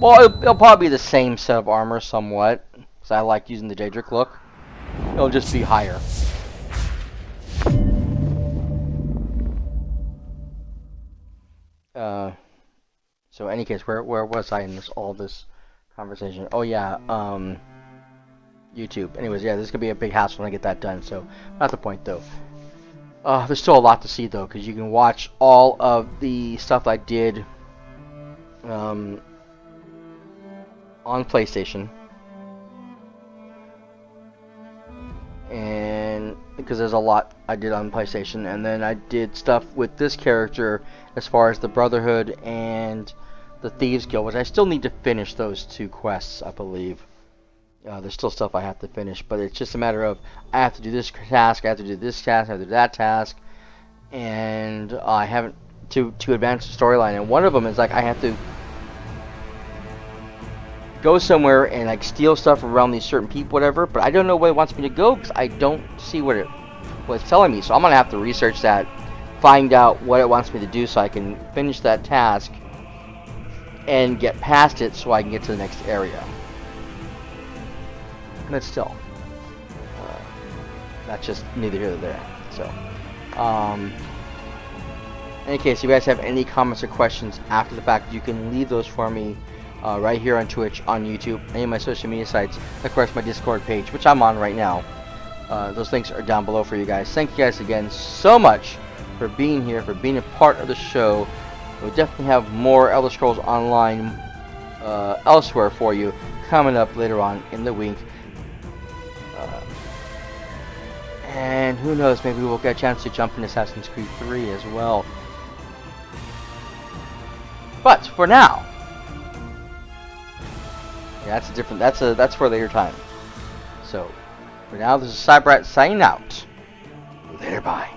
Well, it'll probably be the same set of armor somewhat, because I like using the Daedric look. It'll just be higher. So in any case, where was I in all this conversation? Oh yeah, YouTube. Anyways, yeah, this is gonna be a big hassle when I get that done. So not the point though. There's still a lot to see though, because you can watch all of the stuff I did on PlayStation, and because there's a lot I did on PlayStation, and then I did stuff with this character as far as the Brotherhood and the Thieves Guild, which I still need to finish those 2 quests, I believe. There's still stuff I have to finish, but it's just a matter of I have to do this task, I have to do this task, I have to do that task, and I haven't to advance the storyline. And one of them is like I have to go somewhere and like steal stuff around these certain people, whatever. But I don't know where it wants me to go because I don't see what it's telling me. So I'm gonna have to research that, find out what it wants me to do, so I can finish that task and get past it, so I can get to the next area. But still, that's just neither here nor there. So, in any case, if you guys have any comments or questions after the fact, you can leave those for me right here on Twitch, on YouTube, any of my social media sites, of course my Discord page, which I'm on right now. Those links are down below for you guys. Thank you guys again so much for being here, for being a part of the show. We'll definitely have more Elder Scrolls Online Elsweyr for you coming up later on in the week. And who knows, maybe we'll get a chance to jump into Assassin's Creed 3 as well. But for now, yeah, that's for a later time. So for now, this is cyperrat signing out. Later, bye.